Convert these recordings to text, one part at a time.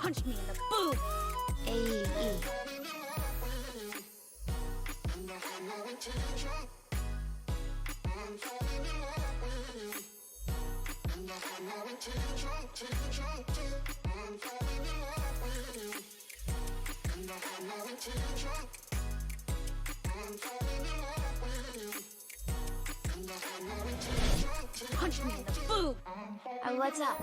Punch me in the boob. Ayy. Punch me in the boob. What's up?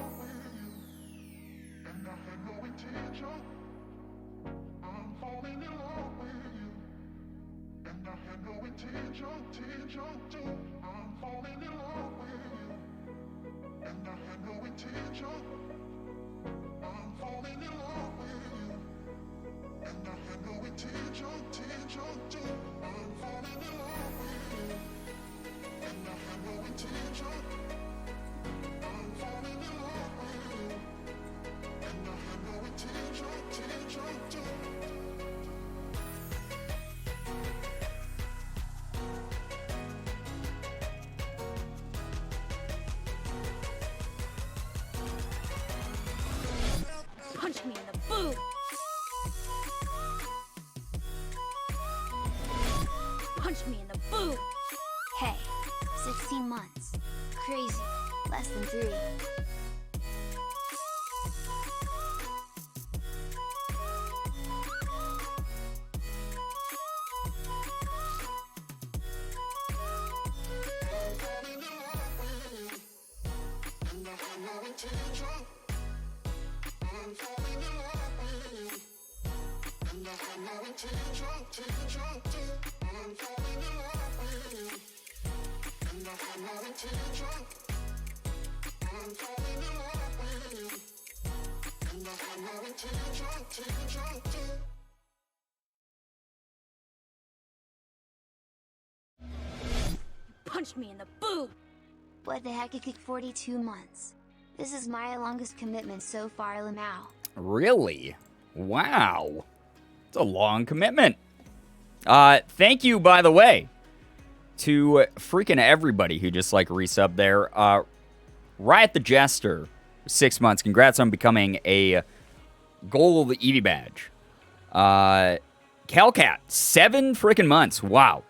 Punch me in the boob. Punch me in the boob. Hey, 16 months. Crazy. Less than 3. Punch me in the boob. What the heck? It took 42 months. This is my longest commitment so far, Lamau. Really? Wow. It's a long commitment. Thank you, by the way, to freaking everybody who just, like, resubbed there. Riot the Jester, 6 months. Congrats on becoming a Gold Eevee badge. Calcat, 7 freaking months. Wow.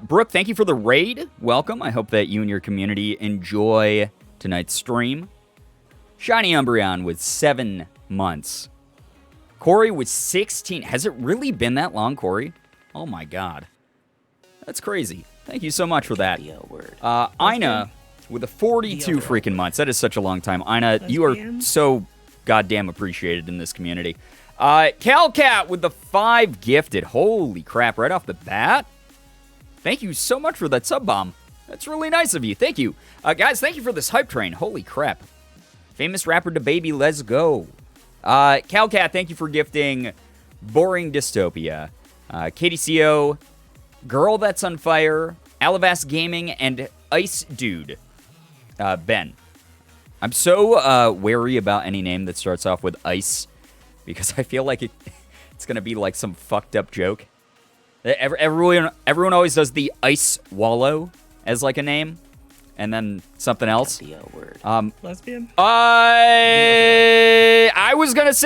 Brooke, thank you for the raid. Welcome. I hope that you and your community enjoy tonight's stream. Shiny Umbreon with 7 months. Corey with 16. Has it really been that long, Corey? Oh my god. That's crazy. Thank you so much for that. Ina with a 42 freaking months. That is such a long time. Ina, you are so goddamn appreciated in this community. Calcat with the 5 gifted. Holy crap, right off the bat. Thank you so much for that sub bomb. That's really nice of you. Thank you. Guys, thank you for this hype train. Holy crap. Famous rapper to baby, let's go. Calcat, thank you for gifting Boring Dystopia. KDCO, Girl That's on Fire, Alavast Gaming, and Ice Dude. Ben. I'm so wary about any name that starts off with ice because I feel like it's going to be like some fucked up joke. Everyone always does the ice wallow as like a name, and then something else. Lesbian? I was gonna say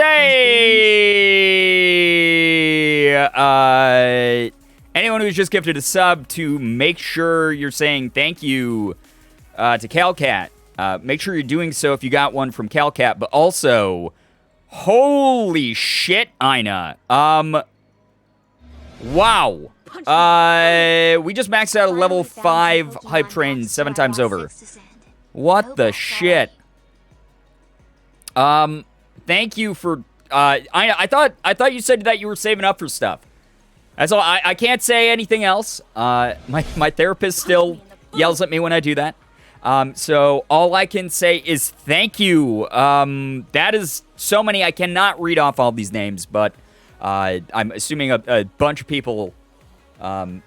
anyone who's just gifted a sub to make sure you're saying thank you to Calcat. Make sure you're doing so if you got one from Calcat, but also, holy shit, Ina. Wow. We just maxed out a level 5 hype train 7 times over. What the shit? Thank you for I thought you said that you were saving up for stuff. That's all. I can't say anything else. My therapist still yells at me when I do that. So all I can say is thank you. That is so many. I cannot read off all these names, but I'm assuming a bunch of people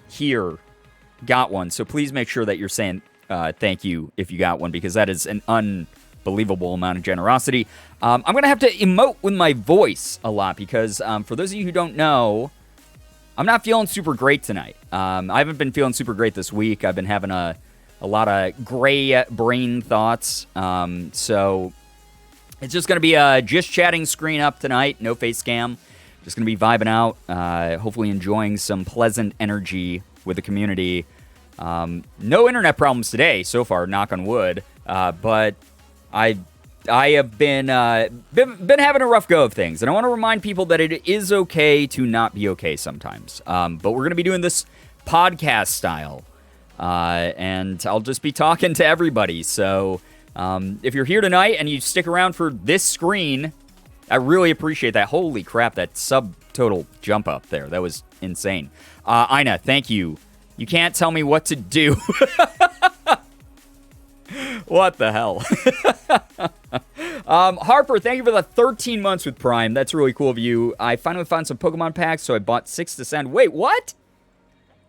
here got one. So please make sure that you're saying thank you if you got one, because that is an unbelievable amount of generosity. I'm going to have to emote with my voice a lot because for those of you who don't know, I'm not feeling super great tonight. I haven't been feeling super great this week. I've been having a lot of gray brain thoughts. So It's just going to be a just chatting screen up tonight. No face cam. Just going to be vibing out. Hopefully enjoying some pleasant energy with the community. No internet problems today so far, knock on wood. But I have been having a rough go of things. And I want to remind people that it is okay to not be okay sometimes. But we're going to be doing this podcast style. And I'll just be talking to everybody. So if you're here tonight and you stick around for this screen, I really appreciate that. Holy crap, that subtotal jump up there. That was insane. Ina, thank you. You can't tell me what to do. What the hell? Harper, thank you for the 13 months with Prime. That's really cool of you. I finally found some Pokemon packs, so I bought 6 to send. Wait, what?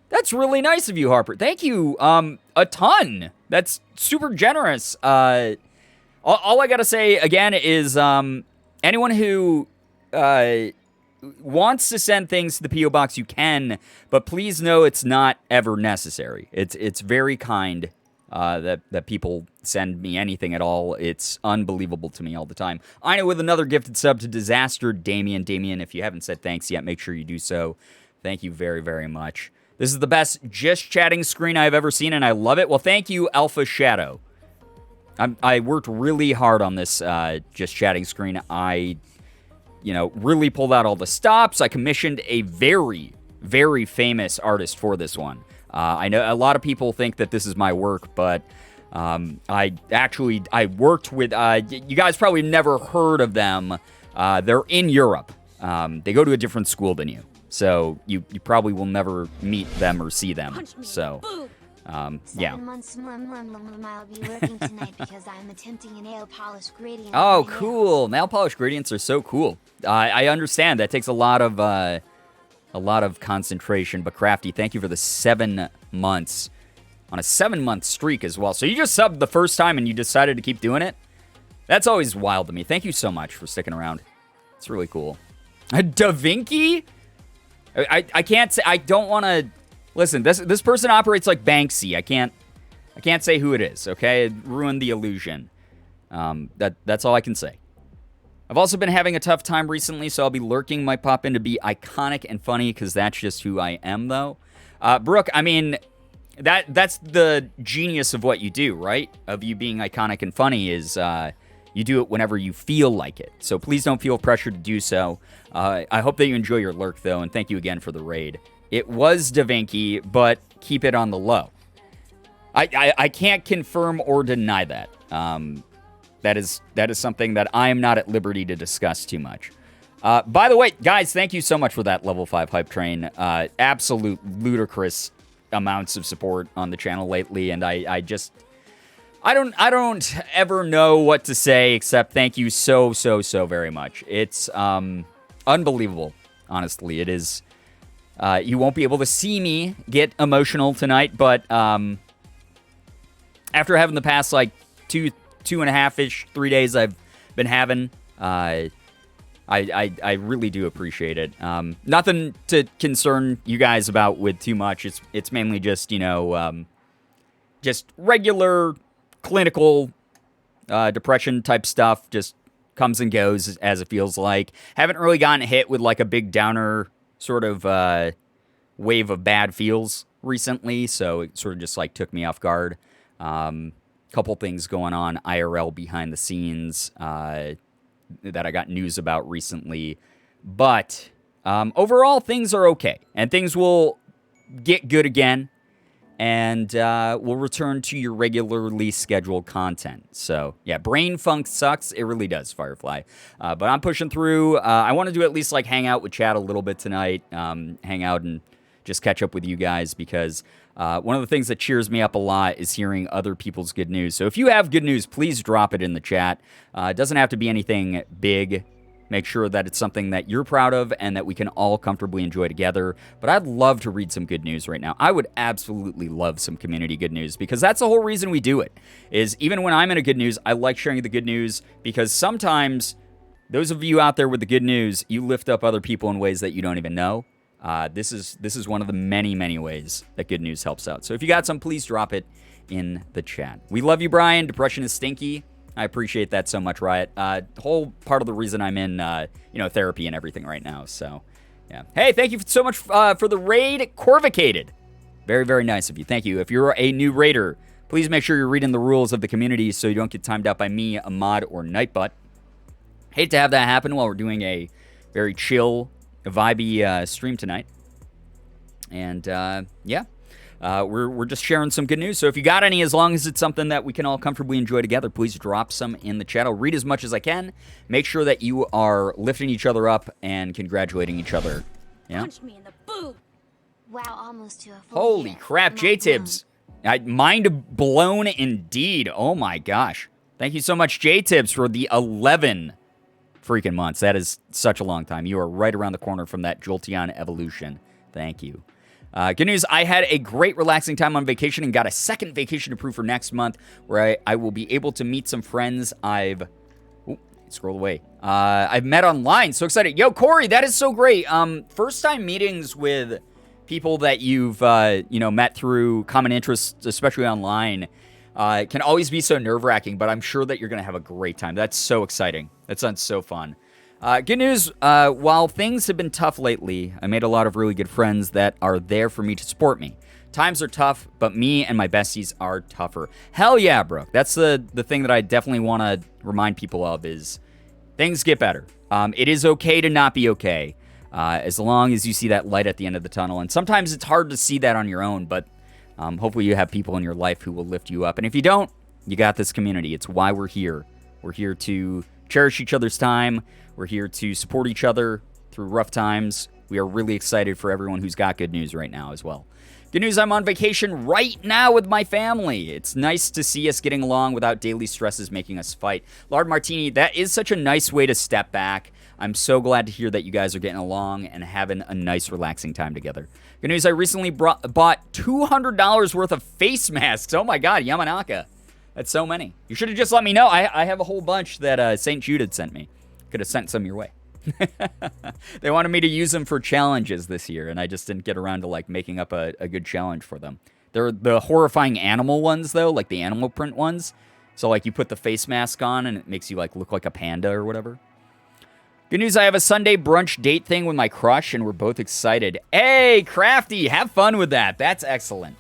That's really nice of you, Harper. Thank you a ton. That's super generous. All I got to say, again, is anyone who wants to send things to the P.O. Box, you can, but please know it's not ever necessary. It's very kind that people send me anything at all. It's unbelievable to me all the time. I know with another gifted sub to Disaster Damien. Damien, if you haven't said thanks yet, make sure you do so. Thank you very, very much. This is the best just chatting screen I've ever seen, and I love it. Well, thank you, Alpha Shadow. I worked really hard on this just chatting screen. I, really pulled out all the stops. I commissioned a very, very famous artist for this one. I know a lot of people think that this is my work, but I worked with, you guys probably never heard of them. They're in Europe. They go to a different school than you. So you probably will never meet them or see them. So, yeah. 7 months more, I'll be working tonight because I'm attempting a nail polish gradient. Oh, cool. Nail polish gradients are so cool. I understand that takes a lot of concentration. But Crafty, thank you for the 7 months on a 7-month streak as well. So you just subbed the first time and you decided to keep doing it? That's always wild to me. Thank you so much for sticking around. It's really cool. Da Vinci? I can't say, I don't want to, listen, this person operates like Banksy. I can't say who it is, okay? It ruined the illusion. That's all I can say. I've also been having a tough time recently, so I'll be lurking, might pop in to be iconic and funny, because that's just who I am, though. Brooke, I mean, that's the genius of what you do, right? Of you being iconic and funny is, you do it whenever you feel like it. So please don't feel pressure to do so. I hope that you enjoy your lurk, though, and thank you again for the raid. It was Da Vinci, but keep it on the low. I can't confirm or deny that. That is something that I am not at liberty to discuss too much. By the way, guys, thank you so much for that level 5 hype train. Absolute ludicrous amounts of support on the channel lately, and I don't ever know what to say except thank you so very much. It's unbelievable, honestly. It is. You won't be able to see me get emotional tonight, but after having the past like two and a half-ish, 3 days I've been having, I really do appreciate it. Nothing to concern you guys about with too much. It's mainly just, just regular clinical depression type stuff. Just comes and goes as it feels like. Haven't really gotten hit with like a big downer sort of wave of bad feels recently, so it sort of just like took me off guard. Couple things going on IRL behind the scenes that I got news about recently, but overall things are okay, and things will get good again, and we'll return to your regularly scheduled content. So yeah, brain funk sucks. It really does, Firefly. But I'm pushing through. I want to do at least like hang out with chat a little bit tonight, hang out and just catch up with you guys, because one of the things that cheers me up a lot is hearing other people's good news. So if you have good news, please drop it in the chat. It doesn't have to be anything big. Make sure that it's something that you're proud of and that we can all comfortably enjoy together. But I'd love to read some good news right now. I would absolutely love some community good news, because that's the whole reason we do it, is even when I'm in a good news, I like sharing the good news, because sometimes those of you out there with the good news, you lift up other people in ways that you don't even know. This is one of the many ways that good news helps out. So if you got some, please drop it in the chat. We love you, Brian. Depression is stinky. I appreciate that so much, Riot. Whole part of the reason I'm in, therapy and everything right now. So, yeah. Hey, thank you so much for the raid, Corvicated. Very, very nice of you. Thank you. If you're a new raider, please make sure you're reading the rules of the community so you don't get timed out by me, a mod, or Nightbutt. Hate to have that happen while we're doing a very chill, vibey stream tonight. And, we're just sharing some good news. So if you got any, as long as it's something that we can all comfortably enjoy together, please drop some in the chat. I'll read as much as I can. Make sure that you are lifting each other up and congratulating each other. Yeah? Punch me in the boob. Wow, almost to a full Holy year. crap, J-Tibbs. Mind blown indeed. Oh my gosh. Thank you so much, J-Tibbs, for the 11 freaking months. That is such a long time. You are right around the corner from that Jolteon evolution. Thank you. Good news, I had a great relaxing time on vacation and got a second vacation approved for next month where I will be able to meet some friends I've met online. So excited. Yo, Corey, that is so great. First time meetings with people that you've, met through common interests, especially online, can always be so nerve-wracking, but I'm sure that you're going to have a great time. That's so exciting. That sounds so fun. Good news, while things have been tough lately, I made a lot of really good friends that are there for me to support me. Times are tough, but me and my besties are tougher. Hell yeah, Brooke. That's the thing that I definitely want to remind people of is things get better. It is okay to not be okay, as long as you see that light at the end of the tunnel. And sometimes it's hard to see that on your own, but hopefully you have people in your life who will lift you up. And if you don't, you got this community. It's why we're here. We're here to cherish each other's time. We're here to support each other through rough times. We are really excited for everyone who's got good news right now as well. Good news, I'm on vacation right now with my family. It's nice to see us getting along without daily stresses making us fight. Lard Martini, that is such a nice way to step back. I'm so glad to hear that you guys are getting along and having a nice, relaxing time together. Good news, I recently bought $200 worth of face masks. Oh my god, Yamanaka. That's so many. You should have just let me know. I have a whole bunch that St. Jude had sent me. Could have sent some your way. They wanted me to use them for challenges this year, and I just didn't get around to making up a good challenge for them. They're the horrifying animal ones, though, like the animal print ones. So, you put the face mask on, and it makes you, look like a panda or whatever. Good news, I have a Sunday brunch date thing with my crush, and we're both excited. Hey, Crafty, have fun with that. That's excellent.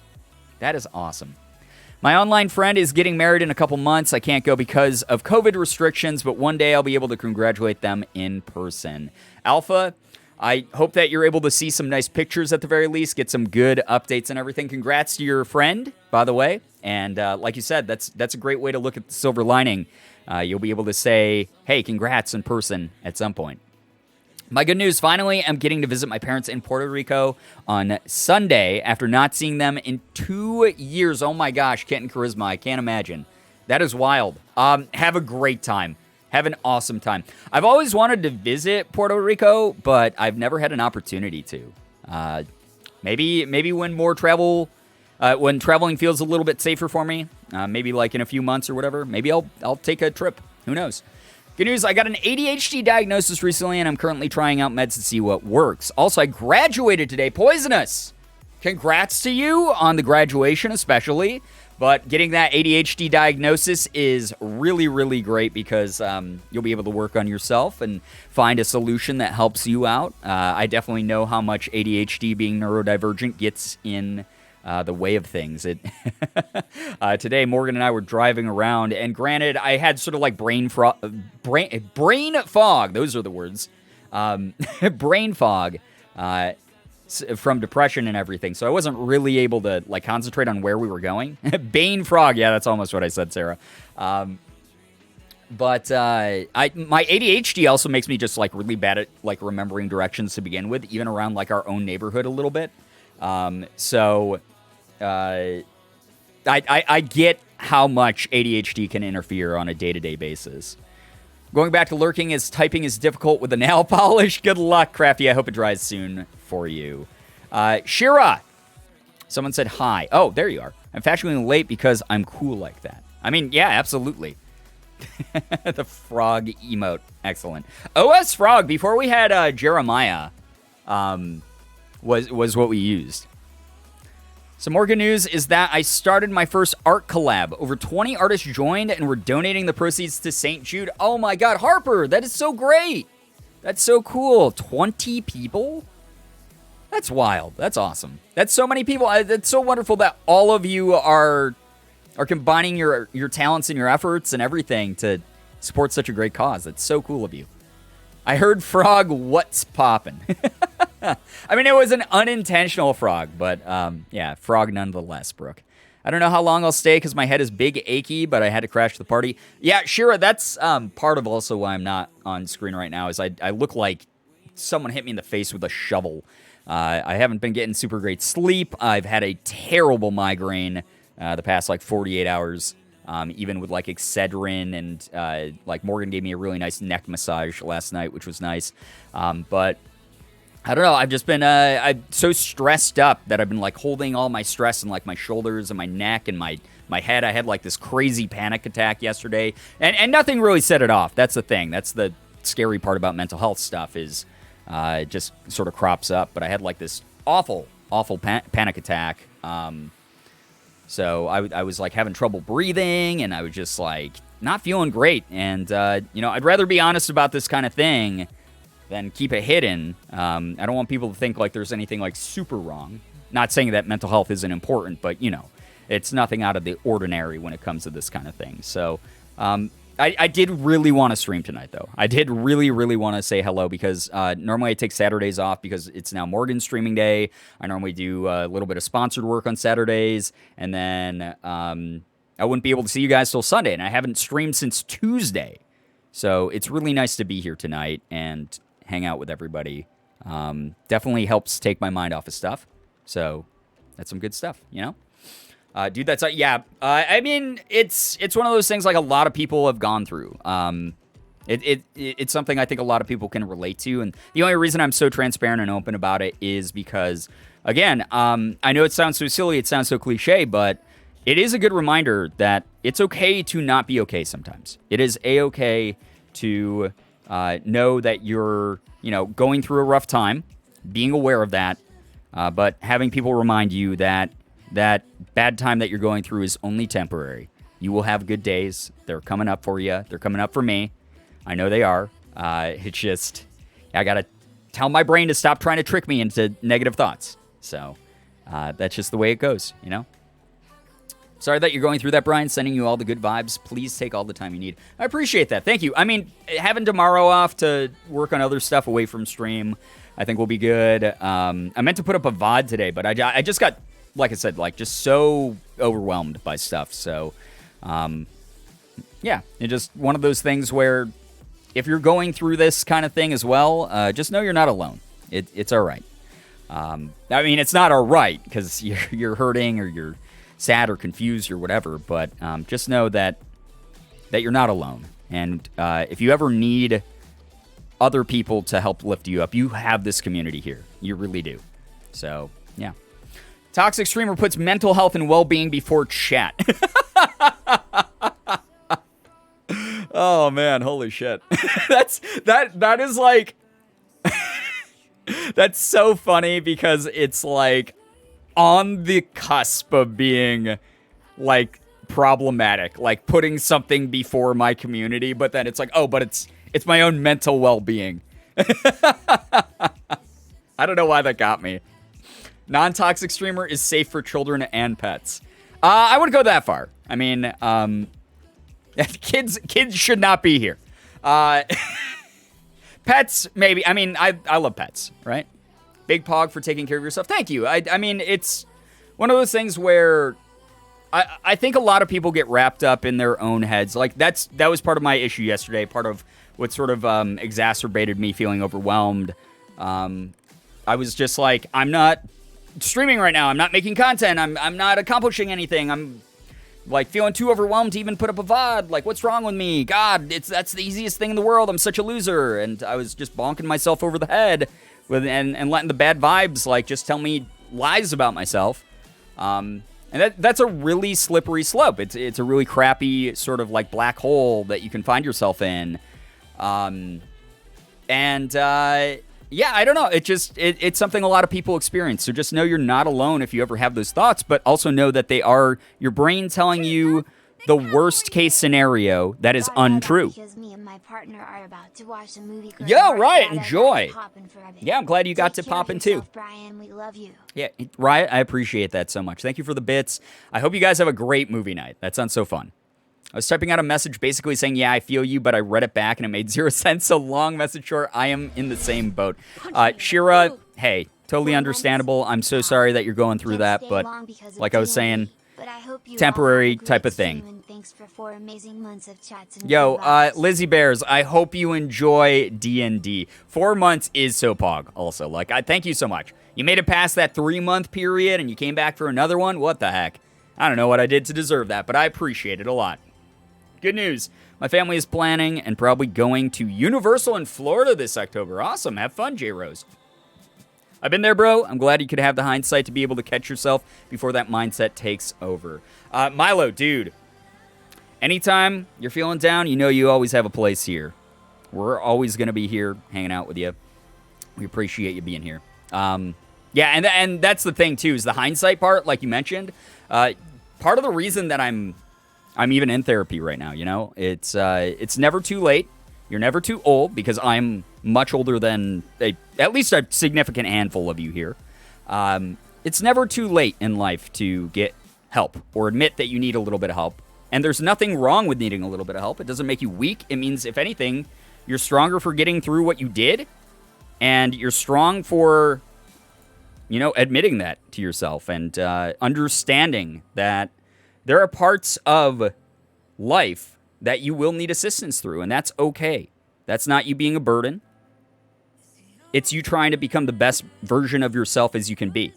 That is awesome. My online friend is getting married in a couple months. I can't go because of COVID restrictions, but one day I'll be able to congratulate them in person. Alpha, I hope that you're able to see some nice pictures at the very least, get some good updates and everything. Congrats to your friend, by the way. And like you said, that's a great way to look at the silver lining. You'll be able to say, hey, congrats in person at some point. My good news, finally, I'm getting to visit my parents in Puerto Rico on Sunday after not seeing them in 2 years. Oh my gosh, Kent and Charisma, I can't imagine. That is wild. Have a great time. Have an awesome time. I've always wanted to visit Puerto Rico, but I've never had an opportunity to. Maybe when more travel, when traveling feels a little bit safer for me, maybe in a few months or whatever, maybe I'll take a trip. Who knows? Good news, I got an ADHD diagnosis recently, and I'm currently trying out meds to see what works. Also, I graduated today. Poisonous! Congrats to you on the graduation, especially. But getting that ADHD diagnosis is really, really great because you'll be able to work on yourself and find a solution that helps you out. I definitely know how much ADHD, being neurodivergent, gets in the way of things. Today, Morgan and I were driving around, and granted, I had sort of brain fog. Those are the words. Brain fog from depression and everything. So I wasn't really able to concentrate on where we were going. Bane frog. Yeah, that's almost what I said, Sarah. But my ADHD also makes me just really bad at remembering directions to begin with, even around our own neighborhood a little bit. I get how much ADHD can interfere on a day-to-day basis. Going back to lurking as typing is difficult with the nail polish. Good luck, Crafty. I hope it dries soon for you. Shira. Someone said hi. Oh, there you are. I'm fashioning late because I'm cool like that. I mean, yeah, absolutely. The frog emote. Excellent. OS Frog, before we had Jeremiah, was what we used. Some more good news is that I started my first art collab. Over 20 artists joined, and we're donating the proceeds to St. Jude. Oh my God, Harper, that is so great. That's so cool. 20 people? That's wild. That's awesome. That's so many people. It's so wonderful that all of you are combining your talents and your efforts and everything to support such a great cause. That's so cool of you. I heard frog, what's poppin'? I mean, it was an unintentional frog, but yeah, frog nonetheless, Brooke. I don't know how long I'll stay because my head is big, achy, but I had to crash the party. Yeah, Shira, that's part of also why I'm not on screen right now is I look like someone hit me in the face with a shovel. I haven't been getting super great sleep. I've had a terrible migraine the past, 48 hours, even with, Excedrin, and, Morgan gave me a really nice neck massage last night, which was nice. But I don't know. I've just been I'm so stressed up that I've been, holding all my stress in, my shoulders and my neck and my head. I had, this crazy panic attack yesterday, and nothing really set it off. That's the thing. That's the scary part about mental health stuff is it just sort of crops up. But I had, this awful panic attack. So I was, having trouble breathing, and I was just, not feeling great. And, I'd rather be honest about this kind of thing than keep it hidden. I don't want people to think there's anything super wrong. Not saying that mental health isn't important, but it's nothing out of the ordinary when it comes to this kind of thing. So I did really want to stream tonight, though. I did really, really want to say hello because normally I take Saturdays off because it's now Morgan's streaming day. I normally do a little bit of sponsored work on Saturdays, and then I wouldn't be able to see you guys till Sunday, and I haven't streamed since Tuesday. So it's really nice to be here tonight and hang out with everybody. Definitely helps take my mind off of stuff. So that's some good stuff, Dude, that's yeah. I mean, it's one of those things a lot of people have gone through. It's something I think a lot of people can relate to, and the only reason I'm so transparent and open about it is because, again, I know it sounds so silly, it sounds so cliche, but it is a good reminder that it's okay to not be okay sometimes. It is a-okay to know that you're, going through a rough time, being aware of that, but having people remind you that that bad time that you're going through is only temporary. You will have good days. They're coming up for you. They're coming up for me. I know they are. It's just, I got to tell my brain to stop trying to trick me into negative thoughts. So that's just the way it goes, Sorry that you're going through that, Brian. Sending you all the good vibes. Please take all the time you need. I appreciate that. Thank you. I mean, having tomorrow off to work on other stuff away from stream, I think will be good. I meant to put up a VOD today, but I just got, like I said, just so overwhelmed by stuff. So, yeah, it's just one of those things where if you're going through this kind of thing as well, just know you're not alone. It's all right. I mean, it's not all right because you're hurting or you're sad or confused or whatever, but just know that you're not alone. And if you ever need other people to help lift you up, you have this community here. You really do. So, yeah. Toxic Streamer puts mental health and well-being before chat. Oh, man. Holy shit. That is that's so funny because it's on the cusp of being problematic, putting something before my community, but then it's but it's my own mental well-being. I don't know why that got me. Non-toxic streamer is safe for children and pets. I wouldn't go that far. I mean, kids should not be here. Pets, maybe. I mean, I love pets, right? Big Pog for taking care of yourself. Thank you. I mean, it's one of those things where I think a lot of people get wrapped up in their own heads. That was part of my issue yesterday. Part of what sort of exacerbated me feeling overwhelmed. I was just I'm not streaming right now. I'm not making content. I'm not accomplishing anything. I'm feeling too overwhelmed to even put up a VOD. What's wrong with me? God, that's the easiest thing in the world. I'm such a loser. And I was just bonking myself over the head and letting the bad vibes just tell me lies about myself. And that's a really slippery slope. It's a really crappy sort of black hole that you can find yourself in. And Yeah, I don't know. It's something a lot of people experience. So just know you're not alone if you ever have those thoughts, but also know that they are your brain telling you the worst case scenario that is untrue. Because me and my partner are about to watch a movie. Yo, Riot, enjoy. Yeah, I'm glad you got to pop in too. Brian, we love you. Yeah, Riot, I appreciate that so much. Thank you for the bits. I hope you guys have a great movie night. That sounds so fun. I was typing out a message basically saying, yeah, I feel you, but I read it back and it made 0 sense. So long message short, I am in the same boat. Shira, hey, totally understandable. I'm so sorry that you're going through that, but like I was saying, temporary type of thing. Thanks for 4 amazing months of chats and Yo, Lizzie Bears, I hope you enjoy D&D. 4 months is so pog also. Like, I thank you so much. You made it past that 3-month period and you came back for another one? What the heck? I don't know what I did to deserve that, but I appreciate it a lot. Good news. My family is planning and probably going to Universal in Florida this October. Awesome. Have fun, J-Rose. I've been there, bro. I'm glad you could have the hindsight to be able to catch yourself before that mindset takes over. Milo, dude. Anytime you're feeling down, you know you always have a place here. We're always going to be here hanging out with you. We appreciate you being here. Yeah, and that's the thing, too, is the hindsight part, like you mentioned. Part of the reason that I'm even in therapy right now, you know? It's never too late. You're never too old, because I'm much older than at least a significant handful of you here. It's never too late in life to get help or admit that you need a little bit of help. And there's nothing wrong with needing a little bit of help. It doesn't make you weak. It means, if anything, you're stronger for getting through what you did, and you're strong for, you know, admitting that to yourself and understanding that there are parts of life that you will need assistance through, and that's okay. That's not you being a burden. It's you trying to become the best version of yourself as you can be.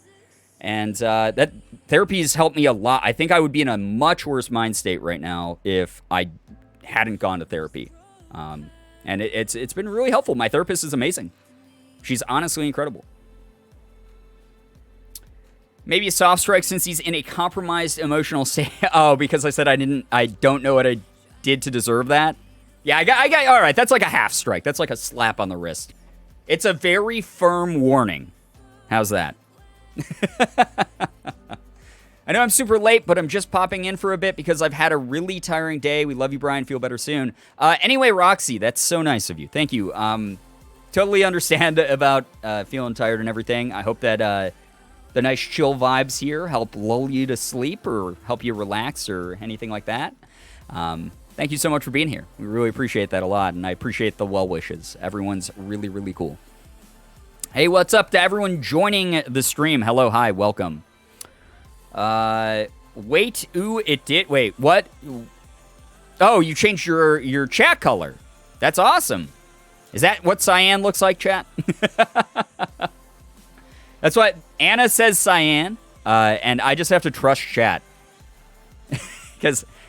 And that therapy has helped me a lot. I think I would be in a much worse mind state right now if I hadn't gone to therapy. And it's been really helpful. My therapist is amazing. She's honestly incredible. Maybe a soft strike since he's in a compromised emotional state. Oh, because I said I don't know what I did to deserve that. Yeah, I got, all right, that's like a half strike. That's like a slap on the wrist. It's a very firm warning. How's that? I know I'm super late, but I'm just popping in for a bit because I've had a really tiring day. We love you, Brian. Feel better soon. Anyway, Roxy, that's so nice of you. Thank you. Totally understand about feeling tired and everything. I hope that the nice chill vibes here help lull you to sleep or help you relax or anything like that. Thank you so much for being here. We really appreciate that a lot, and I appreciate the well wishes. Everyone's really, really cool. Hey, what's up to everyone joining the stream? Hello, hi, welcome. Wait, ooh, it did. Wait, what? Oh, you changed your chat color. That's awesome. Is that what cyan looks like, chat? That's what Anna says, cyan, and I just have to trust chat.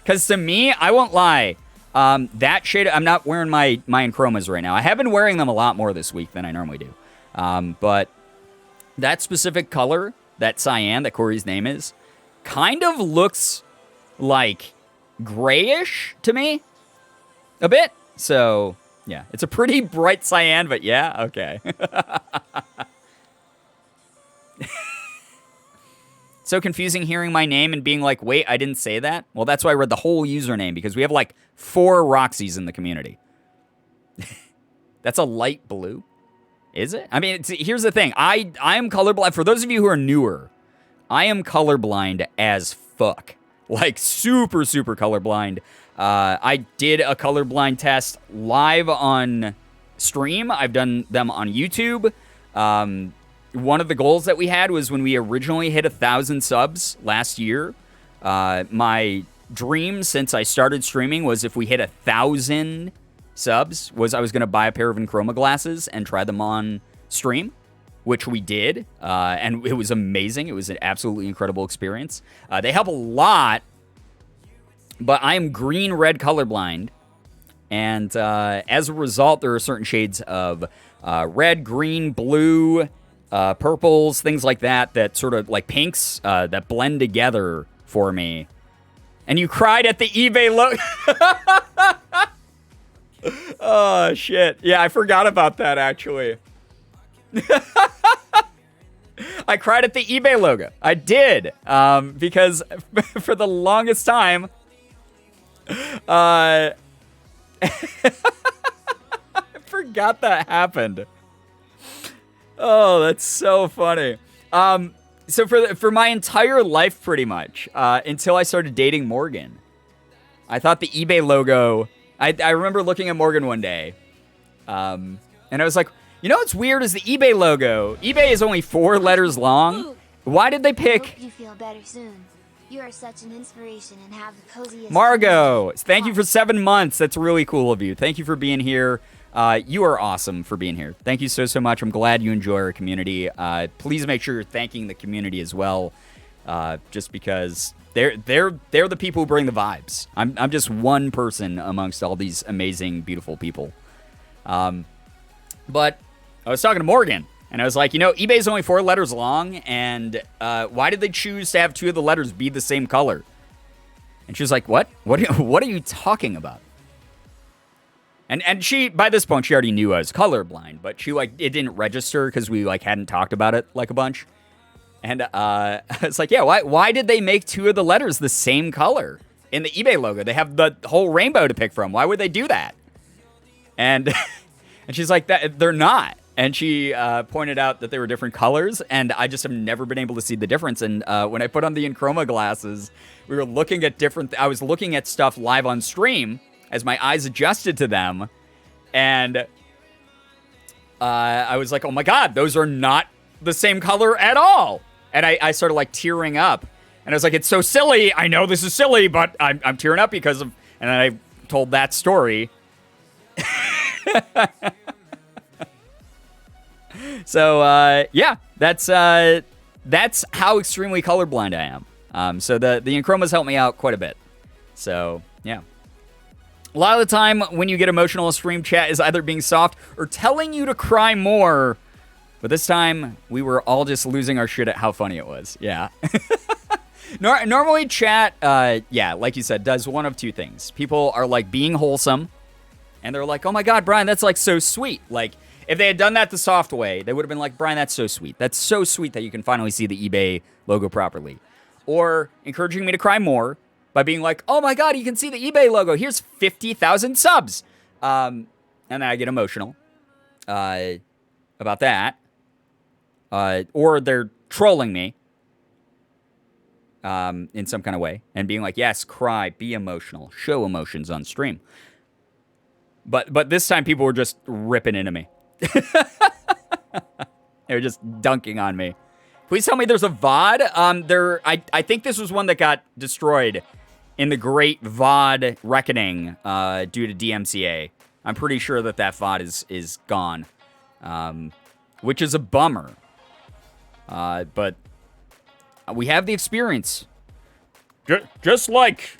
Because to me, I won't lie, that shade, I'm not wearing my chromas right now. I have been wearing them a lot more this week than I normally do. But that specific color, that cyan, that Corey's name is, kind of looks like grayish to me, a bit. So, yeah, it's a pretty bright cyan, but yeah, okay. So confusing hearing my name and being like, wait, I didn't say that? Well, that's why I read the whole username, because we have like 4 Roxys in the community. That's a light blue. Is it? I mean, here's the thing. I am colorblind. For those of you who are newer, I am colorblind as fuck. Like, super, super colorblind. I did a colorblind test live on stream. I've done them on YouTube. One of the goals that we had was when we originally hit 1,000 subs last year. My dream since I started streaming was if we hit 1,000 subs, was I was going to buy a pair of Enchroma glasses and try them on stream, which we did. And it was amazing. It was an absolutely incredible experience. They help a lot, but I am green-red colorblind. And as a result, there are certain shades of red, green, blue, purples, things like that, that sort of like pinks that blend together for me. And you cried at the eBay look. Oh, shit. Yeah, I forgot about that, actually. I cried at the eBay logo. I did. Because for the longest time, I forgot that happened. Oh, that's so funny. So for my entire life, pretty much, until I started dating Morgan, I thought the eBay logo... I remember looking at Morgan one day, and I was like, you know what's weird is the eBay logo. eBay is only 4 letters long. Why did they pick... Hope you feel better soon. You are such an inspiration and have the coziest... Margot, thank you for 7 months. That's really cool of you. Thank you for being here. You are awesome for being here. Thank you so much. I'm glad you enjoy our community. Please make sure you're thanking the community as well, just because they're the people who bring the vibes. I'm just one person amongst all these amazing, beautiful people. But I was talking to Morgan, and I was like, you know, eBay's only 4 letters long, and why did they choose to have 2 of the letters be the same color? And she was like, what? What are you talking about? And she, by this point, she already knew I was colorblind, but she, like, it didn't register because we, like, hadn't talked about it, like, a bunch. And I was like, yeah, why did they make 2 of the letters the same color in the eBay logo? They have the whole rainbow to pick from. Why would they do that? And and she's like, they're not. And she pointed out that they were different colors, and I just have never been able to see the difference. And when I put on the Enchroma glasses, we were looking at I was looking at stuff live on stream as my eyes adjusted to them, and I was like, oh my god, those are not the same color at all. And I started, like, tearing up. And I was like, it's so silly. I know this is silly, but I'm tearing up because of... And then I told that story. So, yeah, that's how extremely colorblind I am. So the Enchromas help me out quite a bit. So, yeah. A lot of the time when you get emotional in stream, chat is either being soft or telling you to cry more. But this time, we were all just losing our shit at how funny it was. Yeah. Normally, chat, yeah, like you said, does one of 2 things. People are, like, being wholesome, and they're like, oh my god, Brian, that's, like, so sweet. Like, if they had done that the soft way, they would have been like, Brian, that's so sweet. That's so sweet that you can finally see the eBay logo properly. Or encouraging me to cry more by being like, oh my god, you can see the eBay logo. Here's 50,000 subs. And then I get emotional about that. Or they're trolling me in some kind of way and being like, yes, cry, be emotional, show emotions on stream. But this time people were just ripping into me. They were just dunking on me. Please tell me there's a VOD. I think this was one that got destroyed in the Great VOD Reckoning due to DMCA. I'm pretty sure that VOD is gone, which is a bummer. But we have the experience. Just like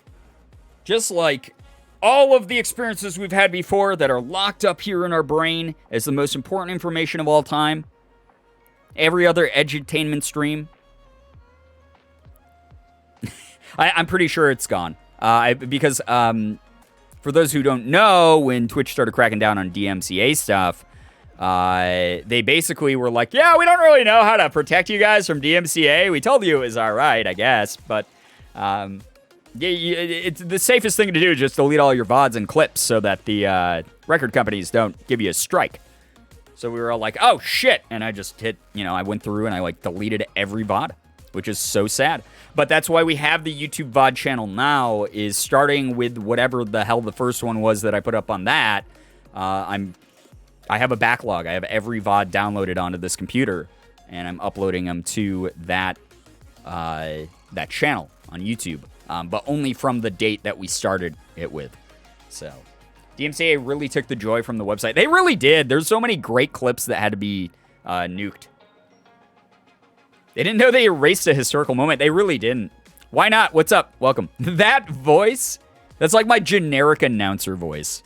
all of the experiences we've had before that are locked up here in our brain as the most important information of all time. Every other edutainment stream. I'm pretty sure it's gone. Because for those who don't know, when Twitch started cracking down on DMCA stuff, they basically were like, yeah, we don't really know how to protect you guys from DMCA. We told you it was all right, I guess. But it's the safest thing to do is just delete all your VODs and clips so that the record companies don't give you a strike. So we were all like, oh, shit. And I just hit, I went through and I, like, deleted every VOD, which is so sad. But that's why we have the YouTube VOD channel now, is starting with whatever the hell the first one was that I put up on that. I have a backlog. I have every VOD downloaded onto this computer, and I'm uploading them to that channel on YouTube, but only from the date that we started it with. So DMCA really took the joy from the website. They really did. There's so many great clips that had to be nuked. They didn't know they erased a historical moment. They really didn't. Why not? What's up? Welcome. That voice, that's like my generic announcer voice.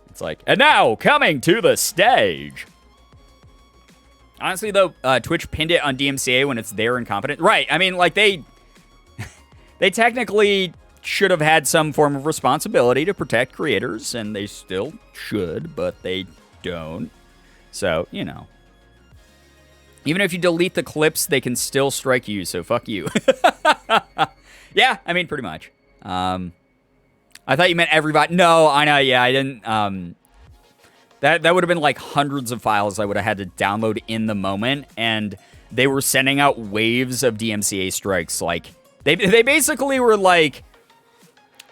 It's like, and now, coming to the stage. Honestly, though, Twitch pinned it on DMCA when it's their incompetence. Right, I mean, like, they technically should have had some form of responsibility to protect creators, and they still should, but they don't. So, Even if you delete the clips, they can still strike you, so fuck you. Yeah, I mean, pretty much. I thought you meant everybody. No, I know, yeah, I didn't. That would have been like hundreds of files I would have had to download in the moment, and they were sending out waves of DMCA strikes. Like, they basically were like,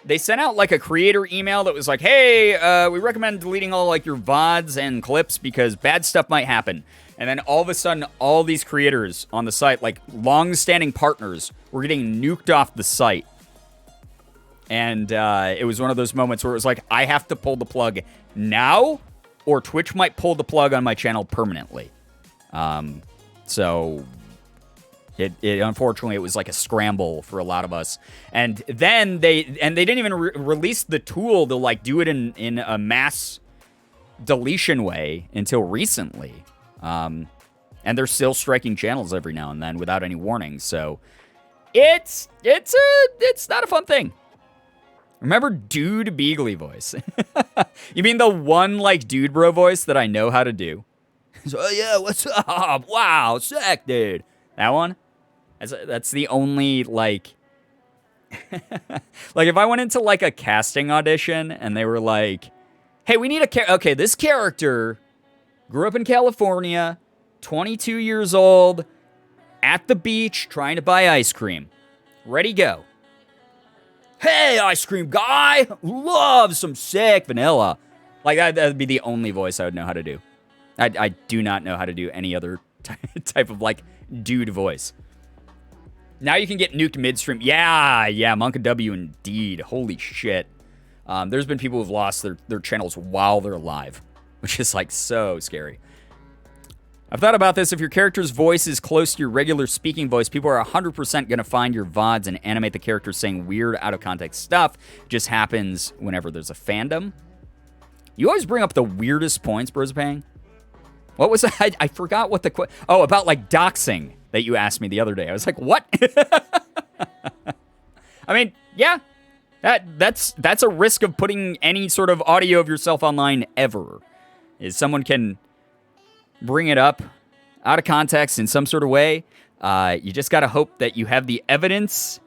they sent out like a creator email that was like, hey, we recommend deleting all like your VODs and clips because bad stuff might happen. And then all of a sudden, all these creators on the site, like long-standing partners, were getting nuked off the site. And it was one of those moments where it was like, I have to pull the plug now, or Twitch might pull the plug on my channel permanently. So it unfortunately, it was like a scramble for a lot of us. And then they didn't even release the tool to like do it in a mass deletion way until recently. And they're still striking channels every now and then without any warning. So it's not a fun thing. Remember Dude Beagly voice? You mean the one like dude bro voice that I know how to do? So, oh yeah, what's up? Wow, sick, dude. That one? That's the only like like if I went into like a casting audition and they were like, hey, we need okay, this character grew up in California, 22 years old, at the beach, trying to buy ice cream. Ready, go. Hey, ice cream guy, love some sick vanilla. Like, that'd be the only voice I would know how to do. I do not know how to do any other type of, like, dude voice. Now you can get nuked midstream. Yeah, Monk and W indeed. Holy shit. There's been people who've lost their channels while they're alive, which is, like, so scary. I've thought about this. If your character's voice is close to your regular speaking voice, people are 100% going to find your VODs and animate the character saying weird, out-of-context stuff. It just happens whenever there's a fandom. You always bring up the weirdest points, Brosapang. What was that? I forgot what the... Oh, about, like, doxing that you asked me the other day. I was like, what? I mean, yeah. That's a risk of putting any sort of audio of yourself online ever. Is someone can bring it up out of context in some sort of way. You just got to hope that you have the evidence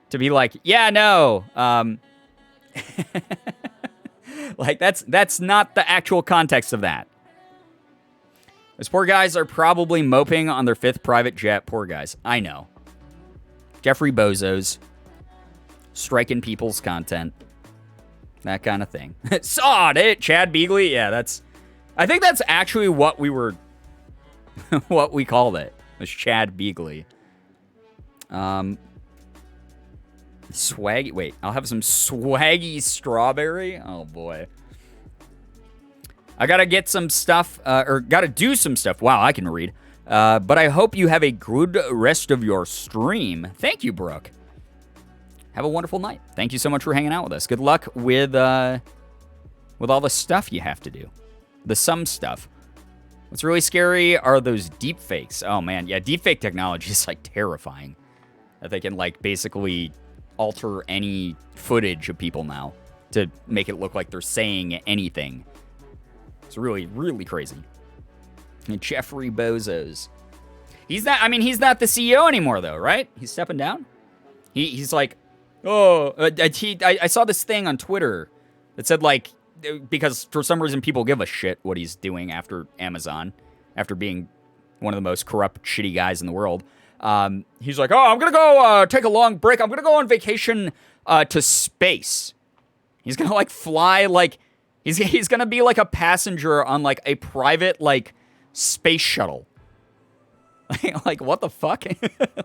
to be like, yeah, no. Like, that's not the actual context of that. Those poor guys are probably moping on their 5th private jet. Poor guys. I know. Jeffrey Bozos. Striking people's content. That kind of thing. Sawed it, Chad Beagley. Yeah, I think that's actually what we were... what we called it. Was Chad Beagley. Swaggy... Wait, I'll have some swaggy strawberry? Oh, boy. I gotta get some stuff, or gotta do some stuff. Wow, I can read. But I hope you have a good rest of your stream. Thank you, Brooke. Have a wonderful night. Thank you so much for hanging out with us. Good luck with all the stuff you have to do. The some stuff. What's really scary are those deep fakes. Oh, man. Yeah, deep fake technology is, like, terrifying. That they can, like, basically alter any footage of people now to make it look like they're saying anything. It's really, really crazy. And Jeffrey Bozos. He's not the CEO anymore, though, right? He's stepping down? He's like, oh, I saw this thing on Twitter that said, like, because for some reason people give a shit what he's doing after Amazon, after being one of the most corrupt, shitty guys in the world. He's like, oh, I'm going to go take a long break. I'm going to go on vacation to space. He's going to, like, fly, like, he's going to be, like, a passenger on, like, a private, like, space shuttle. Like, what the fuck?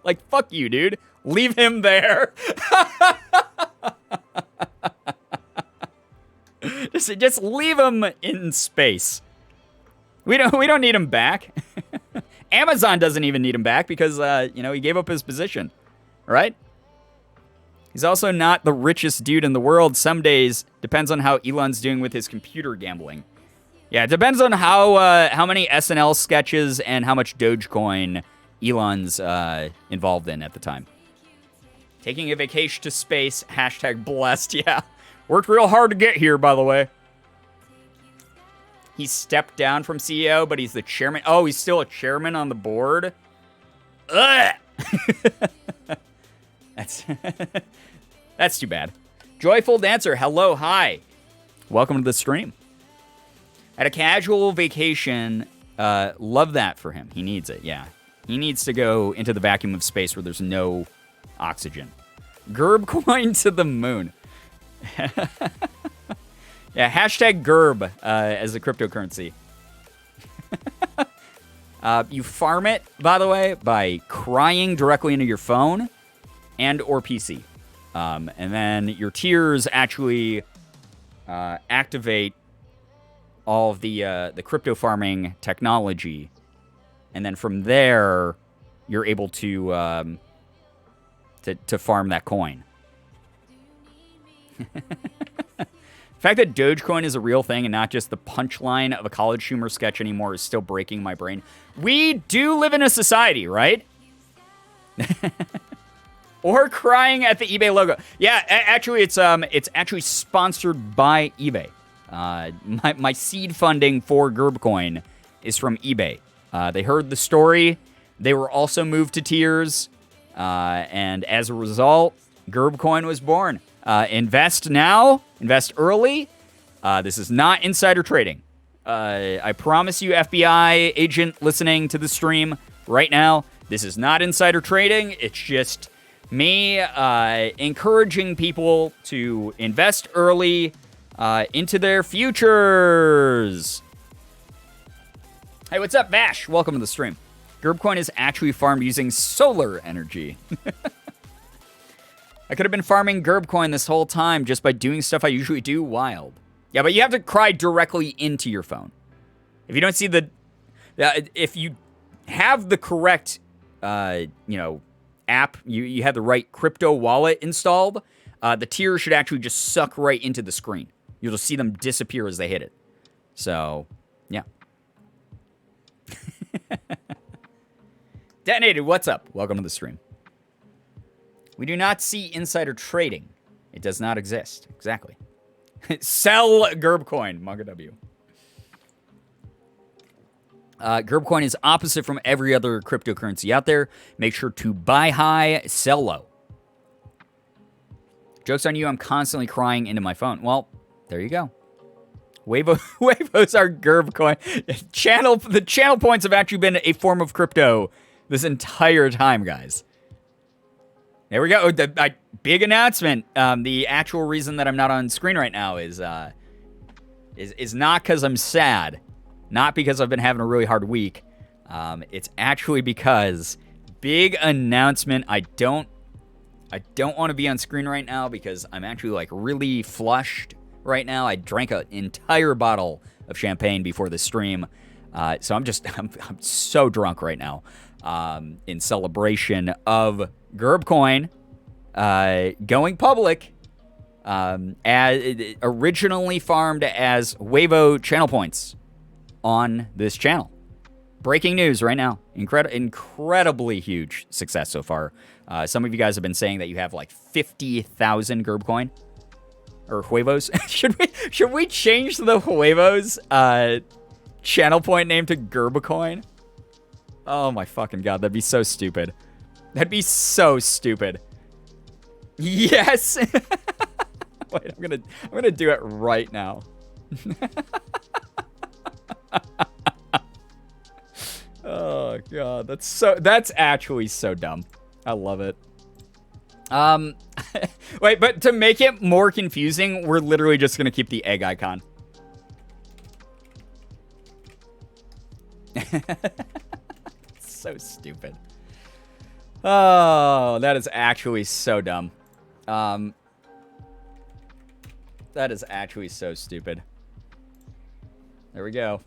Like, fuck you, dude. Leave him there. Just leave him in space. We don't need him back. Amazon doesn't even need him back because he gave up his position, right? He's also not the richest dude in the world. Some days depends on how Elon's doing with his computer gambling. Yeah, it depends on how many SNL sketches and how much Dogecoin Elon's involved in at the time. Taking a vacation to space, #blessed, yeah. Worked real hard to get here, by the way. He stepped down from CEO, but he's the chairman. Oh, he's still a chairman on the board? Ugh! That's too bad. Joyful Dancer, hello, hi. Welcome to the stream. At a casual vacation, love that for him. He needs it, yeah. He needs to go into the vacuum of space where there's no oxygen. Girbcoin to the moon. Yeah, hashtag Girb as a cryptocurrency. You farm it, by the way, by crying directly into your phone and or PC. And then your tiers actually activate all of the crypto farming technology. And then from there, you're able to farm that coin. The fact that Dogecoin is a real thing and not just the punchline of a college humor sketch anymore is still breaking my brain. We do live in a society, right? Or crying at the eBay logo. Yeah, actually, it's actually sponsored by eBay. My seed funding for Girbcoin is from eBay. They heard the story. They were also moved to tears. And as a result, Girbcoin was born. Invest now. Invest early. This is not insider trading. I promise you, FBI agent listening to the stream right now, this is not insider trading. It's just me encouraging people to invest early into their futures. Hey, what's up, Vash? Welcome to the stream. Girbcoin is actually farmed using solar energy. I could have been farming Girbcoin this whole time just by doing stuff I usually do wild. Yeah, but you have to cry directly into your phone. If you don't see if you have the correct, app, you have the right crypto wallet installed, the tiers should actually just suck right into the screen. You'll just see them disappear as they hit it. So, yeah. Detonated, what's up? Welcome to the stream. We do not see insider trading. It does not exist. Exactly. Sell Girbcoin, Manga W. Girbcoin is opposite from every other cryptocurrency out there. Make sure to buy high, sell low. Joke's on you, I'm constantly crying into my phone. Well, there you go. Wavos are Girbcoin. The channel points have actually been a form of crypto this entire time, guys. There we go. The big announcement. The actual reason that I'm not on screen right now is not because I'm sad, not because I've been having a really hard week. It's actually because big announcement. I don't want to be on screen right now because I'm actually like really flushed right now. I drank an entire bottle of champagne before the stream, so I'm so drunk right now. In celebration of Girbcoin going public, as originally farmed as Wavo channel points on this channel. Breaking news right now. Incredibly huge success so far. Some of you guys have been saying that you have like 50,000 Girbcoin or Huevos. should we change the Huevos channel point name to Girbecoin? Oh my fucking god, that'd be so stupid. That'd be so stupid. Yes. Wait, I'm gonna do it right now. Oh god, that's actually so dumb. I love it. Wait, but to make it more confusing, we're literally just gonna keep the egg icon. So stupid. Oh, that is actually so dumb. That is actually so stupid. There we go.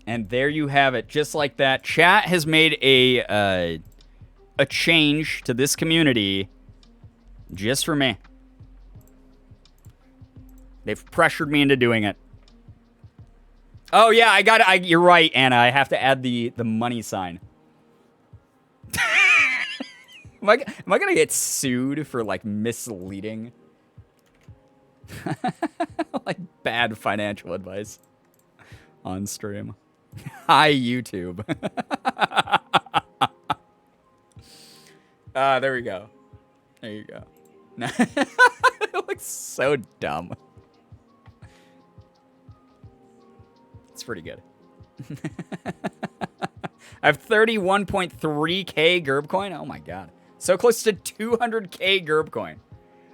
And there you have it, just like that. Chat has made a change to this community just for me. They've pressured me into doing it. Oh yeah, I got it. You're right, Anna. I have to add the money sign. Am I gonna get sued for like misleading? Like bad financial advice. on stream. Hi, YouTube. There we go. There you go. It looks so dumb. It's pretty good. I have 31.3k girbcoin. Oh my god. So close to 200k girbcoin.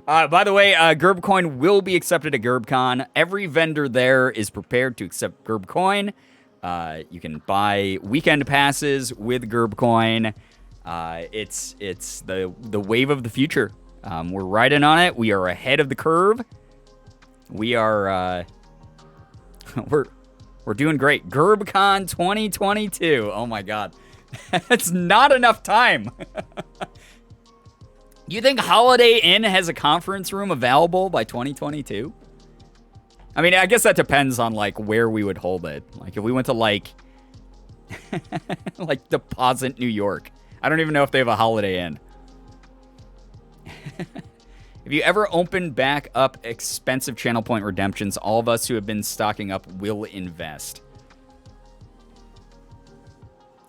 By the way, girbcoin will be accepted at GirbCon. Every vendor there is prepared to accept girbcoin. You can buy weekend passes with girbcoin. It's the wave of the future. We're riding on it. We are ahead of the curve. We are we're doing great. GirbCon 2022. Oh my god. That's not enough time. You think Holiday Inn has a conference room available by 2022? I mean, I guess that depends on like where we would hold it. Like if we went to like like Deposit, New York. I don't even know if they have a Holiday Inn. If you ever open back up expensive channel point redemptions, all of us who have been stocking up will invest.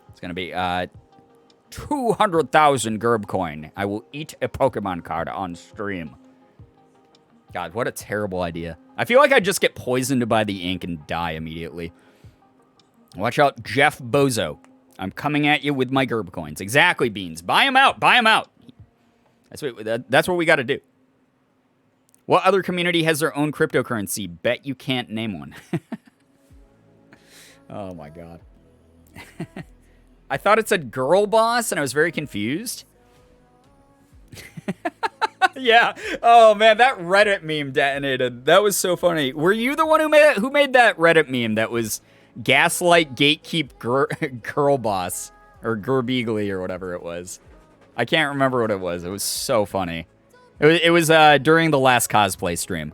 It's going to be 200,000 girbcoin. I will eat a Pokemon card on stream. God, what a terrible idea. I feel like I'd just get poisoned by the ink and die immediately. Watch out, Jeff Bozo. I'm coming at you with my girbcoins. Exactly, Beans. Buy them out. Buy them out. That's what we got to do. What other community has their own cryptocurrency? Bet you can't name one. Oh, my God. I thought it said girl boss, and I was very confused. Yeah. Oh, man, that Reddit meme detonated. That was so funny. Were you the one who made that Reddit meme that was gaslight gatekeep girl boss or Girbeagly or whatever it was? I can't remember what it was. It was so funny. It was during the last cosplay stream.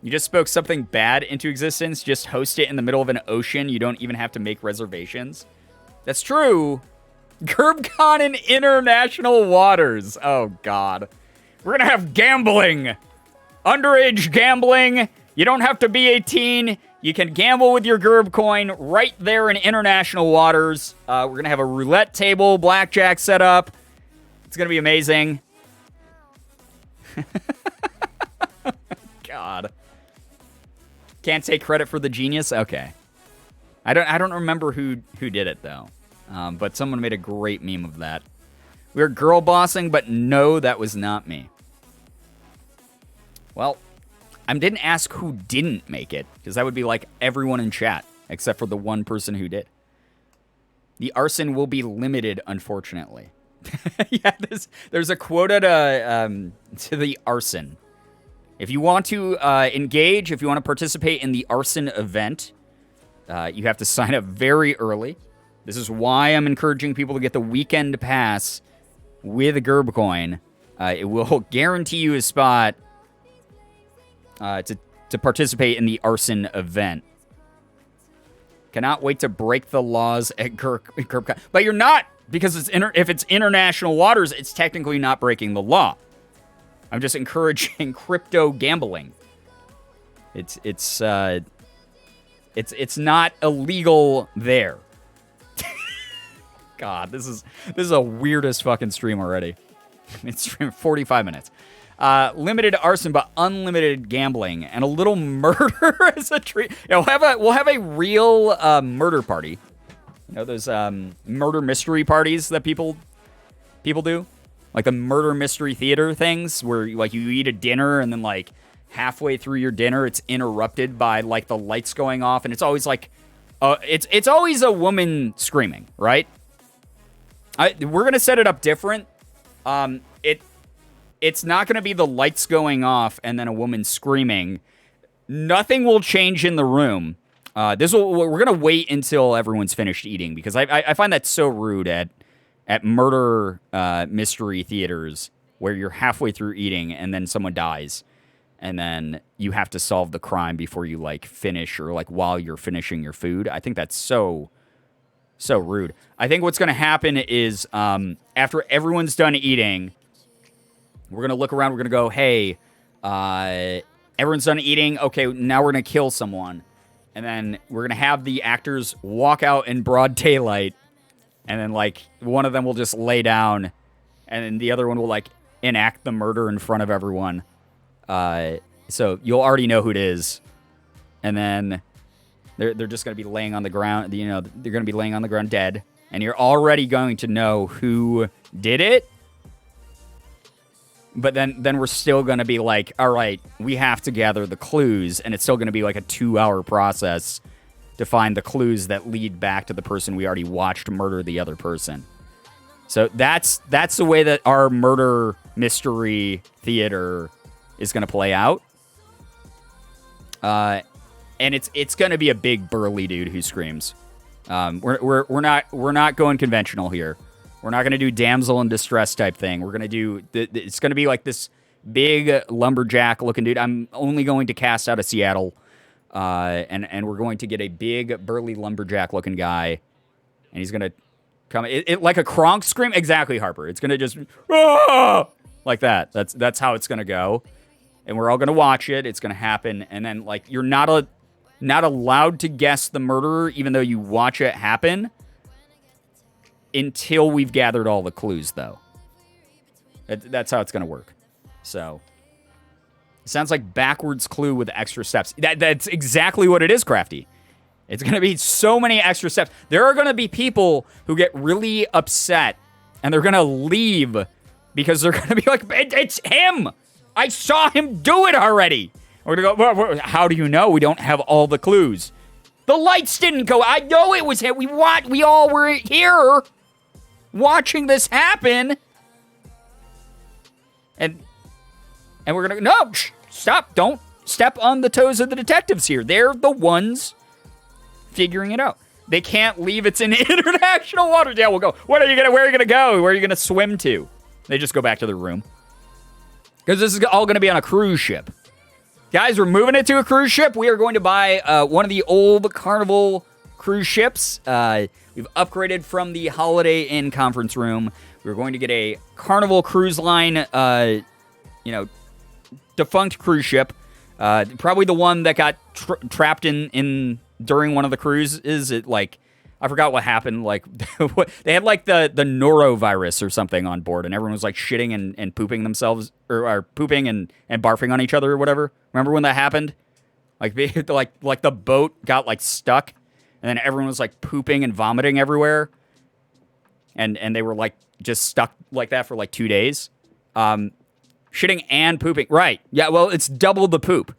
You just spoke something bad into existence. Just host it in the middle of an ocean. You don't even have to make reservations. That's true. GirbCon in international waters. Oh, God. We're going to have gambling. Underage gambling. You don't have to be 18. You can gamble with your girbcoin right there in international waters. We're going to have a roulette table, blackjack set up. It's going to be amazing. God. Can't take credit for the genius? Okay. I don't remember who did it, though. But someone made a great meme of that. We were girl bossing, but no, that was not me. Well, I didn't ask who didn't make it, because that would be like everyone in chat, except for the one person who did. The arson will be limited, unfortunately. Yeah, there's a quota to the arson. If you want to engage, if you want to participate in the arson event, you have to sign up very early. This is why I'm encouraging people to get the weekend pass with a girbcoin. It will guarantee you a spot to participate in the arson event. Cannot wait to break the laws at GirbCon. But you're not, because if it's international waters, it's technically not breaking the law. I'm just encouraging crypto gambling. It's not illegal there. God, this is a weirdest fucking stream already. It's streamed 45 minutes. Limited arson, but unlimited gambling and a little murder as a treat. You know, we'll have a real murder party. You know those murder mystery parties that people do, like the murder mystery theater things, where like you eat a dinner and then like halfway through your dinner it's interrupted by like the lights going off, and it's always like it's always a woman screaming, right? We're gonna set it up different. It's not gonna be the lights going off and then a woman screaming. Nothing will change in the room. We're gonna wait until everyone's finished eating, because I find that so rude at murder mystery theaters where you're halfway through eating and then someone dies, and then you have to solve the crime before you like finish, or like while you're finishing your food. I think that's so rude. I think what's gonna happen is after everyone's done eating, we're gonna look around. We're gonna go, hey, everyone's done eating. Okay, now we're gonna kill someone. And then we're going to have the actors walk out in broad daylight. And then, like, one of them will just lay down. And then the other one will, like, enact the murder in front of everyone. So you'll already know who it is. And then they're just going to be laying on the ground. You know, they're going to be laying on the ground dead. And you're already going to know who did it. But then we're still going to be like, all right, we have to gather the clues. And it's still going to be like a 2-hour process to find the clues that lead back to the person we already watched murder the other person. So that's the way that our murder mystery theater is going to play out. And it's going to be a big burly dude who screams. We're not going conventional here. We're not going to do damsel in distress type thing. We're going to do it's going to be like this big lumberjack looking dude. I'm only going to cast out of Seattle. And we're going to get a big burly lumberjack looking guy, and he's going to come it like a Kronk scream. Exactly, Harper. It's going to just like that. That's how it's going to go. And we're all going to watch it. It's going to happen. And then, like, you're not allowed to guess the murderer, even though you watch it happen, until we've gathered all the clues, though. That's how it's going to work. So, it sounds like backwards clue with extra steps. That's exactly what it is, Crafty. It's going to be so many extra steps. There are going to be people who get really upset, and they're going to leave because they're going to be like, it's him! I saw him do it already. We're going to go, how do you know we don't have all the clues? The lights didn't go. I know it was him. We all were here watching this happen. And we're going to, no, stop. Don't step on the toes of the detectives here. They're the ones figuring it out. They can't leave. It's in international waters. Yeah, we'll go. Where are you going to go? Where are you going to swim to? They just go back to their room. Because this is all going to be on a cruise ship. Guys, we're moving it to a cruise ship. We are going to buy one of the old Carnival cruise ships. We've upgraded from the Holiday Inn conference room. We're going to get a Carnival Cruise Line, defunct cruise ship. Probably the one that got trapped in during one of the cruises. I forgot what happened. Like, they had like the norovirus or something on board, and everyone was like shitting and pooping themselves, or pooping and barfing on each other or whatever. Remember when that happened? Like the boat got like stuck, and then everyone was like pooping and vomiting everywhere, and they were like just stuck like that for like 2 days, shitting and pooping. Right? Yeah. Well, it's double the poop.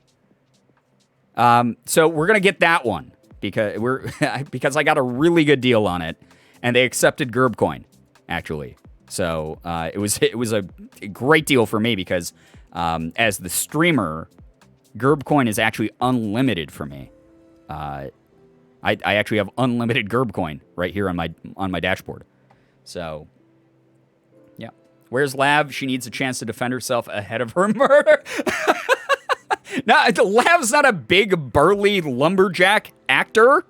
So we're gonna get that one. Because I got a really good deal on it, and they accepted girbcoin, actually. So it was a great deal for me because as the streamer, girbcoin is actually unlimited for me. I actually have unlimited girbcoin right here on my dashboard. So yeah, where's Lav? She needs a chance to defend herself ahead of her murder. No, Lav's not a big, burly lumberjack actor.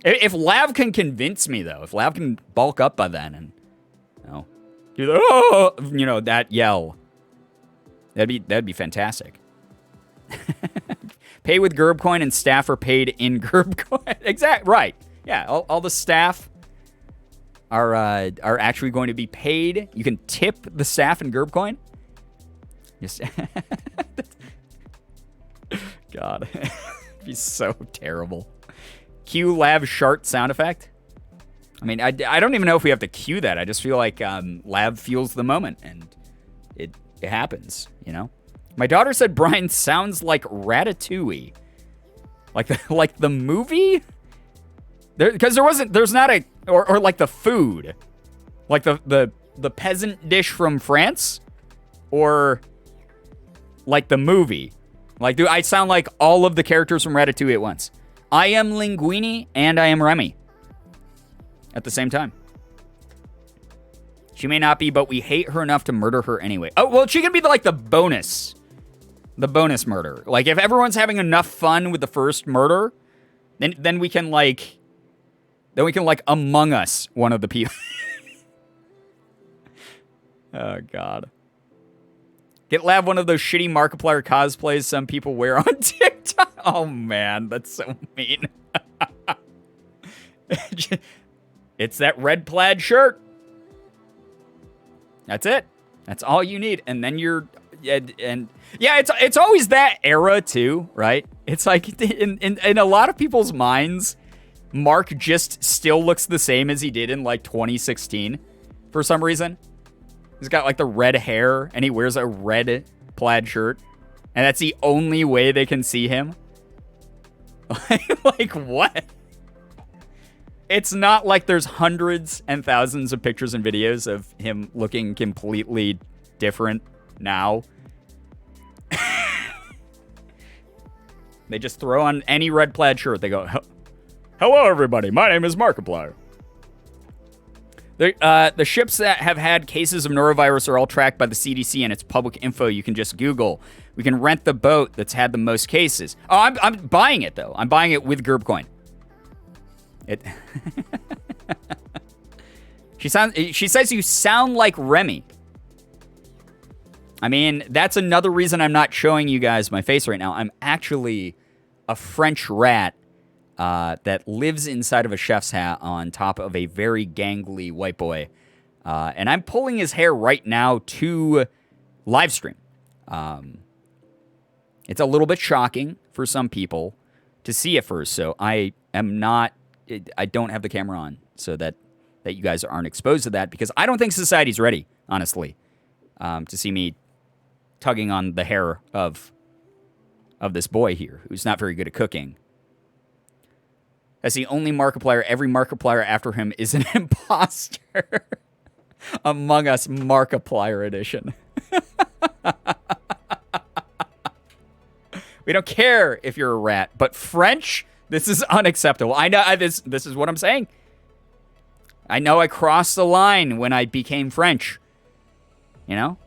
If Lav can convince me, though, if Lav can bulk up by then and, do that yell, that'd be fantastic. Pay with girbcoin and staff are paid in girbcoin. Exactly, right. Yeah, all the staff are actually going to be paid. You can tip the staff in girbcoin. Just God, it'd be so terrible. Cue Lav Shart sound effect. I mean, I don't even know if we have to cue that. I just feel like Lav feels the moment, and it happens, My daughter said Brian sounds like Ratatouille. Like the movie? Because there's not a, or like the food. Like the peasant dish from France? Or like the movie? Like, dude, I sound like all of the characters from Ratatouille at once. I am Linguini, and I am Remy. At the same time. She may not be, but we hate her enough to murder her anyway. Oh, well, she can be the bonus. The bonus murder. Like, if everyone's having enough fun with the first murder, then we can, Among Us one of the people. Oh, God. Get Lab one of those shitty Markiplier cosplays some people wear on TikTok. Oh, man, that's so mean. It's that red plaid shirt. That's it. That's all you need. And then you're... And yeah, it's always that era, too, right? It's like in a lot of people's minds, Mark just still looks the same as he did in, like, 2016 for some reason. He's got, like, the red hair, and he wears a red plaid shirt. And that's the only way they can see him. Like, what? It's not like there's hundreds and thousands of pictures and videos of him looking completely different now. They just throw on any red plaid shirt. They go, hello, everybody. My name is Markiplier. The ships that have had cases of norovirus are all tracked by the CDC, and it's public info. You can just Google. We can rent the boat that's had the most cases. Oh, I'm buying it, though. I'm buying it with girbcoin. She says you sound like Remy. I mean, that's another reason I'm not showing you guys my face right now. I'm actually a French rat that lives inside of a chef's hat on top of a very gangly white boy. And I'm pulling his hair right now to live stream. It's a little bit shocking for some people to see at first. So I don't have the camera on so that you guys aren't exposed to that, because I don't think society's ready, honestly, to see me tugging on the hair of this boy here, who's not very good at cooking. As the only Markiplier, every Markiplier after him is an imposter. Among Us Markiplier edition. We don't care if you're a rat, but French, this is unacceptable. I know this is what I'm saying. I know I crossed the line when I became French. You know?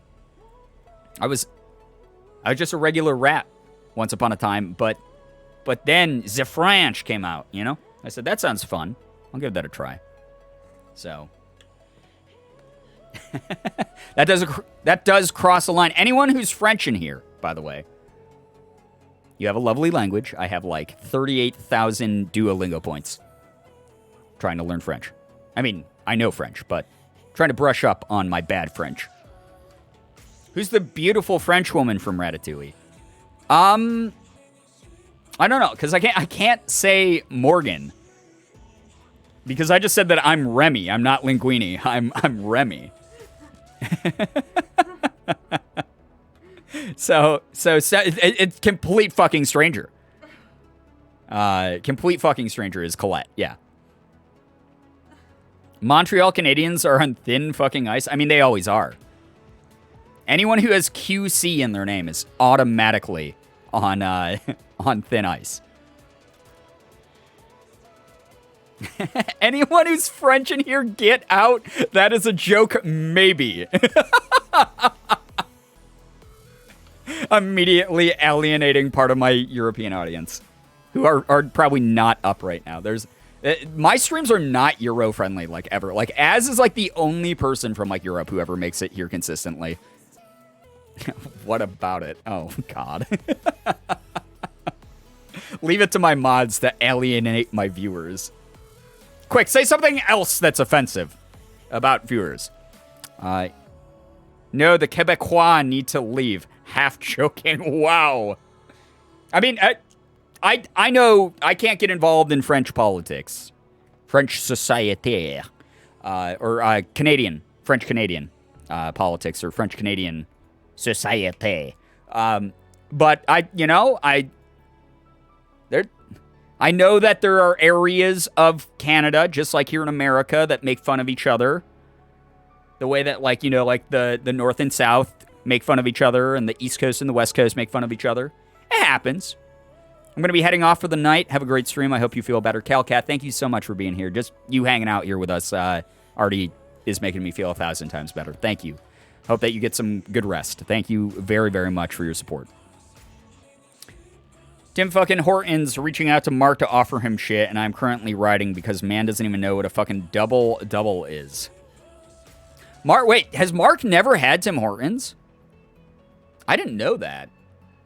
I was just a regular rat once upon a time, but then the French came out, you know? I said, that sounds fun. I'll give that a try. So. that does cross the line. Anyone who's French in here, by the way, you have a lovely language. I have like 38,000 Duolingo points trying to learn French. I mean, I know French, but trying to brush up on my bad French. Who's the beautiful French woman from Ratatouille? I don't know, because I can't say Morgan. Because I just said that I'm Remy. I'm not Linguini. I'm Remy. so it's complete fucking stranger. Complete fucking stranger is Colette. Yeah. Montreal Canadiens are on thin fucking ice. I mean, they always are. Anyone who has QC in their name is automatically on thin ice. Anyone who's French in here, get out. That is a joke, maybe. Immediately alienating part of my European audience, who are probably not up right now. My streams are not Euro friendly, like, ever. Like, Az is like the only person from like Europe who ever makes it here consistently. What about it? Oh, God. Leave it to my mods to alienate my viewers. Quick, say something else that's offensive about viewers. No, the Quebecois need to leave. Half joking. Wow. I mean, I know I can't get involved in French politics. French société. Or Canadian. French-Canadian politics, or French-Canadian société. But I know that there are areas of Canada, just like here in America, that make fun of each other. The way that, like, like the North and South make fun of each other, and the East Coast and the West Coast make fun of each other. It happens. I'm going to be heading off for the night. Have a great stream. I hope you feel better. Calcat, thank you so much for being here. Just you hanging out here with us already is making me feel 1,000 times better. Thank you. Hope that you get some good rest. Thank you very, very much for your support. Tim fucking Hortons reaching out to Mark to offer him shit, and I'm currently writing because man doesn't even know what a fucking double is. Wait, has Mark never had Tim Hortons? I didn't know that.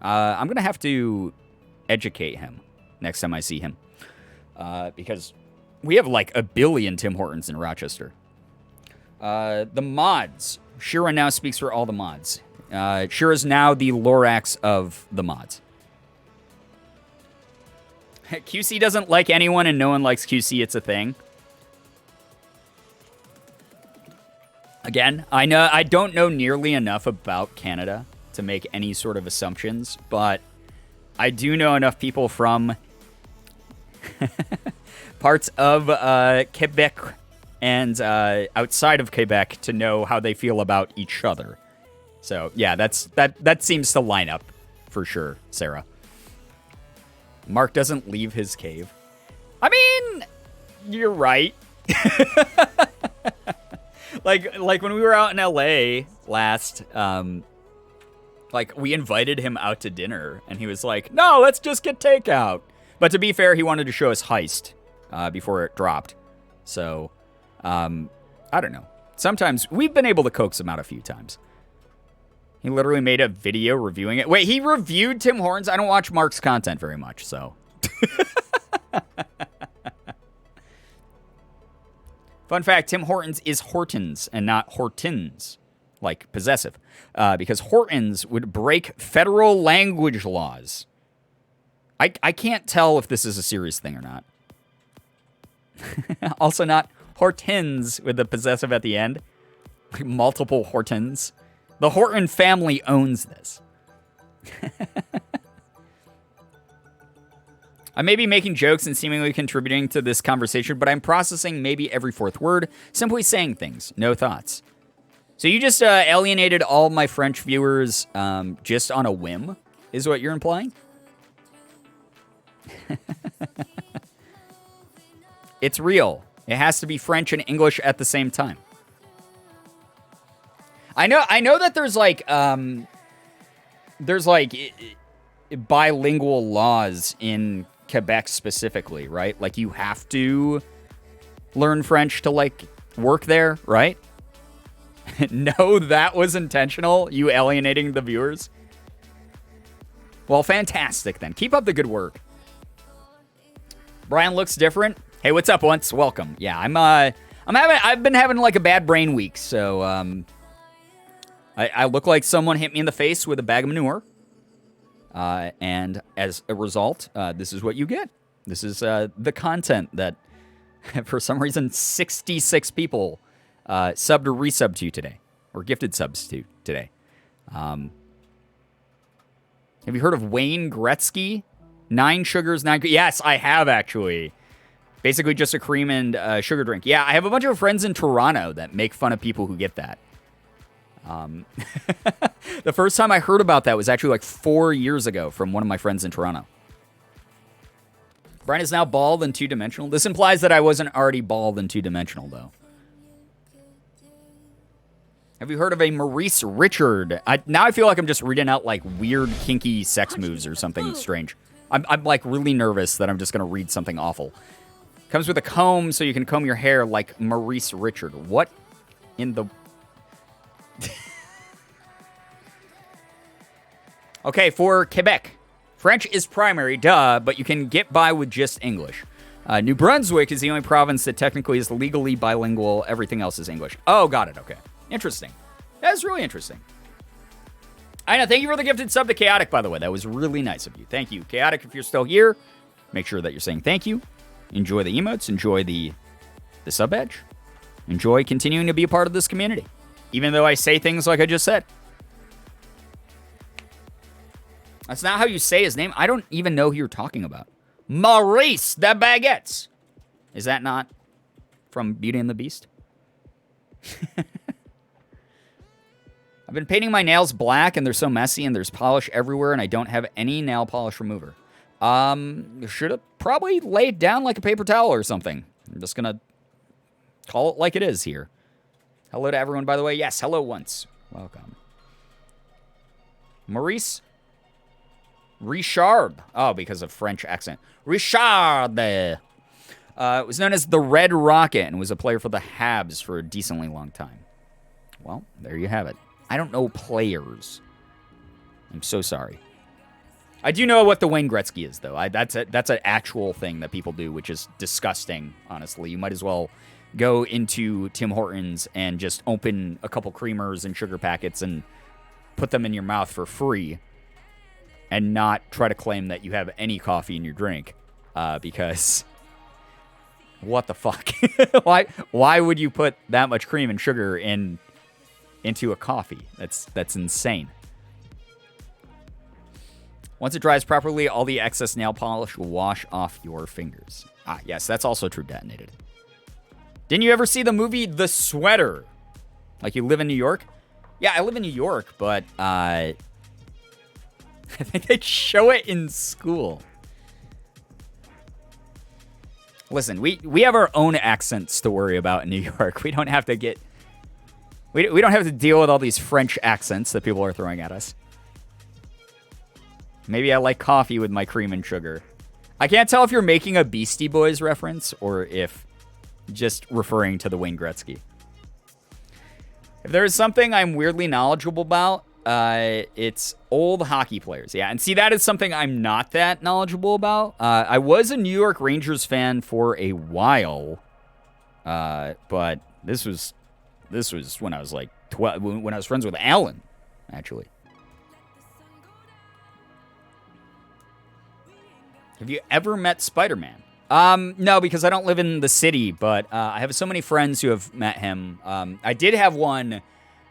I'm going to have to educate him next time I see him. Because we have like a billion Tim Hortons in Rochester. The mods. Shira now speaks for all the mods. Shira's now the Lorax of the mods. QC doesn't like anyone and no one likes QC. It's a thing. Again, I don't know nearly enough about Canada to make any sort of assumptions, but I do know enough people from parts of Quebec and outside of Quebec to know how they feel about each other. So yeah, that seems to line up for sure, Sarah. Mark doesn't leave his cave. I mean, you're right. like when we were out in LA last, like we invited him out to dinner and he was like, "No, let's just get takeout." But to be fair, he wanted to show us Heist before it dropped. So, I don't know. Sometimes we've been able to coax him out a few times. He literally made a video reviewing it. Wait, he reviewed Tim Hortons? I don't watch Mark's content very much, so. Fun fact, Tim Hortons is Hortons and not Hortons, like possessive. Because Hortons would break federal language laws. I can't tell if this is a serious thing or not. Also not Hortons with the possessive at the end. Multiple Hortons. The Horton family owns this. I may be making jokes and seemingly contributing to this conversation, but I'm processing maybe every fourth word, simply saying things, no thoughts. So you just alienated all my French viewers just on a whim, is what you're implying? It's real. It has to be French and English at the same time. I know that there's bilingual laws in Quebec specifically, right? Like you have to learn French to like work there, right? No, that was intentional. You alienating the viewers. Well, fantastic then. Keep up the good work. Brian looks different. Hey, what's up, once? Welcome. Yeah, I've been having like a bad brain week, so I look like someone hit me in the face with a bag of manure. And as a result, this is what you get. This is the content that, for some reason, 66 people subbed or resubbed to today, or gifted subs to today. Have you heard of Wayne Gretzky? 9 sugars, 9... Yes, I have, actually. Basically just a cream and sugar drink. Yeah, I have a bunch of friends in Toronto that make fun of people who get that. The first time I heard about that was actually like 4 years ago from one of my friends in Toronto. Brian is now bald and two-dimensional. This implies that I wasn't already bald and two-dimensional, though. Have you heard of a Maurice Richard? Now I feel like I'm just reading out like weird, kinky sex moves or something strange. I'm like really nervous that I'm just going to read something awful. Comes with a comb so you can comb your hair like Maurice Richard. What in the... Okay, for Quebec. French is primary, duh, but you can get by with just English. New Brunswick is the only province that technically is legally bilingual. Everything else is English. Oh, got it. Okay. Interesting. That's really interesting. I know. Thank you for the gifted sub to Chaotic, by the way. That was really nice of you. Thank you. Chaotic, if you're still here, make sure that you're saying thank you. Enjoy the emotes. Enjoy the sub badge. Enjoy continuing to be a part of this community. Even though I say things like I just said. That's not how you say his name. I don't even know who you're talking about. Maurice the Baguettes. Is that not from Beauty and the Beast? I've been painting my nails black, and they're so messy, and there's polish everywhere, and I don't have any nail polish remover. Should have probably laid down like a paper towel or something. I'm just going to call it like it is here. Hello to everyone, by the way. Yes, hello once. Welcome. Maurice Richard. Oh, because of French accent. Richard. It was known as the Red Rocket and was a player for the Habs for a decently long time. Well, there you have it. I don't know players. I'm so sorry. I do know what the Wayne Gretzky is, though. That's an actual thing that people do, which is disgusting, honestly. You might as well go into Tim Hortons and just open a couple creamers and sugar packets and put them in your mouth for free and not try to claim that you have any coffee in your drink, because what the fuck? Why would you put that much cream and sugar into a coffee? That's insane. Once it dries properly, all the excess nail polish will wash off your fingers. Ah, yes, that's also true, Detonated. Didn't you ever see the movie The Sweater? Like, you live in New York? Yeah, I live in New York, but I think they show it in school. Listen, we have our own accents to worry about in New York. We don't have to get... We don't have to deal with all these French accents that people are throwing at us. Maybe I like coffee with my cream and sugar. I can't tell if you're making a Beastie Boys reference or if just referring to the Wayne Gretzky. If there is something I'm weirdly knowledgeable about, it's old hockey players. Yeah, and see, that is something I'm not that knowledgeable about. I was a New York Rangers fan for a while, but this was when I was like 12, when I was friends with Alan, actually. Have you ever met Spider-Man? No, because I don't live in the city, but I have so many friends who have met him. I did have one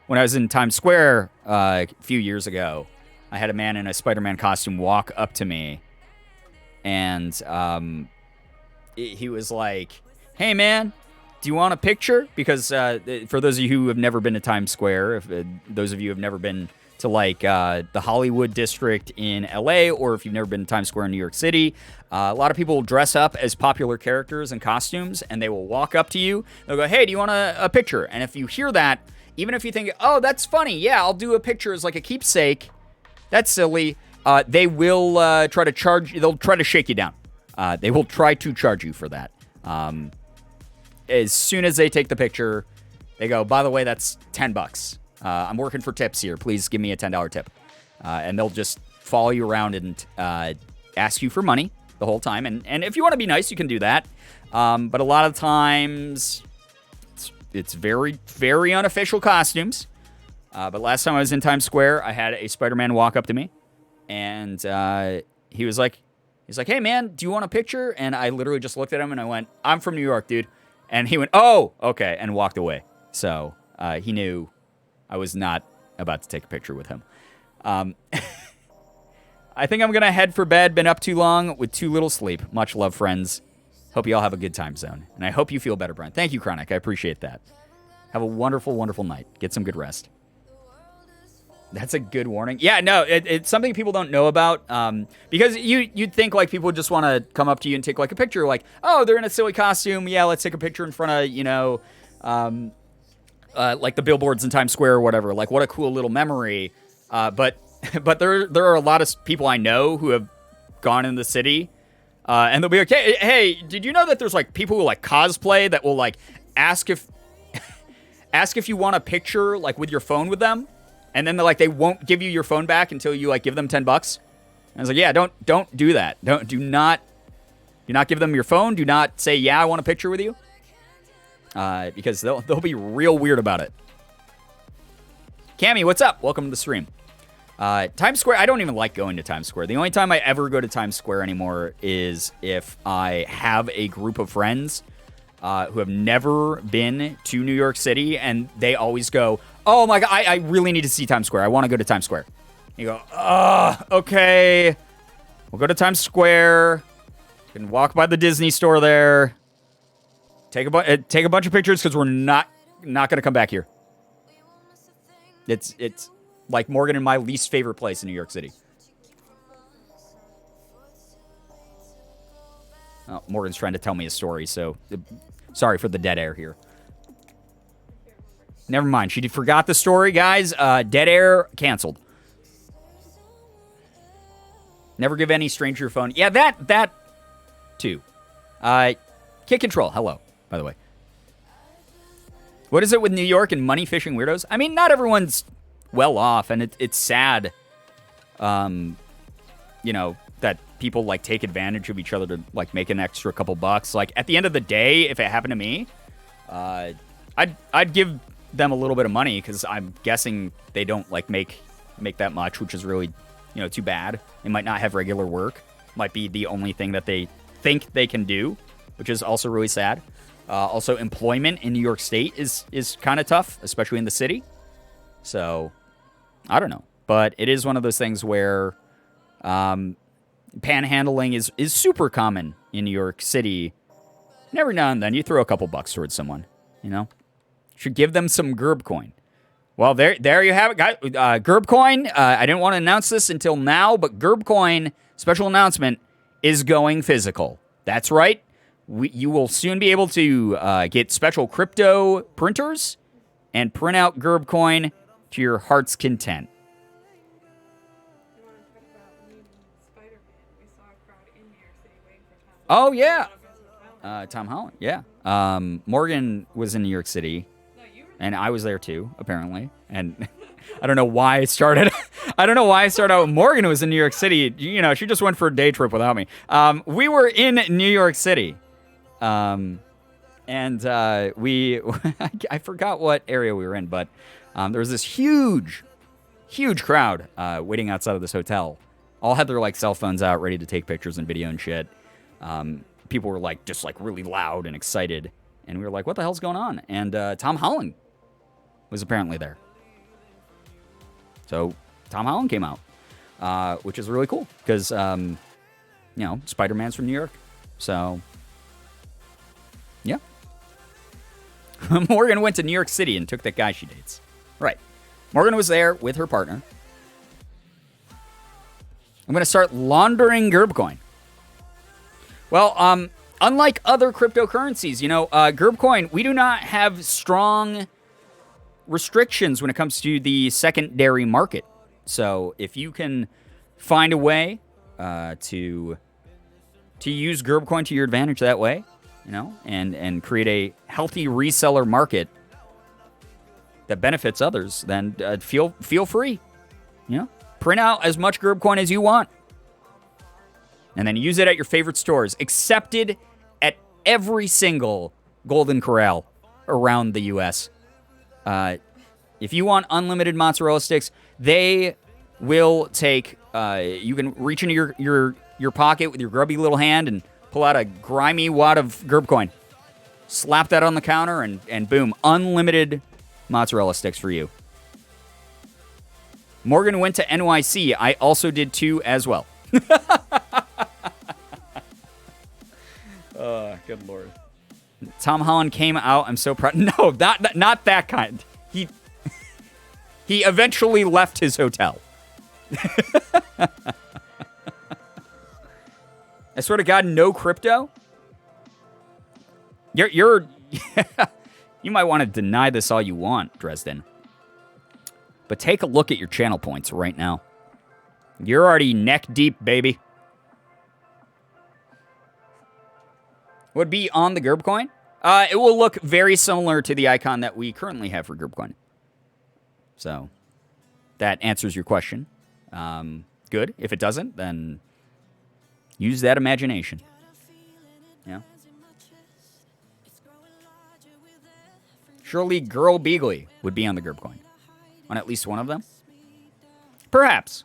when I was in Times Square a few years ago. I had a man in a Spider-Man costume walk up to me, and he was like, "Hey, man, do you want a picture?" Because for those of you who have never been to Times Square, if those of you who have never been to like the Hollywood district in LA, or if you've never been to Times Square in New York City, a lot of people will dress up as popular characters in costumes, and they will walk up to you. They'll go, "Hey, do you want a picture?" And if you hear that, even if you think, "Oh, that's funny, yeah, I'll do a picture as like a keepsake," that's silly. They will try to charge you. They'll try to shake you down. They will try to charge you for that. As soon as they take the picture, they go, "By the way, that's $10. I'm working for tips here. Please give me a $10 tip." And they'll just follow you around and ask you for money the whole time. And if you want to be nice, you can do that. But a lot of times, it's very, very unofficial costumes. But last time I was in Times Square, I had a Spider-Man walk up to me. And he was like, "Hey, man, do you want a picture?" And I literally just looked at him and I went, "I'm from New York, dude." And he went, "Oh, okay," and walked away. So he knew I was not about to take a picture with him. I think I'm going to head for bed. Been up too long with too little sleep. Much love, friends. Hope you all have a good time zone. And I hope you feel better, Brian. Thank you, Chronic. I appreciate that. Have a wonderful, wonderful night. Get some good rest. That's a good warning. Yeah, no, it's something people don't know about. Because you'd think like people would just want to come up to you and take like a picture. Like, "Oh, they're in a silly costume. Yeah, let's take a picture in front of, like the billboards in Times Square or whatever. Like, what a cool little memory. But there are a lot of people I know who have gone in the city, and they'll be like, hey, did you know that there's like people who like cosplay that will like ask if you want a picture like with your phone with them, and then they won't give you your phone back until you like give them $10. And I was like, yeah, don't do that. Do not give them your phone. Do not say, "Yeah, I want a picture with you." Because they'll be real weird about it. Cammy, what's up? Welcome to the stream. Times Square, I don't even like going to Times Square. The only time I ever go to Times Square anymore is if I have a group of friends who have never been to New York City, and they always go, "Oh my God, I really need to see Times Square. I want to go to Times Square." And you go, "Okay, we'll go to Times Square. You can walk by the Disney store there. Take a bunch of pictures because we're not going to come back here." It's like Morgan and my least favorite place in New York City. Oh, Morgan's trying to tell me a story, so sorry for the dead air here. Never mind. She forgot the story, guys. Dead air canceled. Never give any stranger your phone. Yeah, that too. Kick Control. Hello, by the way. What is it with New York and money fishing weirdos? I mean, not everyone's well off, and it's sad that people like take advantage of each other to like make an extra couple bucks. Like at the end of the day, if it happened to me, I'd give them a little bit of money because I'm guessing they don't like make that much, which is really, too bad. They might not have regular work. Might be the only thing that they think they can do, which is also really sad. Also, employment in New York State is kind of tough, especially in the city. So, I don't know. But it is one of those things where panhandling is super common in New York City. And every now and then, you throw a couple bucks towards someone, Should give them some girbcoin. Well, there you have it, guys. Girbcoin, I didn't want to announce this until now, but Girbcoin, special announcement, is going physical. That's right. You will soon be able to get special crypto printers and print out Girbcoin to your heart's content. Oh, yeah. Tom Holland, yeah. Morgan was in New York City, and I was there too, apparently. And I don't know why I started. I don't know why I started out with Morgan, who was in New York City. She just went for a day trip without me. We were in New York City, and we I forgot what area we were in, but there was this huge crowd waiting outside of this hotel. All had their like cell phones out, ready to take pictures and video and shit. People were like just like really loud and excited, and we were like, "What the hell's going on?" And Tom Holland was apparently there. So Tom Holland came out, which is really cool because Spider-Man's from New York. So yeah, Morgan went to New York City and took that guy she dates. Right, Morgan was there with her partner. I'm gonna start laundering Girbcoin. Well, unlike other cryptocurrencies, Girbcoin, we do not have strong restrictions when it comes to the secondary market. So if you can find a way to use Girbcoin to your advantage that way, and create a healthy reseller market that benefits others, then feel free. Print out as much Girbcoin as you want. And then use it at your favorite stores. Accepted at every single Golden Corral around the U.S. If you want unlimited mozzarella sticks, they will take... you can reach into your pocket with your grubby little hand and pull out a grimy wad of Girbcoin. Slap that on the counter and boom, unlimited mozzarella sticks for you. Morgan went to NYC. I also did too as well. Good Lord. Tom Holland came out. I'm so proud. No, not that kind. He eventually left his hotel. I swear to God, no crypto. You're you might want to deny this all you want, Dresden. But take a look at your channel points right now. You're already neck deep, baby. Would be on the Girbcoin. It will look very similar to the icon that we currently have for Girbcoin. So, that answers your question. Good. If it doesn't, then use that imagination. Yeah. Surely Girbeagly would be on the Girbcoin. On at least one of them? Perhaps.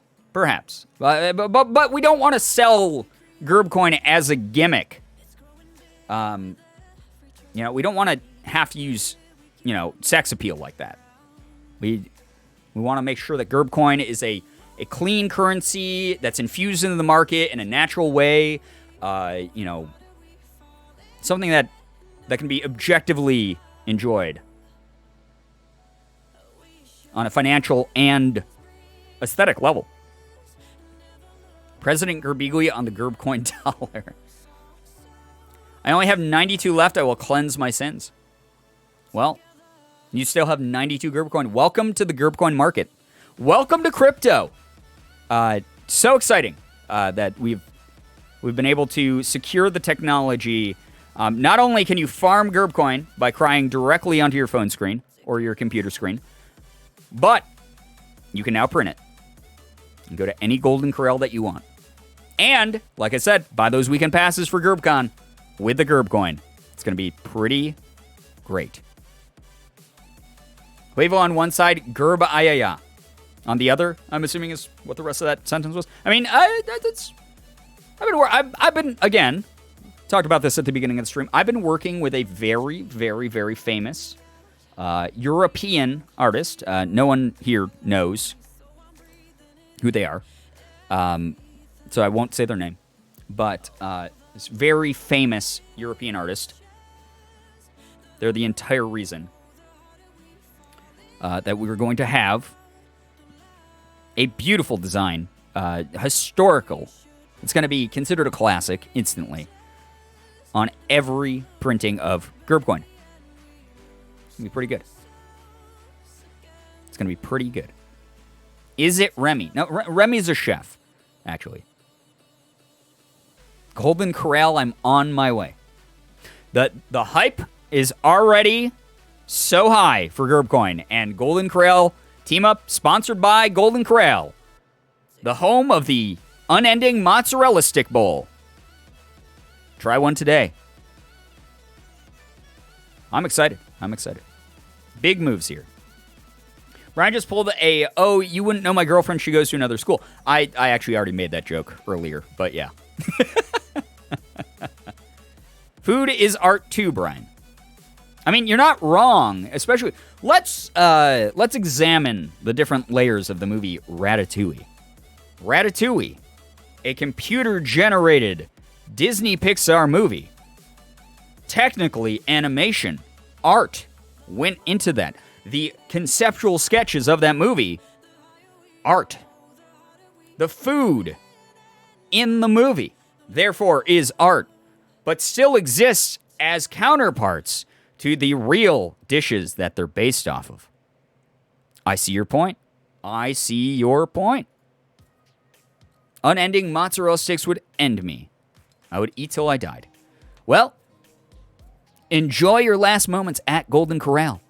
But we don't want to sell Girbcoin as a gimmick. We don't want to have to use, sex appeal like that. We want to make sure that Girbcoin is a clean currency that's infused into the market in a natural way. Something that can be objectively enjoyed on a financial and aesthetic level. President Girbeagly on the Girbcoin dollar. I only have 92 left. I will cleanse my sins. Well, you still have 92 Girbcoin. Welcome to the Girbcoin market. Welcome to crypto. So exciting that we've been able to secure the technology. Not only can you farm Girbcoin by crying directly onto your phone screen or your computer screen, but you can now print it. You can go to any Golden Corral that you want. And, like I said, buy those weekend passes for GirbCon with the girbcoin. It's going to be pretty great. Quavo on one side, Girbeagly on the other, I'm assuming is what the rest of that sentence was. I mean, I've been, again, talked about this at the beginning of the stream. I've been working with a very, very, very famous European artist. No one here knows who they are, so I won't say their name. But this very famous European artist. They're the entire reason that we were going to have a beautiful design, historical. It's going to be considered a classic instantly on every printing of girbcoin. It's going to be pretty good. It's going to be pretty good. Is it Remy? No, Remy's a chef, actually. Golden Corral, I'm on my way. The hype is already so high for girbcoin, and Golden Corral team up sponsored by Golden Corral, the home of the unending mozzarella stick bowl. Try one today. I'm excited. Big moves here. Brian just pulled oh, you wouldn't know my girlfriend, she goes to another school. I actually already made that joke earlier, but yeah. Food is art too, Brian. I mean, you're not wrong, especially let's examine the different layers of the movie Ratatouille. Ratatouille, a computer-generated Disney Pixar movie. Technically, animation, art went into that. The conceptual sketches of that movie, art. The food in the movie, therefore, is art, but still exists as counterparts to the real dishes that they're based off of. I see your point. Unending mozzarella sticks would end me. I would eat till I died. Well, enjoy your last moments at Golden Corral.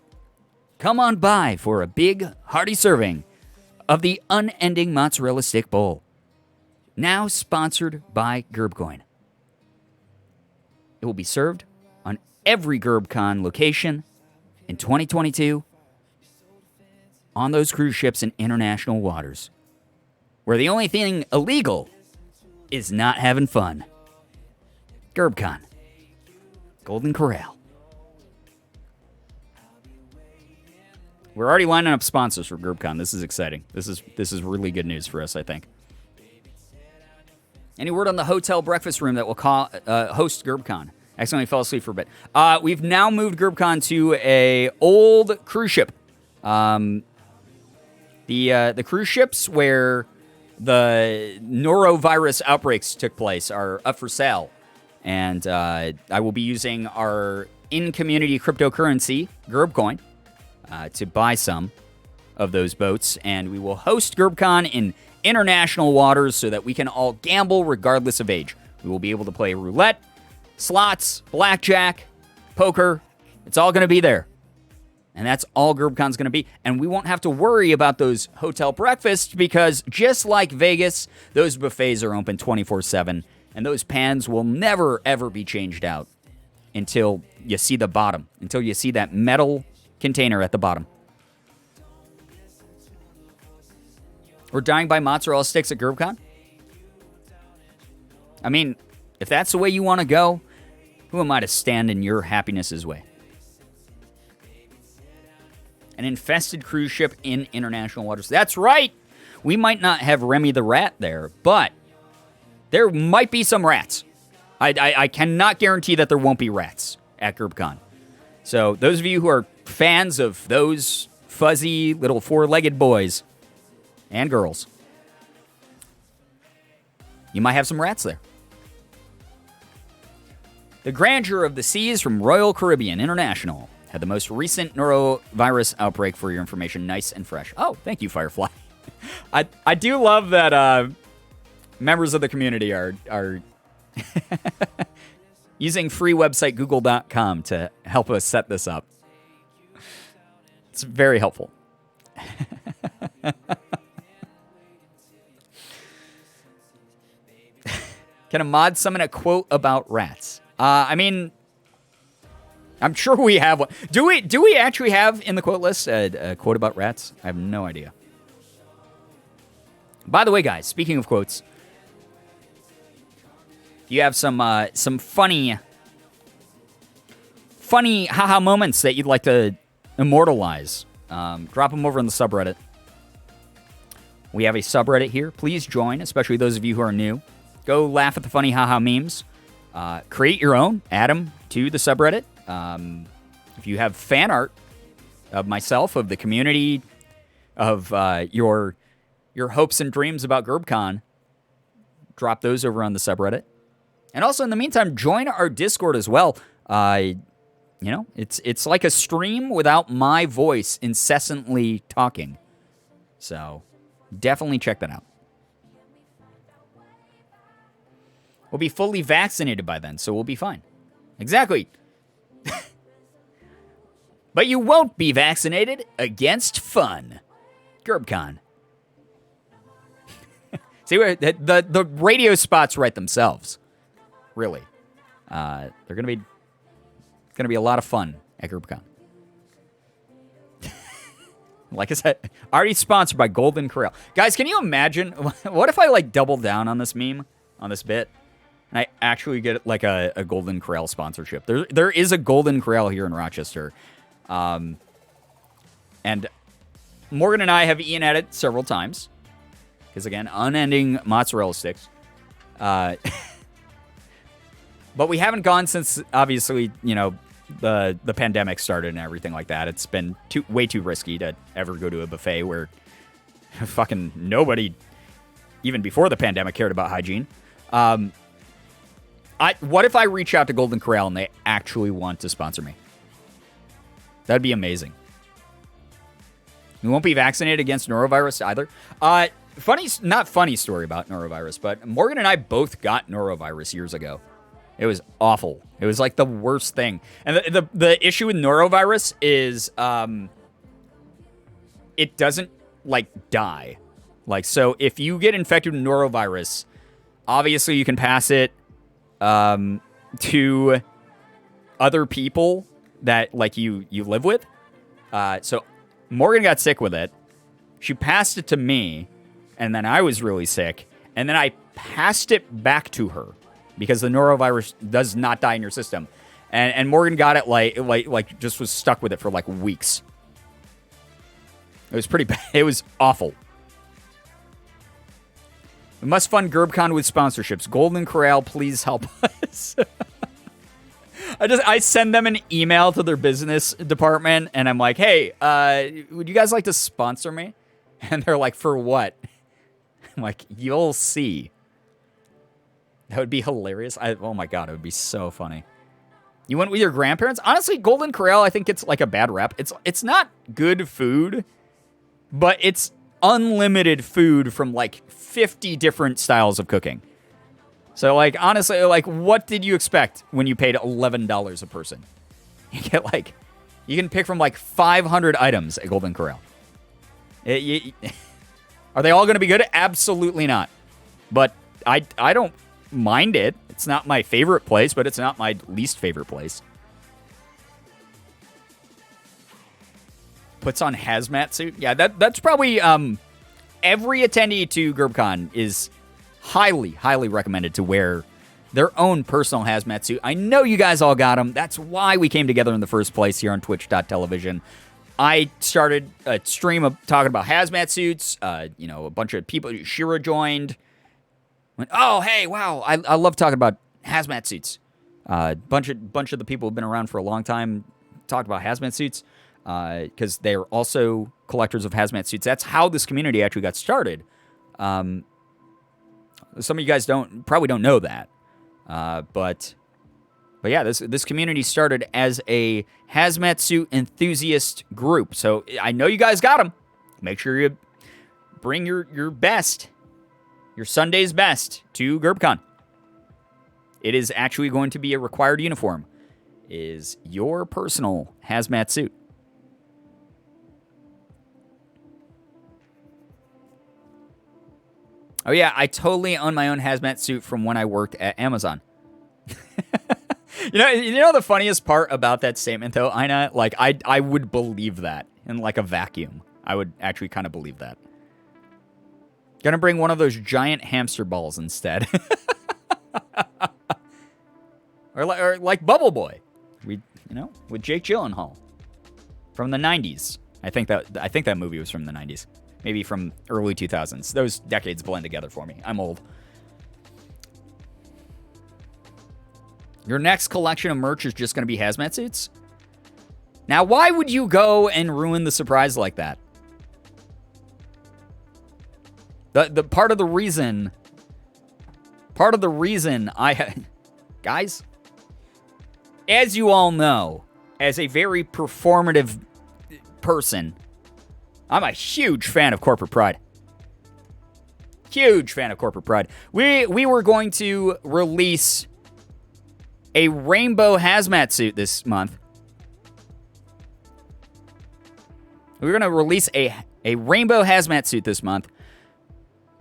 Come on by for a big, hearty serving of the unending mozzarella stick bowl. Now sponsored by GirbCoin. It will be served on every GirbCon location in 2022 on those cruise ships in international waters, where the only thing illegal is not having fun. GirbCon. Golden Corral. We're already lining up sponsors for GirbCon. This is exciting. This is really good news for us, I think. Any word on the hotel breakfast room that will host GirbCon? Accidentally fell asleep for a bit. We've now moved GirbCon to a old cruise ship. The cruise ships where the norovirus outbreaks took place are up for sale. And I will be using our in-community cryptocurrency, Girbcoin, to buy some of those boats. And we will host GirbCon in international waters so that we can all gamble regardless of age. We will be able to play roulette, slots, blackjack, poker. It's all going to be there. And that's all GirbCon's going to be. And we won't have to worry about those hotel breakfasts because just like Vegas, those buffets are open 24/7. And those pans will never, ever be changed out until you see the bottom, until you see that metal container at the bottom. We're dying by mozzarella sticks at GirbCon? I mean, if that's the way you want to go, who am I to stand in your happiness's way? An infested cruise ship in international waters. That's right! We might not have Remy the Rat there, but there might be some rats. I cannot guarantee that there won't be rats at GirbCon. So those of you who are fans of those fuzzy little four-legged boys and girls, you might have some rats there. The grandeur of the seas from Royal Caribbean International had the most recent norovirus outbreak for your information. Nice and fresh. Oh, thank you, Firefly. I do love that members of the community are using free website google.com to help us set this up. It's very helpful. Can a mod summon a quote about rats? I mean, I'm sure we have one. Do we actually have in the quote list a quote about rats? I have no idea. By the way, guys, speaking of quotes, you have some funny haha moments that you'd like to immortalize. Drop them over in the subreddit. We have a subreddit here. Please join, especially those of you who are new. Go laugh at the funny haha memes. Create your own. Add them to the subreddit. If you have fan art of myself, of the community, of your hopes and dreams about GirbCon, drop those over on the subreddit. And also, in the meantime, join our Discord as well. You know, it's like a stream without my voice incessantly talking. So, definitely check that out. We'll be fully vaccinated by then, so we'll be fine. Exactly. But you won't be vaccinated against fun. GirbCon. See, the radio spots write themselves. Really. They're going to be a lot of fun at GirbCon. Like I said, already sponsored by Golden Corral. Guys, can you imagine? What if I, like, double down on this meme, on this bit, and I actually get, like, a Golden Corral sponsorship? There is a Golden Corral here in Rochester. And Morgan and I have eaten at it several times. Because, again, unending mozzarella sticks. But we haven't gone since, obviously, you know, the pandemic started and everything like that. It's been way too risky to ever go to a buffet where fucking nobody, even before the pandemic, cared about hygiene. What if I reach out to Golden Corral and they actually want to sponsor me? That'd be amazing. We won't be vaccinated against norovirus either. Not funny story about norovirus, but Morgan and I both got norovirus years ago. It was awful. It was like the worst thing. And the issue with norovirus is it doesn't, like, die. Like, so if you get infected with norovirus, obviously you can pass it to other people that, like, you live with. So Morgan got sick with it. She passed it to me, and then I was really sick. And then I passed it back to her. Because the norovirus does not die in your system. And Morgan got it like just was stuck with it for like weeks. It was pretty bad. It was awful. We must fund GirbCon with sponsorships. Golden Corral, please help us. I send them an email to their business department and I'm like, hey, would you guys like to sponsor me? And they're like, for what? I'm like, you'll see. That would be hilarious. Oh my god, it would be so funny. You went with your grandparents? Honestly, Golden Corral, I think it's like a bad rep. It's not good food, but it's unlimited food from like 50 different styles of cooking. So, like, honestly, like, what did you expect when you paid $11 a person? You get like, you can pick from like 500 items at Golden Corral. Are they all going to be good? Absolutely not. But I don't mind it. It's not my favorite place, but it's not my least favorite place. Puts on hazmat suit. Yeah, that's probably every attendee to GirbCon is highly, highly recommended to wear their own personal hazmat suit. I know you guys all got them. That's why we came together in the first place here on twitch.tv. I started a stream of talking about hazmat suits. A bunch of people. Shira joined. Went, oh, hey, wow, I love talking about hazmat suits. Bunch of the people who've been around for a long time talked about hazmat suits because they're also collectors of hazmat suits. That's how this community actually got started. Some of you guys probably don't know that, but yeah, this community started as a hazmat suit enthusiast group. So I know you guys got them. Make sure you bring your best. Your Sunday's best to GirbCon. It is actually going to be a required uniform. Is your personal hazmat suit. Oh, yeah, I totally own my own hazmat suit from when I worked at Amazon. You know the funniest part about that statement, though, Ina? Like, I would believe that in, like, a vacuum. I would actually kind of believe that. Gonna bring one of those giant hamster balls instead. or like Bubble Boy. With Jake Gyllenhaal. From the 90s. I think that movie was from the 90s. Maybe from early 2000s. Those decades blend together for me. I'm old. Your next collection of merch is just going to be hazmat suits? Now, why would you go and ruin the surprise like that? The part of the reason guys, as you all know, as a very performative person, I'm a huge fan of corporate pride. Huge fan of corporate pride. We were going to release a rainbow hazmat suit this month. We're going to release a rainbow hazmat suit this month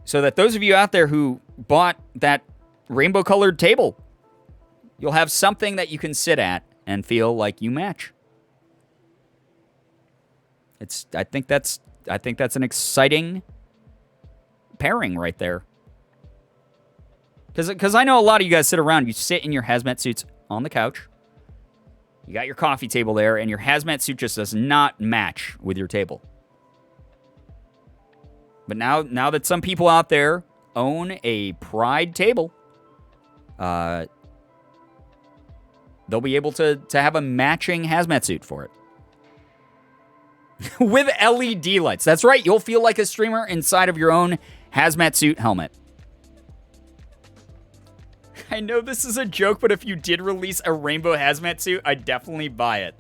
so that those of you out there who bought that rainbow-colored table, you'll have something that you can sit at and feel like you match. I think that's an exciting pairing right there. Because I know a lot of you guys sit around, you sit in your hazmat suits on the couch. You got your coffee table there, and your hazmat suit just does not match with your table. But now that some people out there own a Pride table, they'll be able to have a matching hazmat suit for it. With LED lights. That's right, you'll feel like a streamer inside of your own hazmat suit helmet. I know this is a joke, but if you did release a rainbow hazmat suit, I'd definitely buy it.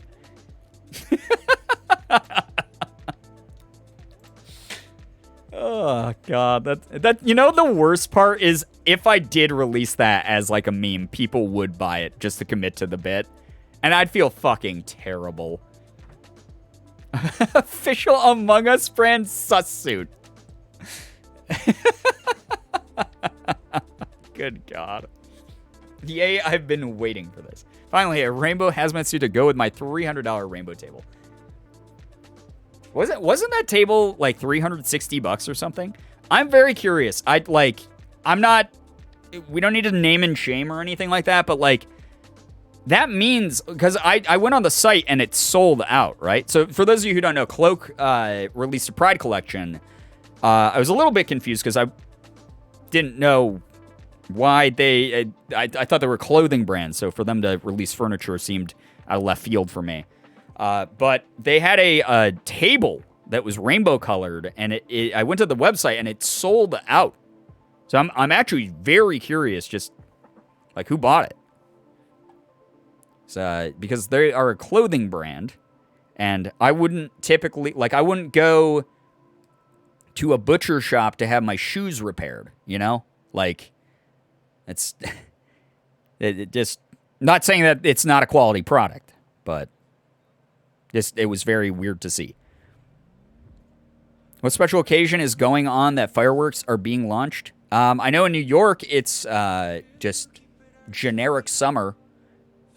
Oh, God. That the worst part is if I did release that as like a meme, people would buy it just to commit to the bit. And I'd feel fucking terrible. Official Among Us brand sus suit. Good God. Yay, I've been waiting for this. Finally, a rainbow hazmat suit to go with my $300 rainbow table. Wasn't that table like $360 or something? I'm very curious. We don't need to name and shame or anything like that, but like, that means, because I went on the site and it sold out, right? So for those of you who don't know, Cloak released a Pride collection. I was a little bit confused because I didn't know why they... I thought they were clothing brands, so for them to release furniture seemed out of left field for me. But they had a table that was rainbow colored, and I went to the website and it sold out. So I'm actually very curious, just like who bought it. So, because they are a clothing brand, and I wouldn't typically, I wouldn't go to a butcher shop to have my shoes repaired, you know? Like, it's it just, not saying that it's not a quality product, but it was very weird to see. What special occasion is going on that fireworks are being launched? I know in New York, it's just generic summer,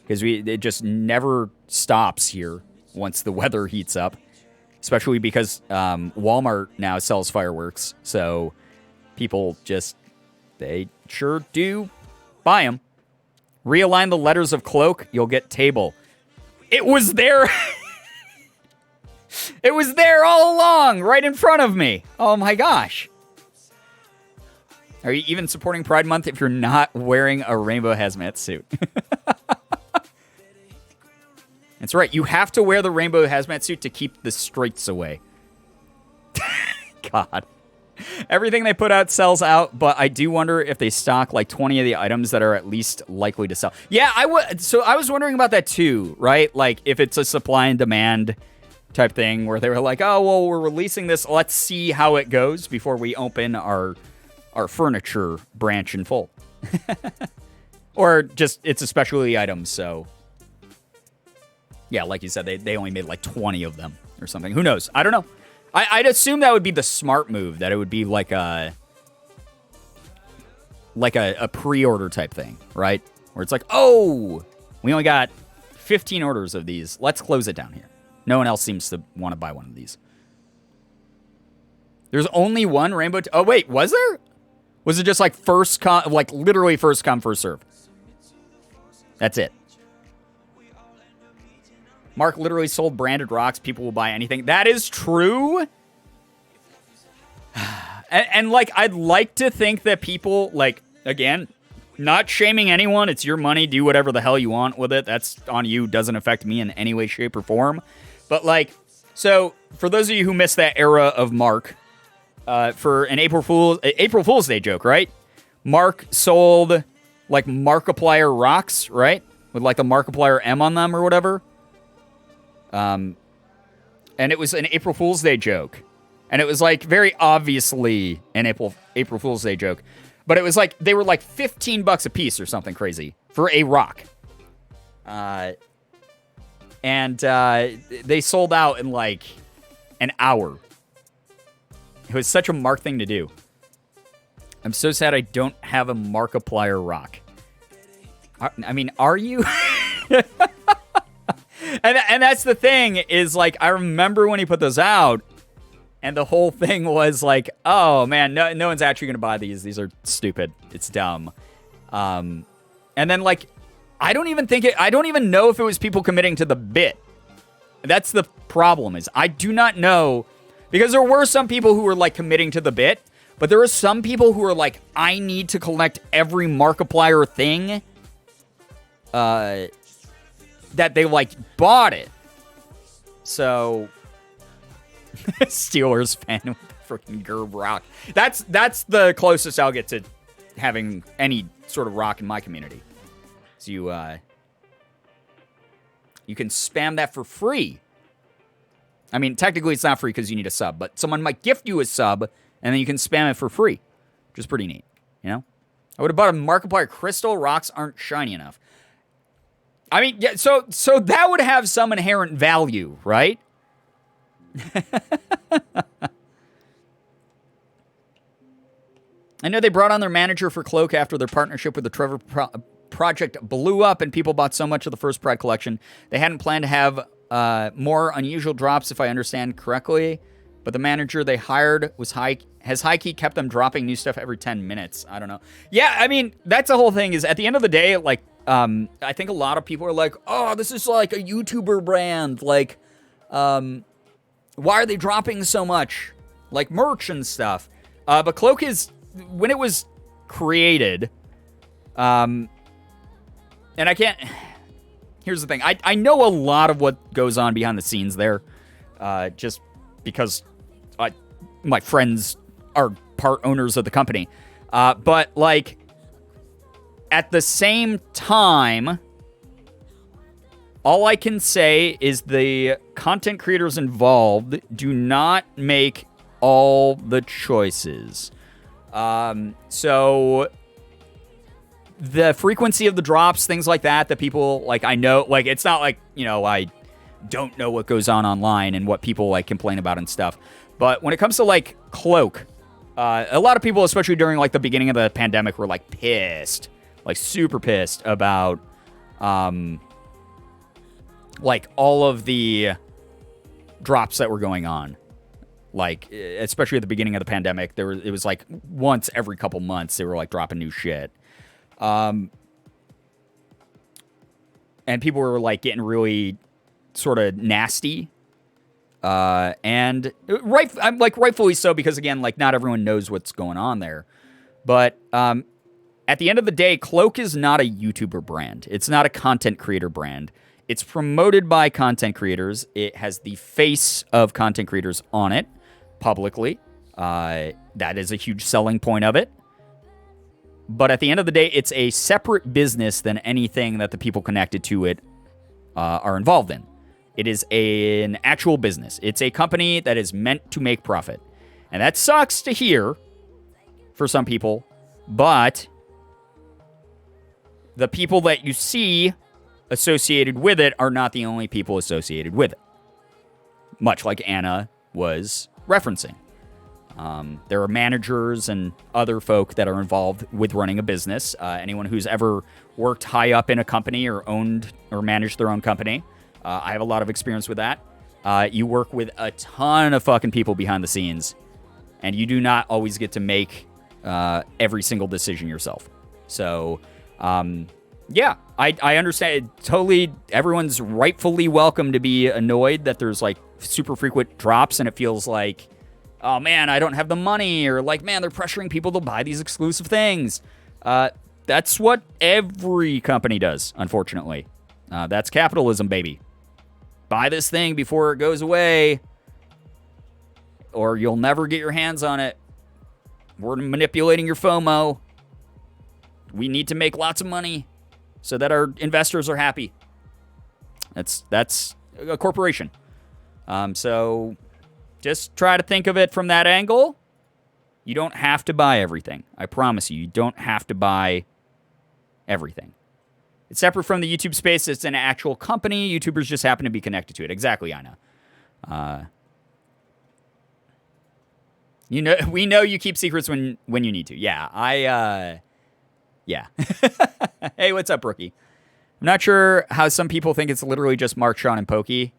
because it just never stops here once the weather heats up, especially because Walmart now sells fireworks, so people they sure do buy them. Realign the letters of Cloak, you'll get table. It was there. It was there all along, right in front of me. Oh my gosh. Are you even supporting Pride Month if you're not wearing a rainbow hazmat suit? That's right. You have to wear the rainbow hazmat suit to keep the straights away. God. Everything they put out sells out, but I do wonder if they stock like 20 of the items that are at least likely to sell. Yeah, I was wondering about that too, right? Like if it's a supply and demand type thing where they were like, oh, well, we're releasing this. Let's see how it goes before we open our furniture branch in full. Or just it's a specialty item, so... Yeah, like you said, they only made like 20 of them or something. Who knows? I don't know. I'd assume that would be the smart move, that it would be like a like a pre-order type thing, right? Where it's like, oh, we only got 15 orders of these. Let's close it down here. No one else seems to want to buy one of these. There's only one rainbow. Oh, wait, was there? Was it just like literally first come, first serve? That's it. Mark literally sold branded rocks. People will buy anything. That is true. And like, I'd like to think that people, like, again, not shaming anyone. It's your money. Do whatever the hell you want with it. That's on you. Doesn't affect me in any way, shape, or form. But like, so for those of you who missed that era of Mark, for an April Fool's Day joke, right? Mark sold like Markiplier rocks, right? With like a Markiplier M on them or whatever. And it was an April Fool's Day joke. And it was like very obviously an April Fool's Day joke. But it was like, they were like $15 a piece or something crazy for a rock. And they sold out in like an hour. It was such a Mark thing to do. I'm so sad I don't have a Markiplier rock. I mean, are you? and that's the thing is like, I remember when he put those out and the whole thing was like, oh man, no one's actually going to buy these. These are stupid. It's dumb. And then like, I don't even know if it was people committing to the bit. That's the problem is I do not know because there were some people who were like committing to the bit, but there were some people who were like, I need to collect every Markiplier thing, that they like bought it. So Steelers fan with the freaking Gerb rock. That's the closest I'll get to having any sort of rock in my community. So you can spam that for free. I mean, technically it's not free because you need a sub, but someone might gift you a sub, and then you can spam it for free, which is pretty neat, you know? I would have bought a Markiplier crystal. Rocks aren't shiny enough. I mean, yeah, so that would have some inherent value, right? I know they brought on their manager for Cloak after their partnership with the Trevor project blew up and people bought so much of the first Pride collection. They hadn't planned to have more unusual drops, if I understand correctly. But the manager they hired has high-key kept them dropping new stuff every 10 minutes. I don't know. Yeah, I mean, that's the whole thing is at the end of the day, like, I think a lot of people are like, oh, this is like a YouTuber brand. Like, why are they dropping so much? Like merch and stuff. But Cloak is, when it was created, and I can't, here's the thing. I know a lot of what goes on behind the scenes there, just because my friends are part owners of the company. But, like, at the same time, all I can say is the content creators involved do not make all the choices. So the frequency of the drops, things like that people, like, I know, like, it's not like, you know, I don't know what goes on online and what people, like, complain about and stuff. But when it comes to, like, Cloak, a lot of people, especially during, like, the beginning of the pandemic, were, like, pissed. Like, super pissed about, like, all of the drops that were going on. Like, especially at the beginning of the pandemic, it was, like, once every couple months, they were, like, dropping new shit. And people were, like, getting really sort of nasty. And rightfully so, because again, like, not everyone knows what's going on there. But at the end of the day, Cloak is not a YouTuber brand. It's not a content creator brand. It's promoted by content creators. It has the face of content creators on it publicly. That is a huge selling point of it. But at the end of the day, it's a separate business than anything that the people connected to it are involved in. It is an actual business. It's a company that is meant to make profit. And that sucks to hear for some people, but the people that you see associated with it are not the only people associated with it. Much like Anna was referencing. There are managers and other folk that are involved with running a business. Anyone who's ever worked high up in a company or owned or managed their own company, I have a lot of experience with that. You work with a ton of fucking people behind the scenes, and you do not always get to make every single decision yourself. So, yeah, I understand. Totally, everyone's rightfully welcome to be annoyed that there's like super frequent drops, and it feels like, oh man, I don't have the money, or like, man, they're pressuring people to buy these exclusive things. That's what every company does, unfortunately. That's capitalism, baby. Buy this thing before it goes away, or you'll never get your hands on it. We're manipulating your FOMO. We need to make lots of money so that our investors are happy. That's a corporation. So just try to think of it from that angle. You don't have to buy everything. I promise you, you don't have to buy everything. It's separate from the YouTube space. It's an actual company. YouTubers just happen to be connected to it. Exactly, Ina. We know you keep secrets when you need to. Yeah, yeah. Hey, what's up, Rookie? I'm not sure how some people think it's literally just Mark, Sean, and Pokey.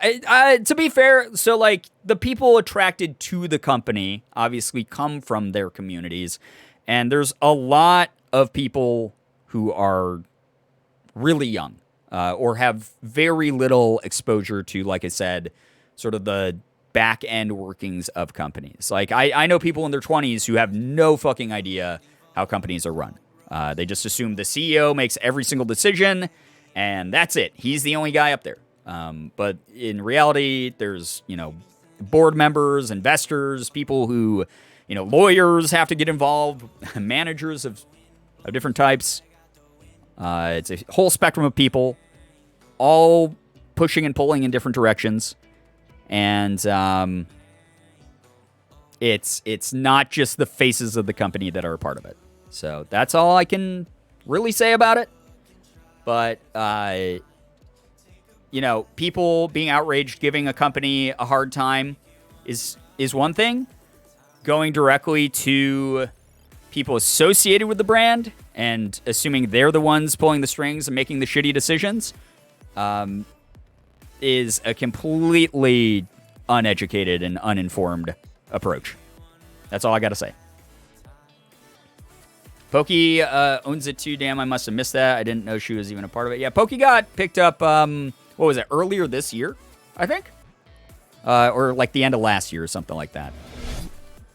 To be fair, so like the people attracted to the company obviously come from their communities, and there's a lot of people who are really young or have very little exposure to, like I said, sort of the back end workings of companies. Like I know people in their 20s who have no fucking idea how companies are run. They just assume the CEO makes every single decision, and that's it. He's the only guy up there. But in reality, there's, board members, investors, people who, lawyers have to get involved, managers of different types. It's a whole spectrum of people, all pushing and pulling in different directions. And it's not just the faces of the company that are a part of it. So that's all I can really say about it. But, people being outraged, giving a company a hard time is one thing. Going directly to people associated with the brand and assuming they're the ones pulling the strings and making the shitty decisions is a completely uneducated and uninformed approach. That's all I got to say. Pokey owns it too. Damn, I must have missed that. I didn't know she was even a part of it. Yeah, Pokey got picked up, what was it, earlier this year, I think? Or like the end of last year or something like that.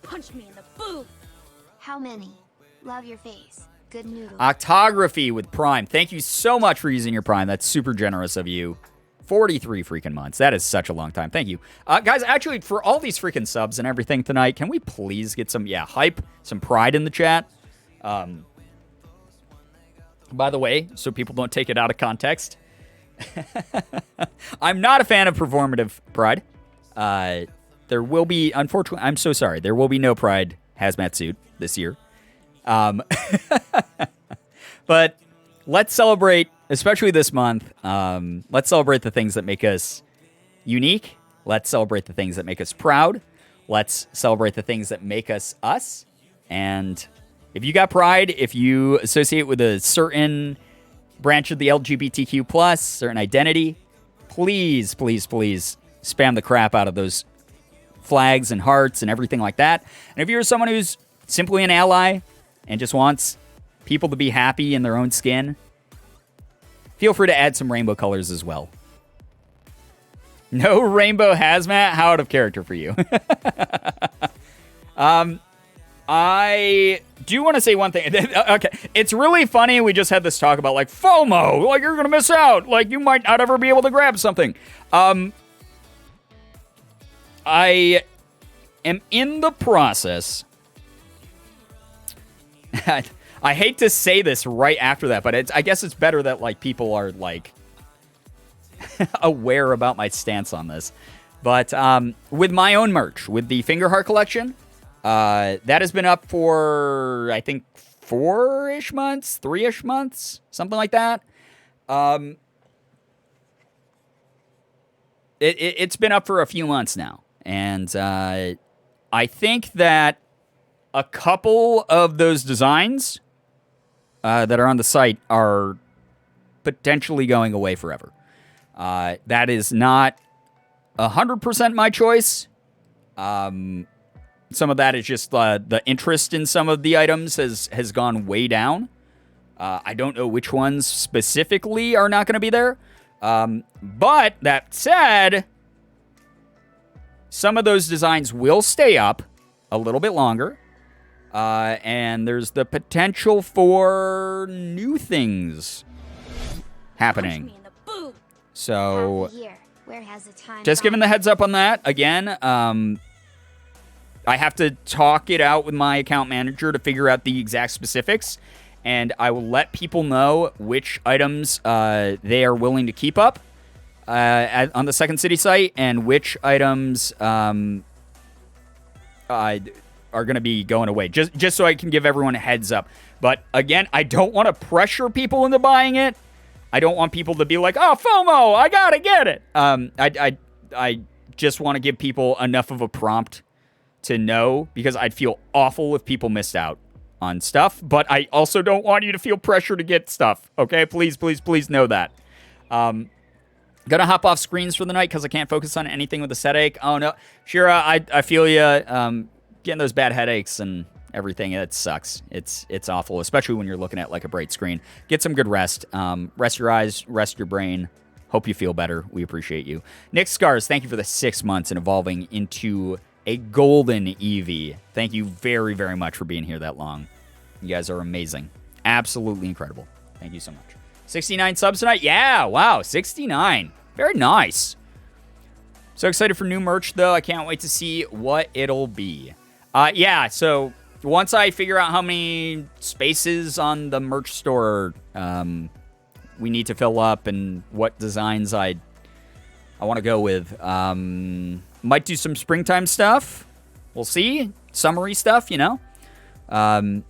Punch me in the boob. How many? Love your face. Good noodle. Octography with Prime. Thank you so much for using your Prime. That's super generous of you. 43 freaking months. That is such a long time. Thank you. Guys, actually, for all these freaking subs and everything tonight, can we please get some, hype, some pride in the chat? By the way, so people don't take it out of context, I'm not a fan of performative pride. There will be, unfortunately, I'm so sorry, there will be no Pride hazmat suit this year. But let's celebrate, especially this month, let's celebrate the things that make us unique. Let's celebrate the things that make us proud. Let's celebrate the things that make us us. And if you got pride, if you associate with a certain branch of the LGBTQ plus, certain identity, please, please, please spam the crap out of those flags and hearts and everything like that. And if you're someone who's simply an ally and just wants people to be happy in their own skin, feel free to add some rainbow colors as well. No rainbow hazmat? How out of character for you. I do want to say one thing. Okay, it's really funny. We just had this talk about like FOMO, like you're going to miss out, like you might not ever be able to grab something. I am in the process. I hate to say this right after that, but I guess it's better that like people are like aware about my stance on this. But with my own merch, with the Finger Heart collection, that has been up for, I think, 4-ish months, 3-ish months, something like that. It's been up for a few months now. And I think that a couple of those designs that are on the site are potentially going away forever. That is not 100% my choice. Some of that is just the interest in some of the items has gone way down. I don't know which ones specifically are not going to be there. But that said, some of those designs will stay up a little bit longer. And there's the potential for new things happening. So, just giving the heads up on that. Again, I have to talk it out with my account manager to figure out the exact specifics. And I will let people know which items they are willing to keep up on the Second City site and which items are going to be going away, just so I can give everyone a heads up. But again, I don't want to pressure people into buying it. I don't want people to be like, oh, FOMO, I got to get it. I just want to give people enough of a prompt to know, because I'd feel awful if people missed out on stuff. But I also don't want you to feel pressure to get stuff. Okay, please, please, please know that. Gonna hop off screens for the night because I can't focus on anything with this headache. Oh, no. Shira, I feel you. Getting those bad headaches and everything, it sucks. It's awful, especially when you're looking at like a bright screen. Get some good rest. Rest your eyes, rest your brain. Hope you feel better. We appreciate you. Nick Scars, thank you for the 6 months and evolving into a golden Eevee. Thank you very, very much for being here that long. You guys are amazing. Absolutely incredible. Thank you so much. 69 subs tonight? Yeah, wow, 69. Very nice. So excited for new merch, though. I can't wait to see what it'll be. Yeah, so once I figure out how many spaces on the merch store we need to fill up and what designs I want to go with, might do some springtime stuff. We'll see. Summery stuff, you know. I'll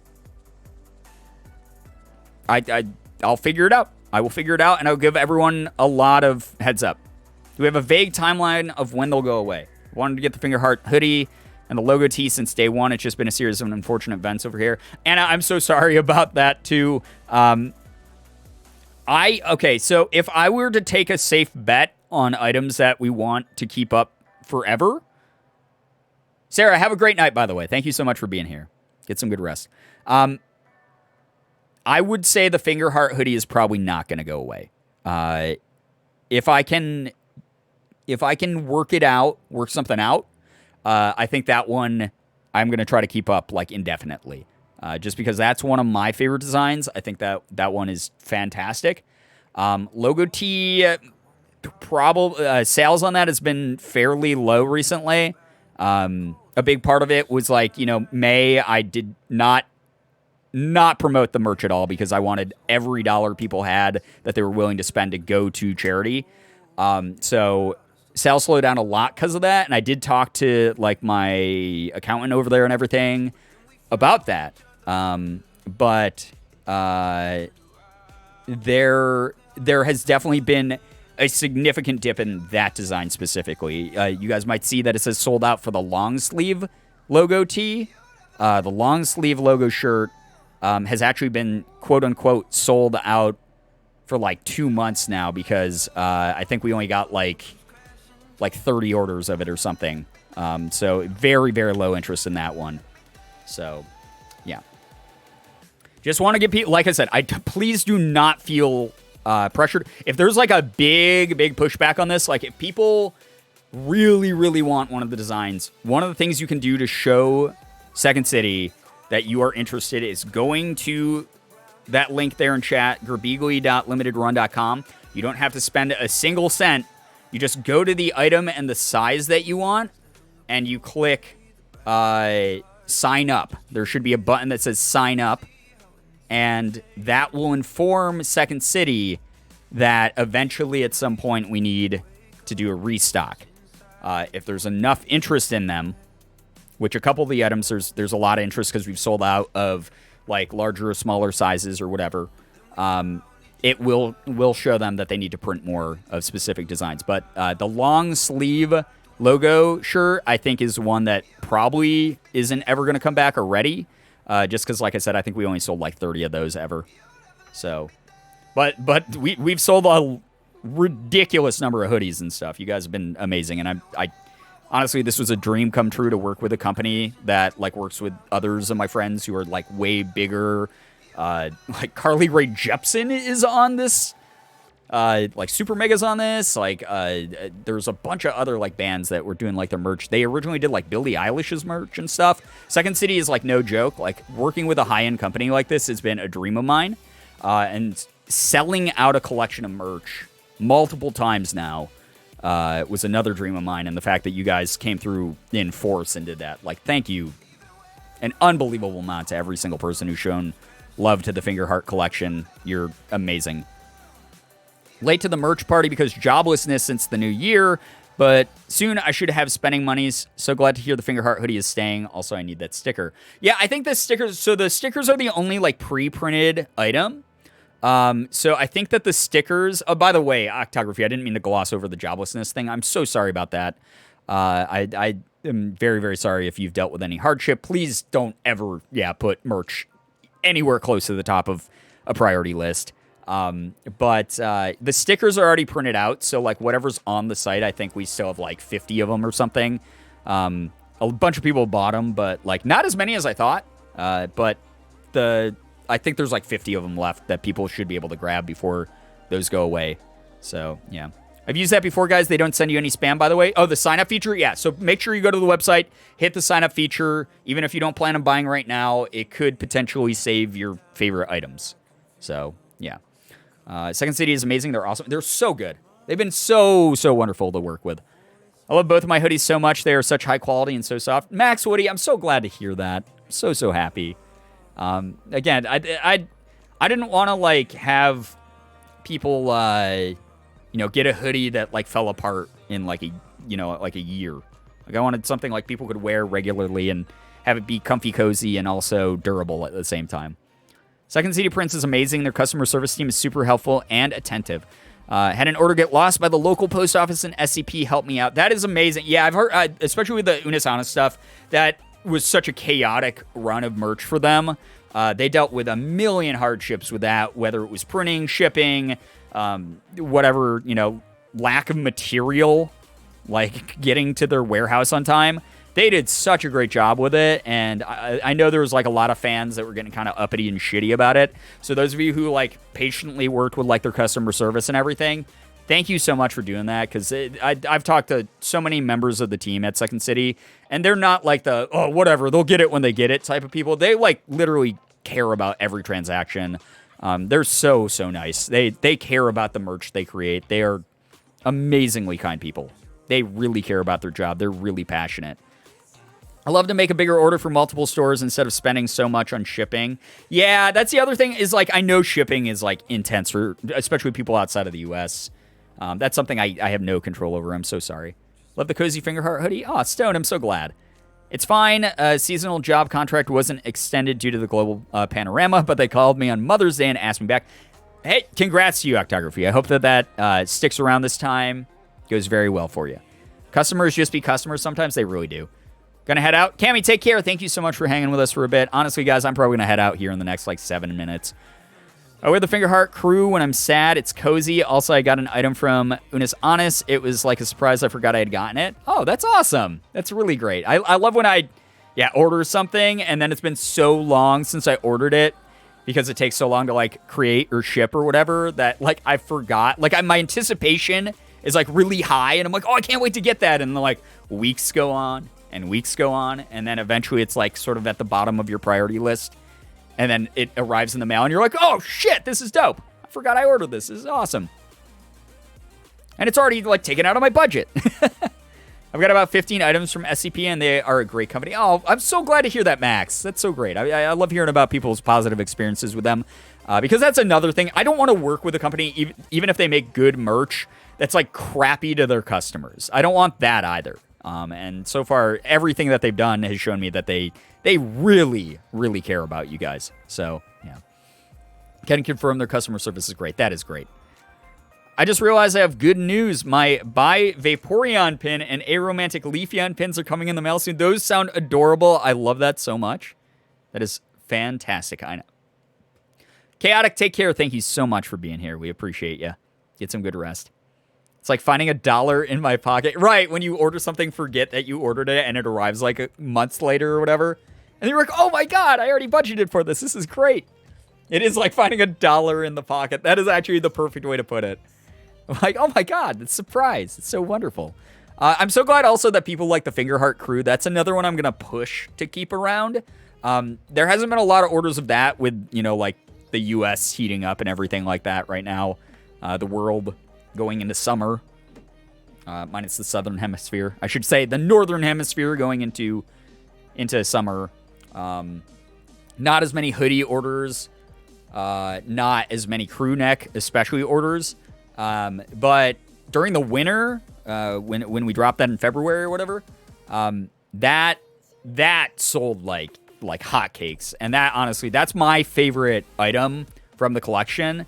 figure it out. I will figure it out, and I'll give everyone a lot of heads up. We have a vague timeline of when they'll go away. Wanted to get the Finger Heart hoodie and the logo tee since day one. It's just been a series of unfortunate events over here. And I'm so sorry about that, too. Okay, so if I were to take a safe bet on items that we want to keep up forever. Sarah, have a great night, by the way. Thank you so much for being here. Get some good rest. I would say the Finger Heart hoodie is probably not going to go away. If I can work it out, work something out, I think that one I'm going to try to keep up like indefinitely. Just because that's one of my favorite designs. I think that one is fantastic. Logo tee, sales on that has been fairly low recently. A big part of it was like, May, I did not promote the merch at all because I wanted every dollar people had that they were willing to spend to go to charity. So sales slowed down a lot because of that. And I did talk to like my accountant over there and everything about that. But there has definitely been a significant dip in that design specifically. You guys might see that it says sold out for the long sleeve logo tee. The long sleeve logo shirt has actually been quote unquote sold out for like 2 months now because I think we only got like 30 orders of it or something. So very, very low interest in that one. So yeah. Just want to get people, like I said, please do not feel pressured. If there's like a big pushback on this, like if people really, really want one of the designs, one of the things you can do to show Second City that you are interested is going to that link there in chat, girbeagly.limitedrun.com. You don't have to spend a single cent. You just go to the item and the size that you want, and you click sign up. There should be a button that says sign up, and that will inform Second City that eventually at some point we need to do a restock. If there's enough interest in them, which a couple of the items, there's a lot of interest because we've sold out of like larger or smaller sizes or whatever. It will show them that they need to print more of specific designs. But the long sleeve logo shirt, I think, is one that probably isn't ever going to come back already. Just because, like I said, I think we only sold like 30 of those ever. So, but we've sold a ridiculous number of hoodies and stuff. You guys have been amazing, and I honestly, this was a dream come true to work with a company that like works with others of my friends who are like way bigger. Like Carly Rae Jepsen is on this. Like Super Mega's on this. Like there's a bunch of other like bands that were doing like their merch. They originally did like Billie Eilish's merch and stuff. Second City is like no joke. Like working with a high-end company like this has been a dream of mine. And selling out a collection of merch multiple times now was another dream of mine. And the fact that you guys came through in force and did that, like, thank you an unbelievable amount to every single person who's shown love to the Fingerheart collection. You're amazing. Late to the merch party because joblessness since the new year, but soon I should have spending monies. So glad to hear the Fingerheart hoodie is staying. Also, I need that sticker. Yeah, I think the stickers, so the stickers are the only like pre-printed item. So I think that the stickers, oh, by the way, Octography, I didn't mean to gloss over the joblessness thing. I'm so sorry about that. I am very, very sorry if you've dealt with any hardship. Please don't ever, put merch anywhere close to the top of a priority list. But the stickers are already printed out. So like whatever's on the site, I think we still have like 50 of them or something. A bunch of people bought them, but like not as many as I thought. But I think there's like 50 of them left that people should be able to grab before those go away. So, yeah. I've used that before, guys. They don't send you any spam, by the way. Oh, the sign-up feature? Yeah, so make sure you go to the website, hit the sign-up feature. Even if you don't plan on buying right now, it could potentially save your favorite items. So, yeah. Second City is amazing. They're awesome. They're so good. They've been so wonderful to work with. I love both of my hoodies so much. They are such high quality and so soft. Max Woody, I'm so glad to hear that. So happy. Again, I didn't want to like have people, get a hoodie that like fell apart in like a year. Like I wanted something like people could wear regularly and have it be comfy, cozy, and also durable at the same time. Second City Prints is amazing. Their customer service team is super helpful and attentive. Had an order get lost by the local post office and SCP helped me out. That is amazing. Yeah, I've heard, especially with the Unis Honest stuff, that was such a chaotic run of merch for them. They dealt with a million hardships with that, whether it was printing, shipping, whatever, lack of material, like getting to their warehouse on time. They did such a great job with it, and I know there was like a lot of fans that were getting kind of uppity and shitty about it. So those of you who like patiently worked with like their customer service and everything, thank you so much for doing that, because I've talked to so many members of the team at Second City, and they're not like the, oh, whatever, they'll get it when they get it type of people. They like literally care about every transaction. They're so nice. They care about the merch they create. They are amazingly kind people. They really care about their job. They're really passionate. I love to make a bigger order for multiple stores instead of spending so much on shipping. Yeah, that's the other thing is like, I know shipping is like intense for especially people outside of the US. That's something I have no control over. I'm so sorry. Love the Cozy Fingerheart hoodie. Oh, Stone, I'm so glad. It's fine. Seasonal job contract wasn't extended due to the global panorama, but they called me on Mother's Day and asked me back. Hey, congrats to you, Octography. I hope that sticks around this time. Goes very well for you. Customers just be customers. Sometimes they really do. Gonna head out. Cammy, take care. Thank you so much for hanging with us for a bit. Honestly, guys, I'm probably gonna head out here in the next like 7 minutes. I wear the Fingerheart crew when I'm sad. It's cozy. Also, I got an item from Unis Honest. It was like a surprise. I forgot I had gotten it. Oh, that's awesome. That's really great. I love when I order something and then it's been so long since I ordered it because it takes so long to like create or ship or whatever that like I forgot. Like my anticipation is like really high and I'm like, oh, I can't wait to get that. And then like weeks go on and weeks go on. And then eventually it's like sort of at the bottom of your priority list. And then it arrives in the mail and you're like, oh shit, this is dope. I forgot I ordered this. This is awesome. And it's already like taken out of my budget. I've got about 15 items from SCP and they are a great company. Oh, I'm so glad to hear that, Max. That's so great. I love hearing about people's positive experiences with them. Because that's another thing. I don't want to work with a company, even if they make good merch, that's like crappy to their customers. I don't want that either. And so far, everything that they've done has shown me that they really, really care about you guys. So, yeah. Can confirm their customer service is great. That is great. I just realized I have good news. My Bi Vaporeon pin and Aromantic Leafeon pins are coming in the mail soon. Those sound adorable. I love that so much. That is fantastic. I know. Chaotic, take care. Thank you so much for being here. We appreciate you. Get some good rest. It's like finding $1 in my pocket. Right, when you order something, forget that you ordered it, and it arrives like months later or whatever. And you're like, oh my god, I already budgeted for this. This is great. It is like finding $1 in the pocket. That is actually the perfect way to put it. I'm like, oh my god, it's a surprise. It's so wonderful. I'm so glad also that people like the Fingerheart crew. That's another one I'm going to push to keep around. There hasn't been a lot of orders of that with, you know, like the U.S. heating up and everything like that right now. The world going into summer, minus the southern hemisphere. I should say the northern hemisphere going into summer. Not as many hoodie orders, not as many crew neck, especially orders. But during the winter, when we dropped that in February or whatever, that sold like hotcakes. And that, honestly, that's my favorite item from the collection.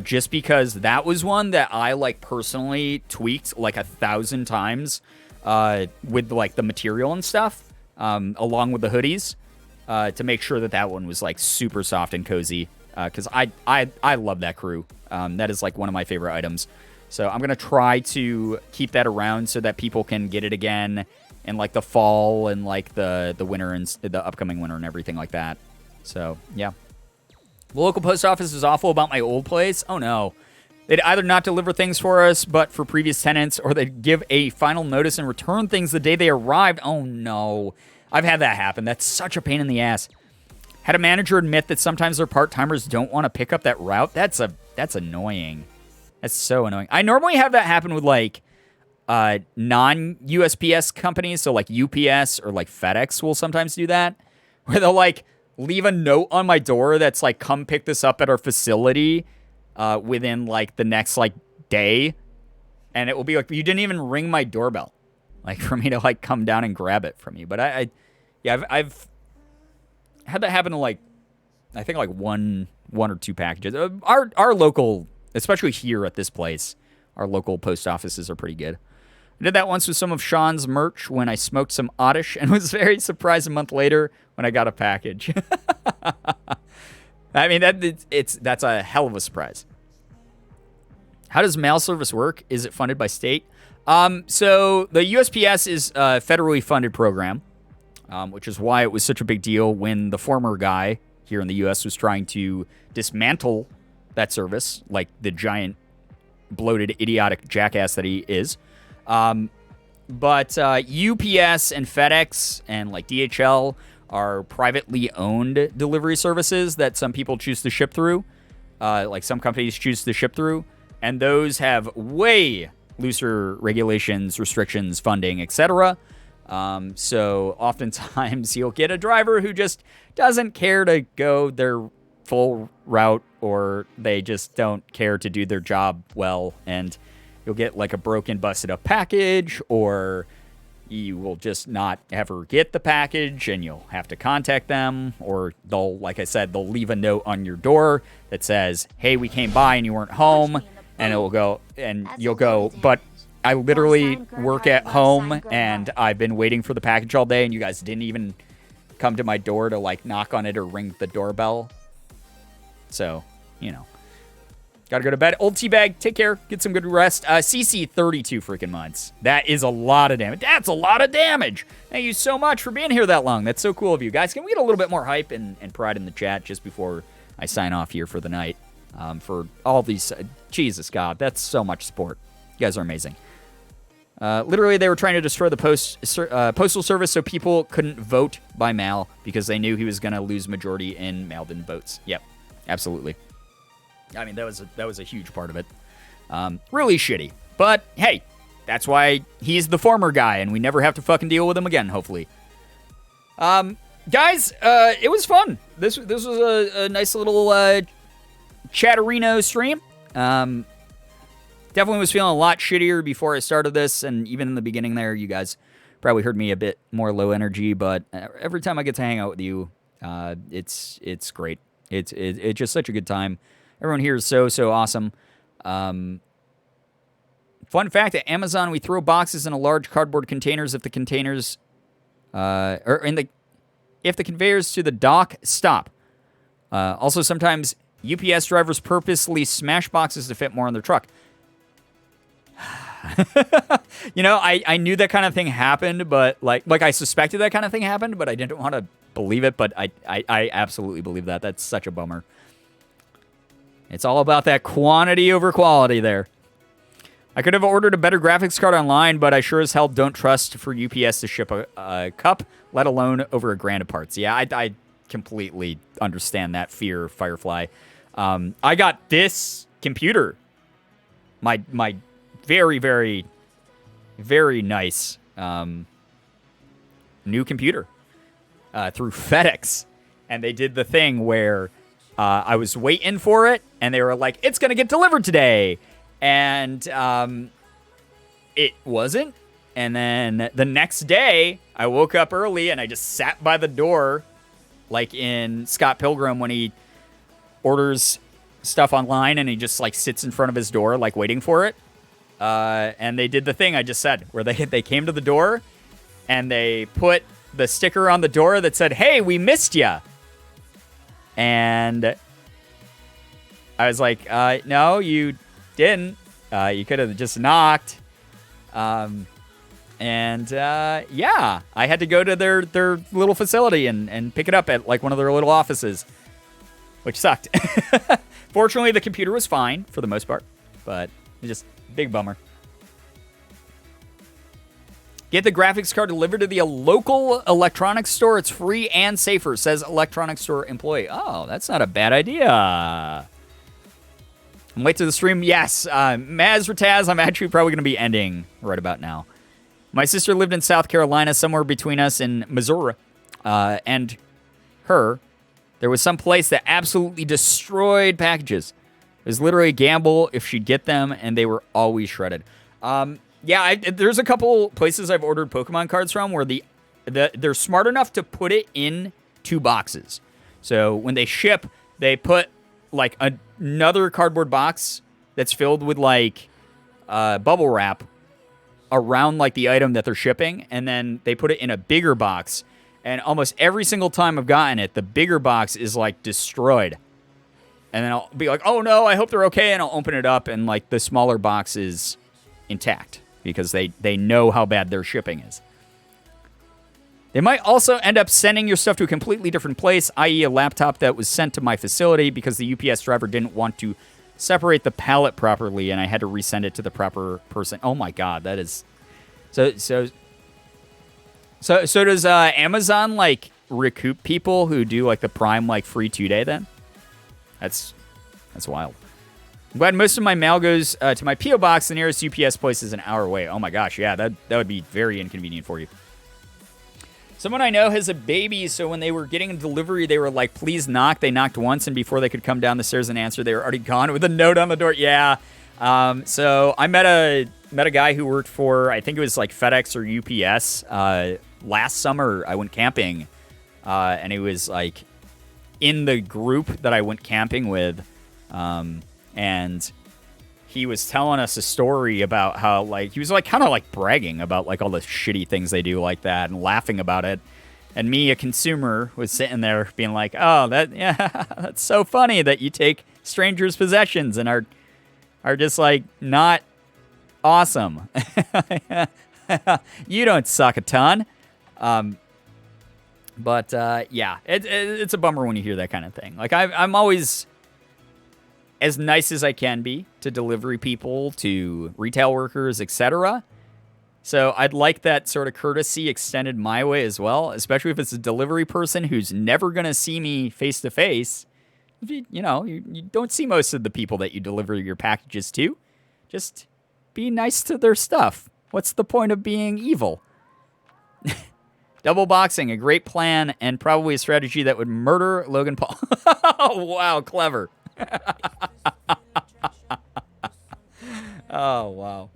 Just because that was one that I like personally tweaked like 1,000 times, with like the material and stuff, along with the hoodies, to make sure that one was like super soft and cozy. Cause I love that crew. That is like one of my favorite items. So I'm going to try to keep that around so that people can get it again in like the fall and like the winter and the upcoming winter and everything like that. So yeah. The local post office is awful about my old place. Oh no. They'd either not deliver things for us, but for previous tenants, or they'd give a final notice and return things the day they arrived. Oh no. I've had that happen. That's such a pain in the ass. Had a manager admit that sometimes their part-timers don't want to pick up that route. That's annoying. That's so annoying. I normally have that happen with like non-USPS companies, so like UPS or like FedEx will sometimes do that, where they'll like leave a note on my door that's like, come pick this up at our facility within like the next like day, and it will be like, you didn't even ring my doorbell, like for me to like come down and grab it from you. But I've had that happen to like, I think like one or two packages. Our local, especially here at this place, our local post offices are pretty good. I did that once with some of Sean's merch when I smoked some Oddish and was very surprised a month later when I got a package. I mean, that's a hell of a surprise. How does mail service work? Is it funded by state? So the USPS is a federally funded program, which is why it was such a big deal when the former guy here in the U.S. was trying to dismantle that service, like the giant, bloated, idiotic jackass that he is. But UPS and FedEx and like DHL are privately owned delivery services that some people choose to ship through. Like some companies choose to ship through. And those have way looser regulations, restrictions, funding, etc. So oftentimes you'll get a driver who just doesn't care to go their full route, or they just don't care to do their job well, and you'll get like a broken, busted up package, or you will just not ever get the package and you'll have to contact them, or they'll, like I said, they'll leave a note on your door that says, hey, we came by and you weren't home, and it will go, and you'll go, but I literally work at home and I've been waiting for the package all day and you guys didn't even come to my door to like knock on it or ring the doorbell. So, you know, gotta go to bed. Old Teabag, take care. Get some good rest. CC, 32 freaking months. That is a lot of damage. That's a lot of damage. Thank you so much for being here that long. That's so cool of you. Guys, can we get a little bit more hype and pride in the chat just before I sign off here for the night? For all these, Jesus God, that's so much support. You guys are amazing. Literally, they were trying to destroy the postal service so people couldn't vote by mail because they knew he was going to lose majority in mailed-in votes. Yep, absolutely. I mean, that was a huge part of it. Really shitty. But, hey, that's why he's the former guy, and we never have to fucking deal with him again, hopefully. Guys, it was fun. This was a nice little chatterino stream. Definitely was feeling a lot shittier before I started this, and even in the beginning there, you guys probably heard me a bit more low energy, but every time I get to hang out with you, it's great. It's just such a good time. Everyone here is so awesome. Fun fact, at Amazon, we throw boxes in a large cardboard containers if the containers, if the conveyors to the dock stop. Also, sometimes UPS drivers purposely smash boxes to fit more on their truck. I knew that kind of thing happened, but like I suspected that kind of thing happened, but I didn't want to believe it. But I absolutely believe that. That's such a bummer. It's all about that quantity over quality there. I could have ordered a better graphics card online, but I sure as hell don't trust for UPS to ship a cup, let alone over $1,000 of parts. Yeah, I completely understand that fear, Firefly. I got this computer, my very, very, very nice new computer through FedEx. And they did the thing where I was waiting for it, and they were like, it's going to get delivered today. And it wasn't. And then the next day, I woke up early, and I just sat by the door, like in Scott Pilgrim when he orders stuff online, and he just like sits in front of his door, like waiting for it. And they did the thing I just said, where they came to the door, and they put the sticker on the door that said, "Hey, we missed ya." And I was like, no, you didn't. You could have just knocked. Yeah, I had to go to their little facility and pick it up at like one of their little offices, which sucked. Fortunately, the computer was fine for the most part, but just big bummer. Get the graphics card delivered to the local electronics store. It's free and safer, says electronics store employee. Oh, that's not a bad idea. I'm late to the stream. Yes, Maz Rataz, I'm actually probably going to be ending right about now. My sister lived in South Carolina, somewhere between us in Missouri and her. There was some place that absolutely destroyed packages. It was literally a gamble if she'd get them, and they were always shredded. There's a couple places I've ordered Pokemon cards from where they're smart enough to put it in 2 boxes. So when they ship, they put like another cardboard box that's filled with like bubble wrap around like the item that they're shipping, and then they put it in a bigger box. And almost every single time I've gotten it, the bigger box is like destroyed. And then I'll be like, oh no, I hope they're okay. And I'll open it up, and like the smaller box is intact because they know how bad their shipping is. They might also end up sending your stuff to a completely different place, i.e. a laptop that was sent to my facility because the UPS driver didn't want to separate the pallet properly, and I had to resend it to the proper person. Oh my god, that is... So does Amazon, like, recoup people who do, like, the Prime, like, free 2-day then? That's wild. I'm glad most of my mail goes to my P.O. box. The nearest UPS place is an hour away. Oh my gosh, yeah, that would be very inconvenient for you. Someone I know has a baby, so when they were getting a delivery, they were like, please knock. They knocked once, and before they could come down the stairs and answer, they were already gone with a note on the door. Yeah. So I met a guy who worked for, I think it was like FedEx or UPS. Last summer, I went camping, and he was like in the group that I went camping with, and he was telling us a story about how, like, he was like kind of like bragging about like all the shitty things they do like that and laughing about it. And me, a consumer, was sitting there being like, oh, that's so funny that you take strangers' possessions and are just like not awesome. You don't suck a ton. But it's a bummer when you hear that kind of thing. Like I'm always as nice as I can be to delivery people, to retail workers, etc. So I'd like that sort of courtesy extended my way as well, especially if it's a delivery person who's never going to see me face to face. You don't see most of the people that you deliver your packages to. Just be nice to their stuff. What's the point of being evil? Double boxing, a great plan, and probably a strategy that would murder Logan Paul. Oh, wow, clever. Oh, wow.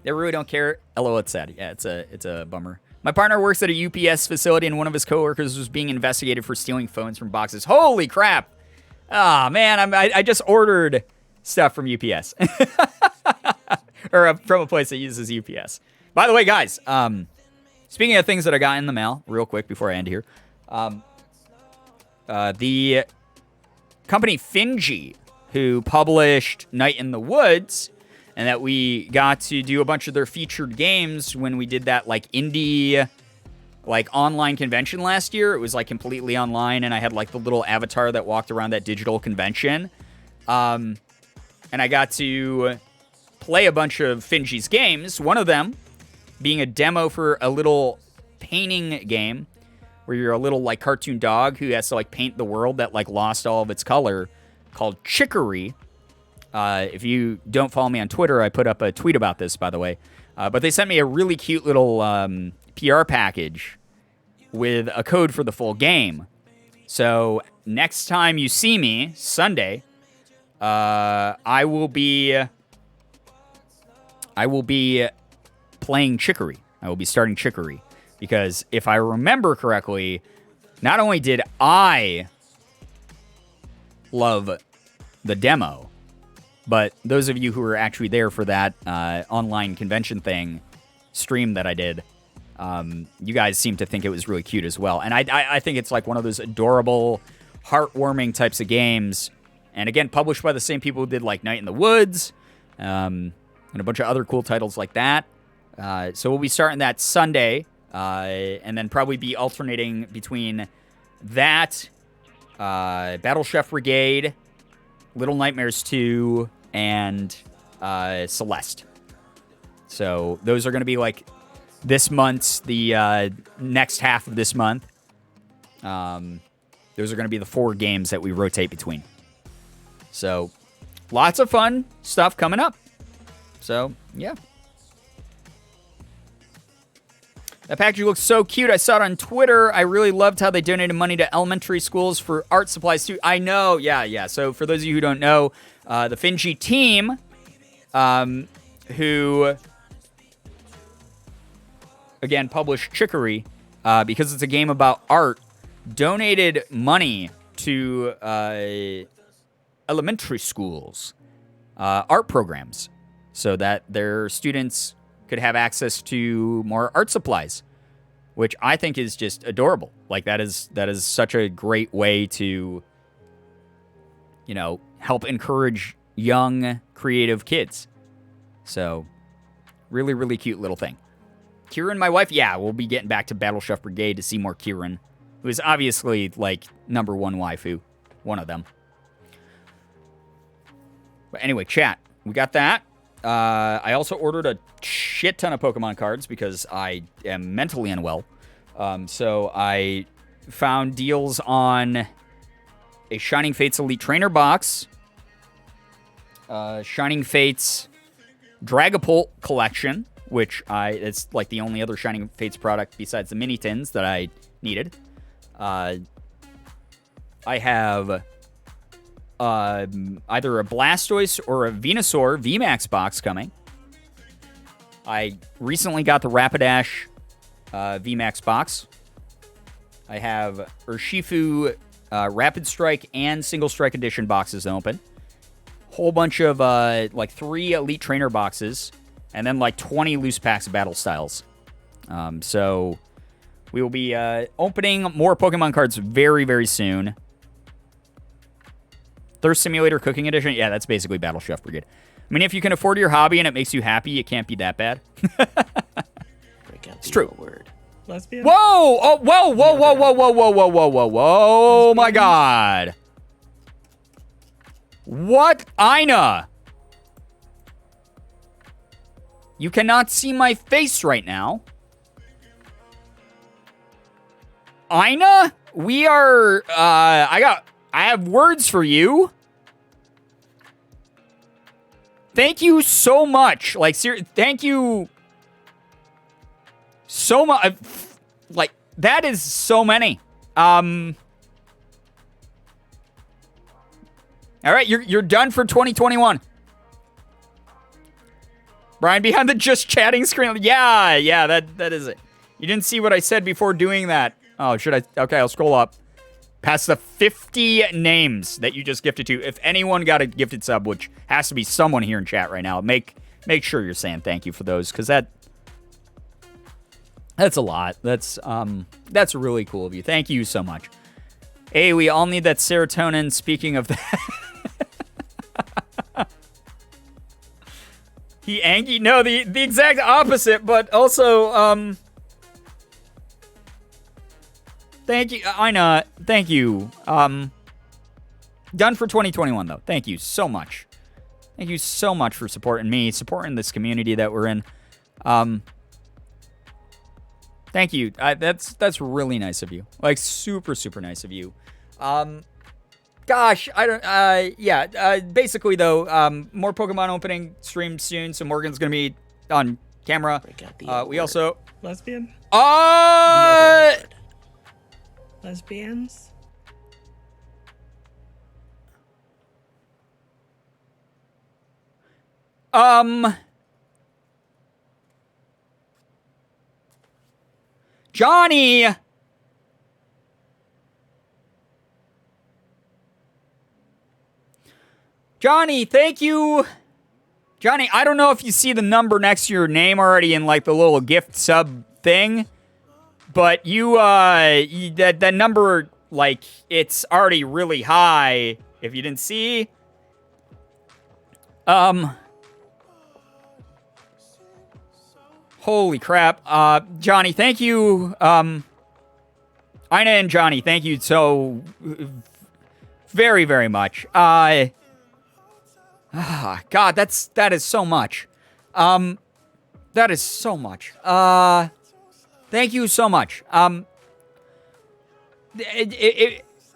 They really don't care. LOL, it's sad. Yeah, it's a bummer. My partner works at a UPS facility, and one of his coworkers was being investigated for stealing phones from boxes. Holy crap. Oh, man, I just ordered stuff from UPS. or from a place that uses UPS. By the way, guys, speaking of things that I got in the mail, real quick before I end here, the company Finji, who published Night in the Woods, and that we got to do a bunch of their featured games when we did that like indie like online convention last year. It was like completely online, and I had like the little avatar that walked around that digital convention. And I got to play a bunch of Finji's games, one of them being a demo for a little painting game where you're a little like cartoon dog who has to like paint the world that like lost all of its color, called Chicory. If you don't follow me on Twitter, I put up a tweet about this, by the way. But they sent me a really cute little PR package with a code for the full game. So next time you see me, Sunday, I will be playing Chicory. I will be starting Chicory. Because if I remember correctly, not only did I love the demo, but those of you who were actually there for that online convention stream that I did, you guys seem to think it was really cute as well. And I think it's like one of those adorable, heartwarming types of games. And again, published by the same people who did like Night in the Woods, and a bunch of other cool titles like that. So we'll be starting that Sunday, and then probably be alternating between that, Battle Chef Brigade, Little Nightmares 2, and Celeste. So those are going to be like this month's, the next half of this month. Those are going to be the 4 games that we rotate between. So lots of fun stuff coming up. So, yeah. That package looks so cute. I saw it on Twitter. I really loved how they donated money to elementary schools for art supplies, too. I know. Yeah. So for those of you who don't know, the Finji team, who, again, published Chicory, because it's a game about art, donated money to elementary schools, art programs, so that their students could have access to more art supplies, which I think is just adorable. Like that is such a great way to, help encourage young, creative kids. So really, really cute little thing. Kieran, my wife, we'll be getting back to Battle Chef Brigade to see more Kieran, who is obviously like number one waifu, one of them. But anyway, chat, we got that. I also ordered a shit ton of Pokemon cards because I am mentally unwell. So I found deals on a Shining Fates Elite Trainer box, Shining Fates Dragapult collection, which it's like the only other Shining Fates product besides the mini tins that I needed. I have either a Blastoise or a Venusaur VMAX box coming. I recently got the Rapidash VMAX box. I have Urshifu Rapid Strike and Single Strike Edition boxes open. Whole bunch of like 3 Elite Trainer boxes, and then like 20 loose packs of Battle Styles. So we will be opening more Pokemon cards very, very soon. Thirst Simulator Cooking Edition? Yeah, that's basically Battle Chef Brigade. I mean, if you can afford your hobby and it makes you happy, it can't be that bad. It's true. Word. Lesbian? Whoa! Oh, whoa, my God. What? Ina? You cannot see my face right now. Ina? We are, I have words for you. Thank you so much. Like, thank you so much. Like, that is so many. All right, you're done for 2021. Brian, behind the just chatting screen. Yeah, that is it. You didn't see what I said before doing that. Oh, should I? Okay, I'll scroll up. Past the 50 names that you just gifted to. If anyone got a gifted sub, which has to be someone here in chat right now, make make sure you're saying thank you for those, because that's a lot. That's really cool of you. Thank you so much. Hey, we all need that serotonin. Speaking of that. No, the exact opposite, but also, thank you, Ina, thank you. Done for 2021, though. Thank you so much. Thank you so much for supporting me, supporting this community that we're in. Thank you. That's really nice of you. Like, super, super nice of you. Gosh, I don't, basically, though, more Pokemon opening stream soon, so Morgan's gonna be on camera. We also... Lesbian? Lesbians? Johnny! Johnny, thank you. Johnny, I don't know if you see the number next to your name already in, like, the little gift sub thing, but that number, like, it's already really high, if you didn't see. Holy crap. Johnny, thank you. Ina and Johnny, thank you so very, very much. God, that is so much. That is so much. Thank you so much.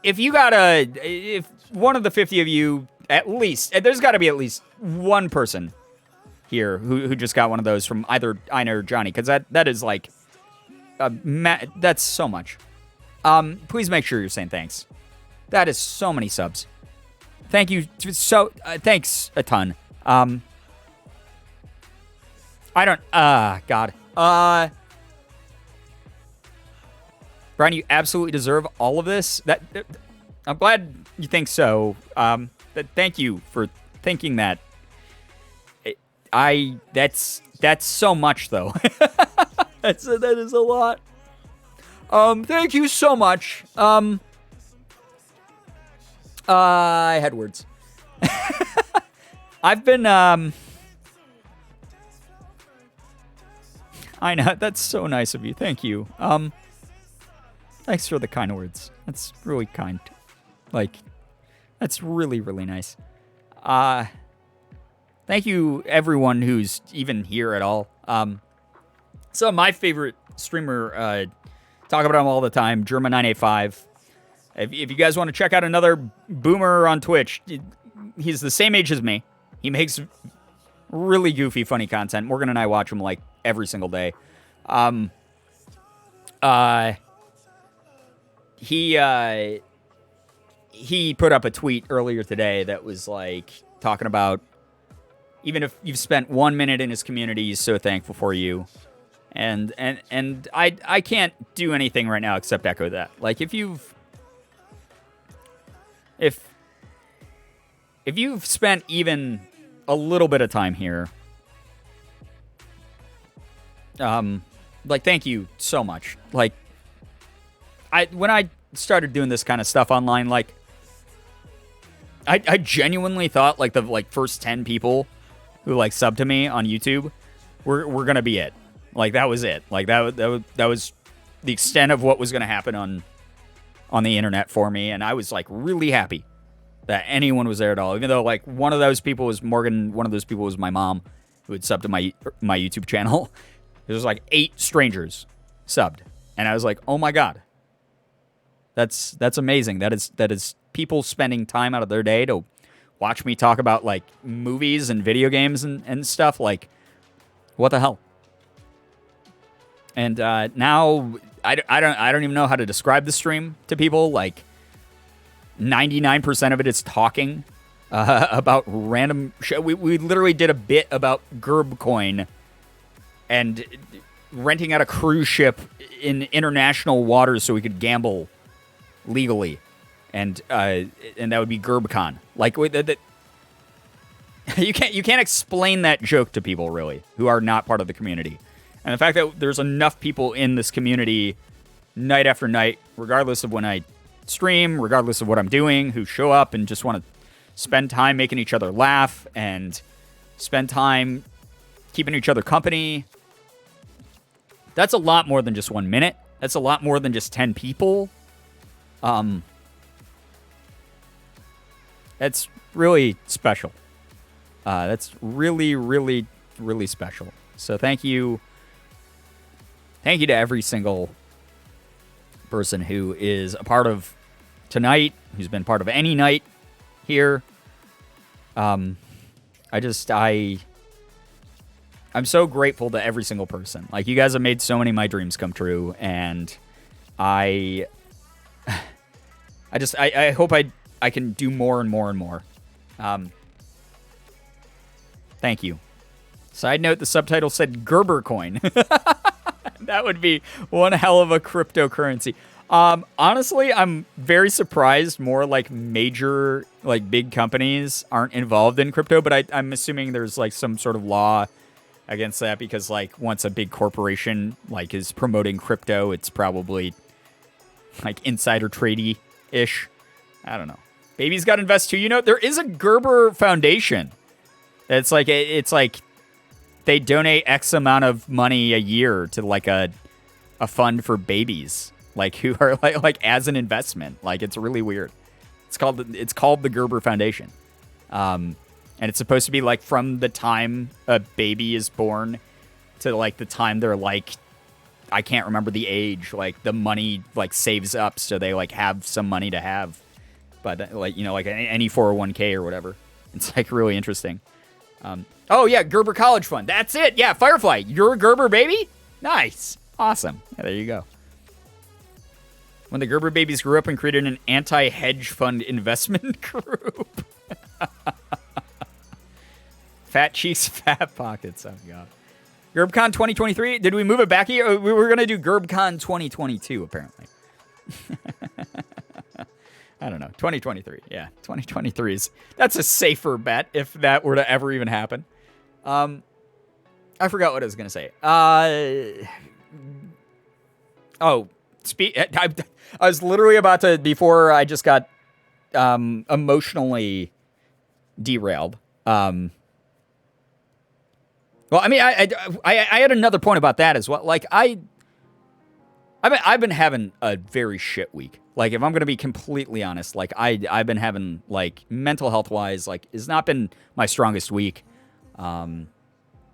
If one of the 50 of you, at least, there's got to be at least one person here who just got one of those from either Ina or Johnny, because that is like, that's so much. Please make sure you're saying thanks. That is so many subs. Thank you thanks a ton. I don't, God. Brian, you absolutely deserve all of this. I'm glad you think so. Thank you for thinking that. That's so much, though. That is a lot. Thank you so much. I had words. I've been, I know, that's so nice of you. Thank you. Thanks for the kind words. That's really kind. Like, that's really, really nice. Thank you, everyone who's even here at all. So my favorite streamer, talk about him all the time, Germa985. If you guys want to check out another boomer on Twitch, he's the same age as me. He makes really goofy, funny content. Morgan and I watch him like every single day. He put up a tweet earlier today that was like talking about, even if you've spent 1 minute in his community, he's so thankful for you. And I can't do anything right now except echo that. Like, if you've spent even a little bit of time here, like, thank you so much. Like, when I started doing this kind of stuff online, like, I genuinely thought, like, the first 10 people who, like, subbed to me on YouTube were gonna be it. Like, that was it. Like, that was the extent of what was gonna happen on the internet for me, and I was, like, really happy that anyone was there at all. Even though, like, one of those people was Morgan, one of those people was my mom, who had subbed to my YouTube channel. There was, like, 8 strangers subbed, and I was like, oh my god, that's amazing. That is people spending time out of their day to watch me talk about, like, movies and video games and stuff. Like, what the hell? And now I don't even know how to describe the stream to people. Like, 99% of it is talking about random shit. We literally did a bit about girbcoin and renting out a cruise ship in international waters so we could gamble legally, and that would be girbcon. Like, you can't explain that joke to people really who are not part of the community. And the fact that there's enough people in this community night after night, regardless of when I stream, regardless of what I'm doing, who show up and just want to spend time making each other laugh and spend time keeping each other company. That's a lot more than just 1 minute. That's a lot more than just 10 people. That's really special. That's really, really, really special. So thank you. Thank you to every single person who is a part of tonight, who's been part of any night here. I'm so grateful to every single person. Like, you guys have made so many of my dreams come true, and I hope I can do more and more and more. Thank you. Side note, the subtitle said girbcon. That would be one hell of a cryptocurrency. Honestly, I'm very surprised more like major, like big companies aren't involved in crypto, but I'm assuming there's like some sort of law against that, because like once a big corporation like is promoting crypto, it's probably like insider tradey-ish. I don't know. Baby's got to invest too. You know, there is a Gerber Foundation. It's like they donate X amount of money a year to like a fund for babies, like who are like as an investment. Like, it's really weird. It's called the Gerber Foundation. And it's supposed to be like from the time a baby is born to like the time they're like, I can't remember the age, like the money like saves up so they like have some money to have. But like, you know, like any 401k or whatever. It's like really interesting. Oh yeah, Gerber College Fund. That's it. Yeah, Firefly. You're a Gerber baby? Nice. Awesome. Yeah, there you go. When the Gerber babies grew up and created an anti-hedge fund investment group. Fat cheeks, fat pockets. Oh, God. GirbCon 2023. Did we move it back here? We were going to do GirbCon 2022, apparently. I don't know. 2023. Yeah, 2023 is... That's a safer bet if that were to ever even happen. I forgot what I was going to say. I was literally about to... Before I just got emotionally derailed. Well, I mean, I had another point about that as well. Like, I've been having a very shit week. Like, if I'm gonna be completely honest, like I've been having like mental health wise, like it's not been my strongest week. Been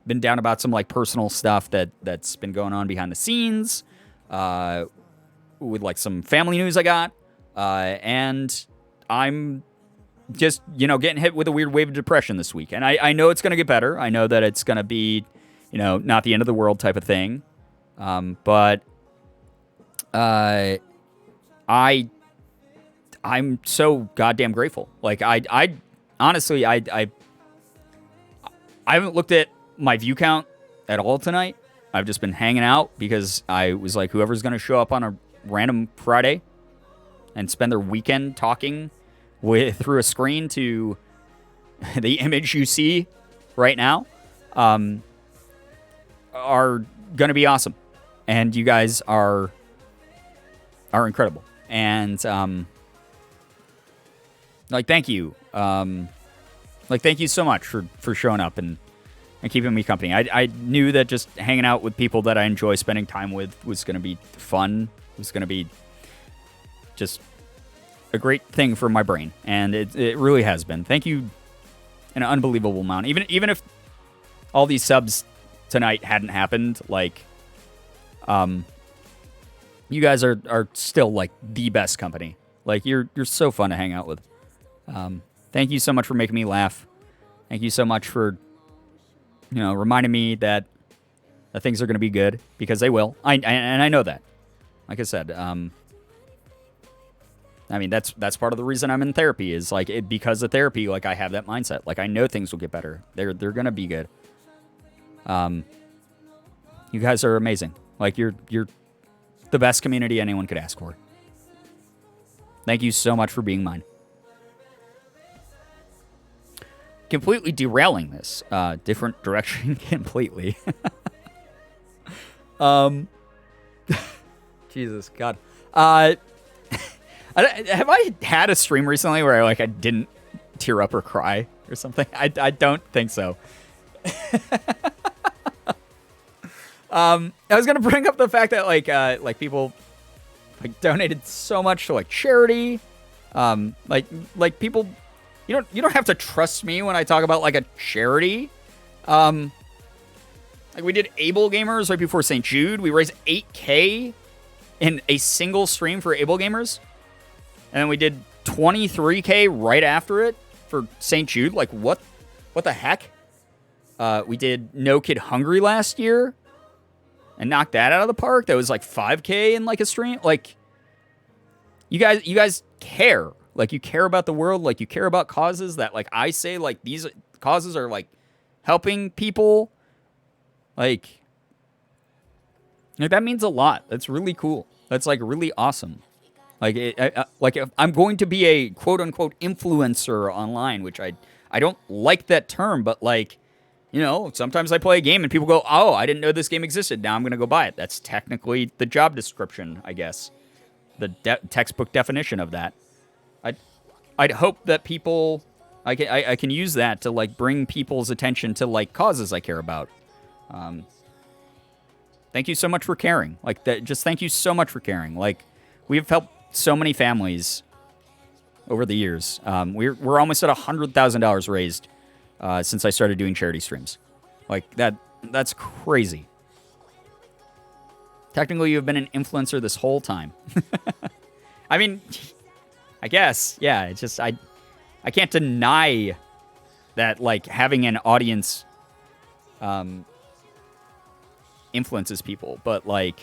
down about some like personal stuff that's been going on behind the scenes, with like some family news I got, and I'm just, you know, getting hit with a weird wave of depression this week. And I know it's going to get better. I know that it's going to be, you know, not the end of the world type of thing. But I'm so goddamn grateful. Like, I honestly, I haven't looked at my view count at all tonight. I've just been hanging out because I was like, whoever's going to show up on a random Friday and spend their weekend talking through a screen to the image you see right now, are gonna be awesome, and you guys are incredible, and like thank you, thank you so much for showing up and keeping me company. I knew that just hanging out with people that I enjoy spending time with was gonna be fun. Was gonna be just a great thing for my brain, and it really has been. Thank you an unbelievable amount. Even if all these subs tonight hadn't happened, like, you guys are still like the best company. Like, you're so fun to hang out with. Thank you so much for making me laugh. Thank you so much for, you know, reminding me that things are going to be good, because they will. And I know that. Like I said, I mean, that's part of the reason I'm in therapy, is like because of therapy. Like, I have that mindset. Like, I know things will get better. They're gonna be good. You guys are amazing. Like, you're the best community anyone could ask for. Thank you so much for being mine. completely derailing this. Different direction completely. Jesus, God. Have I had a stream recently where I didn't tear up or cry or something? I don't think so. I was gonna bring up the fact that like people donated so much to charity. Like people, you don't have to trust me when I talk about a charity. Like we did Able Gamers right before St. Jude. We raised $8K in a single stream for Able Gamers. And then we did $23K right after it for St. Jude. Like, what the heck? We did No Kid Hungry last year and knocked that out of the park. That was $5K in a stream. You guys care. You care about the world. You care about causes that I say these causes are helping people. That means a lot. That's really cool. That's really awesome. If I'm going to be a quote unquote influencer online, which I don't like that term, but sometimes I play a game and people go, "Oh, I didn't know this game existed. Now I'm going to go buy it." That's technically the job description, I guess. The textbook definition of that. I'd hope that people, I can use that to bring people's attention to causes I care about. Thank you so much for caring. Just thank you so much for caring. We've helped so many families over the years. We're almost at $100,000 raised since I started doing charity streams. That's crazy. Technically, you've been an influencer this whole time. I mean, I guess, yeah. It's just I can't deny that having an audience influences people, but I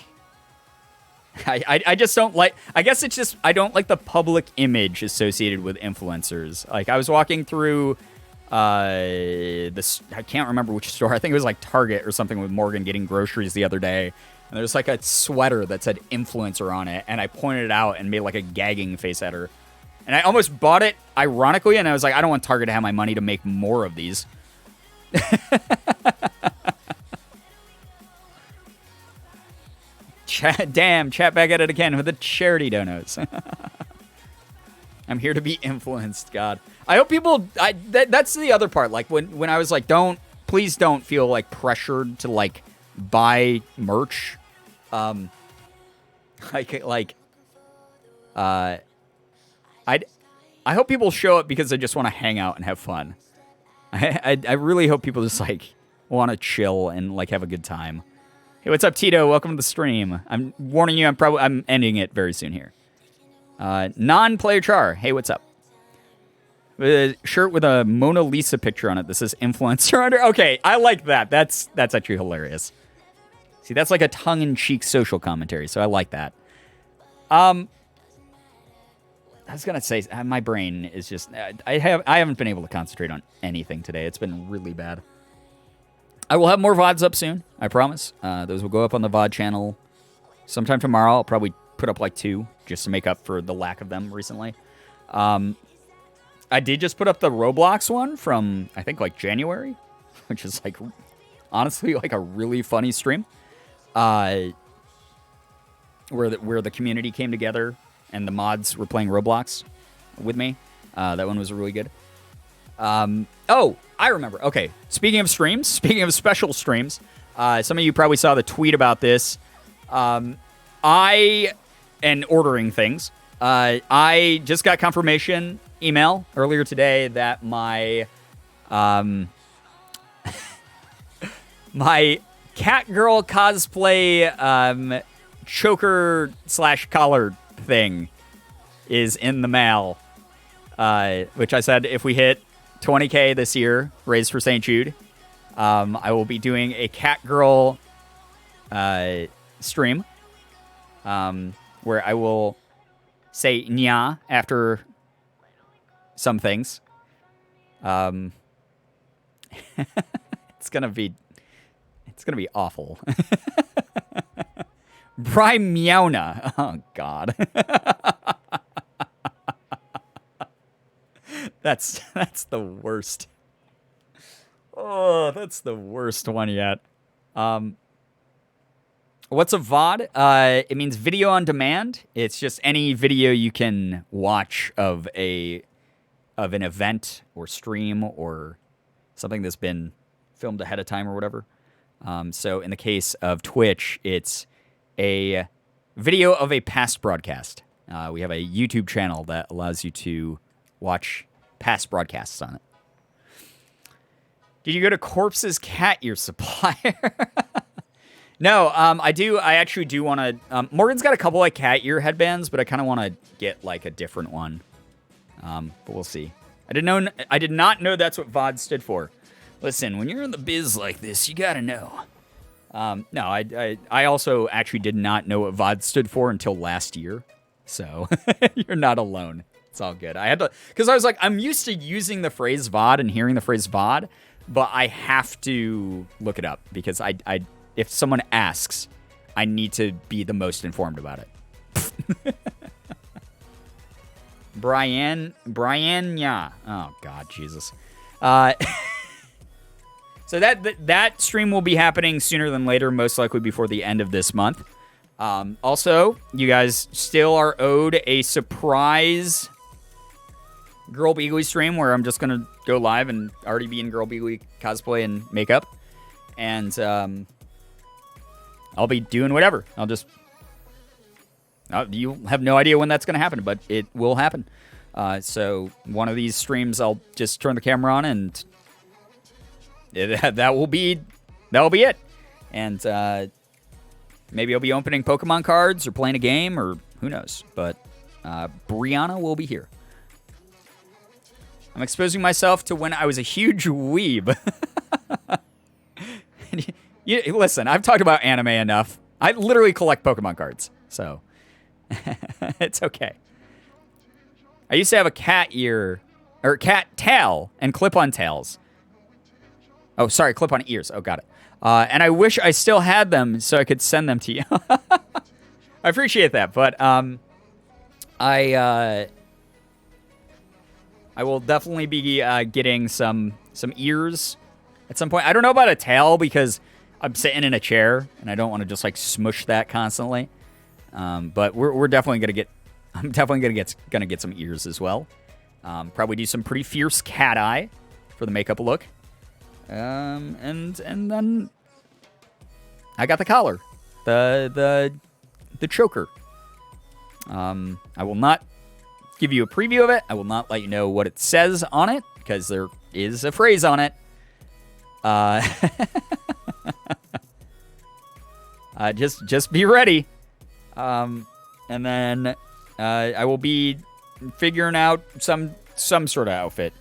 just don't I guess it's just I don't like the public image associated with influencers. I was walking through this, I can't remember which store. I think it was Target or something with Morgan getting groceries the other day. And there's a sweater that said influencer on it, and I pointed it out and made a gagging face at her. And I almost bought it ironically, and I was like, I don't want Target to have my money to make more of these. Chat back at it again with the charity donuts. I'm here to be influenced, God. I hope people, that's the other part. When I was please don't feel pressured to buy merch. I hope people show up because they just want to hang out and have fun. I really hope people just want to chill and have a good time. Hey, what's up, Tito? Welcome to the stream. I'm warning you, I'm ending it very soon here. Non-player Char. Hey, what's up? With a shirt with a Mona Lisa picture on it. This is influencer under. Okay, I like that. That's actually hilarious. See, that's a tongue-in-cheek social commentary, so I like that. I was gonna say my brain is just I haven't been able to concentrate on anything today. It's been really bad. I will have more VODs up soon, I promise. Those will go up on the VOD channel sometime tomorrow. I'll probably put up 2 just to make up for the lack of them recently. I did just put up the Roblox one from, I think, January, which is, honestly, a really funny stream. Where the community came together and the mods were playing Roblox with me. That one was really good. Oh, I remember. Okay, speaking of streams, speaking of special streams, some of you probably saw the tweet about this. I, and ordering things, I just got confirmation email earlier today that my my Catgirl cosplay choker / collar thing is in the mail. Which I said if we hit 20K this year, raised for St. Jude, I will be doing a Catgirl stream where I will say nya after some things. It's gonna be awful. Bry Meowna. Oh God. That's the worst. Oh, that's the worst one yet. What's a VOD? It means video on demand. It's just any video you can watch of an event or stream or something that's been filmed ahead of time or whatever. So in the case of Twitch, it's a video of a past broadcast. We have a YouTube channel that allows you to watch past broadcasts on it. Did you go to Corpse's cat ear supplier? No, I actually do want to. Morgan's got a couple like cat ear headbands, but I kind of want to get like a different one. But we'll see. I did not know that's what VOD stood for. Listen, when you're in the biz like this, you gotta know. No, I also actually did not know what VOD stood for until last year. So you're not alone. It's all good. I had to, because I was like, I'm used to using the phrase VOD and hearing the phrase VOD, but I have to look it up because if someone asks, I need to be the most informed about it. Brian, yeah. Oh God, Jesus. So that stream will be happening sooner than later, most likely before the end of this month. Also, you guys still are owed a surprise Girbeagly stream where I'm just going to go live and already be in Girbeagly cosplay and makeup. And I'll be doing whatever. You have no idea when that's going to happen, but it will happen. So one of these streams, I'll just turn the camera on and that will be it. And maybe I'll be opening Pokemon cards or playing a game or who knows. But Brianna will be here. I'm exposing myself to when I was a huge weeb. Listen, I've talked about anime enough. I literally collect Pokemon cards, so it's okay. I used to have a cat ear, or cat tail, and clip-on tails. Oh, sorry, clip-on ears. Oh, got it. And I wish I still had them so I could send them to you. I appreciate that, but I will definitely be getting some ears at some point. I don't know about a tail because I'm sitting in a chair and I don't want to just like smush that constantly. But we're definitely gonna get. I'm definitely gonna get some ears as well. Probably do some pretty fierce cat eye for the makeup look. And then I got the collar, the choker. I will not give you a preview of it. I will not let you know what it says on it because there is a phrase on it. Just be ready. And then I will be figuring out some sort of outfit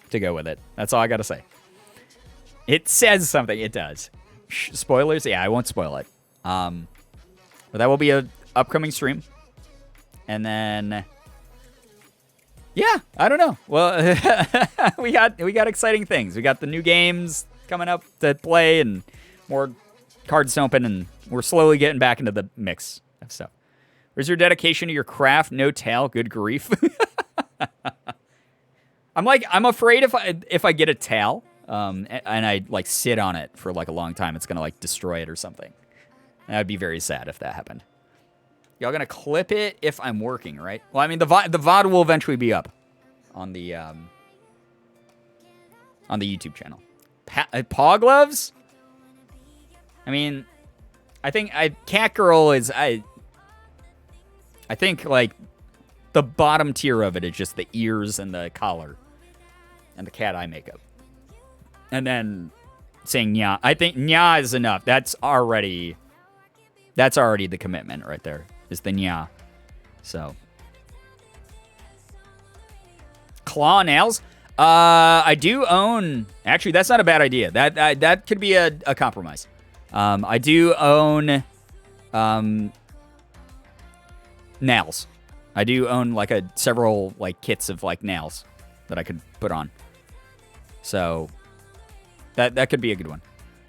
to go with it. That's all I gotta say. It says something. It does. Spoilers? Yeah, I won't spoil it. But that will be a upcoming stream. And then, yeah, I don't know. Well, we got exciting things. We got the new games coming up to play and more cards to open, and we're slowly getting back into the mix of stuff. Where's your dedication to your craft? No tail. Good grief. I'm afraid if I get a tail, and I like sit on it for like a long time, it's gonna like destroy it or something. And I'd be very sad if that happened. Y'all gonna clip it if I'm working, right? Well, I mean the VOD will eventually be up on the YouTube channel. Paw gloves? I mean, I think Cat Girl is I think like the bottom tier of it is just the ears and the collar and the cat eye makeup. And then saying nya. I think nya is enough. That's already the commitment right there. Is the nya. So claw nails. I do own. Actually, that's not a bad idea. That could be a compromise. I do own nails. I do own like several like kits of like nails that I could put on. So that could be a good one.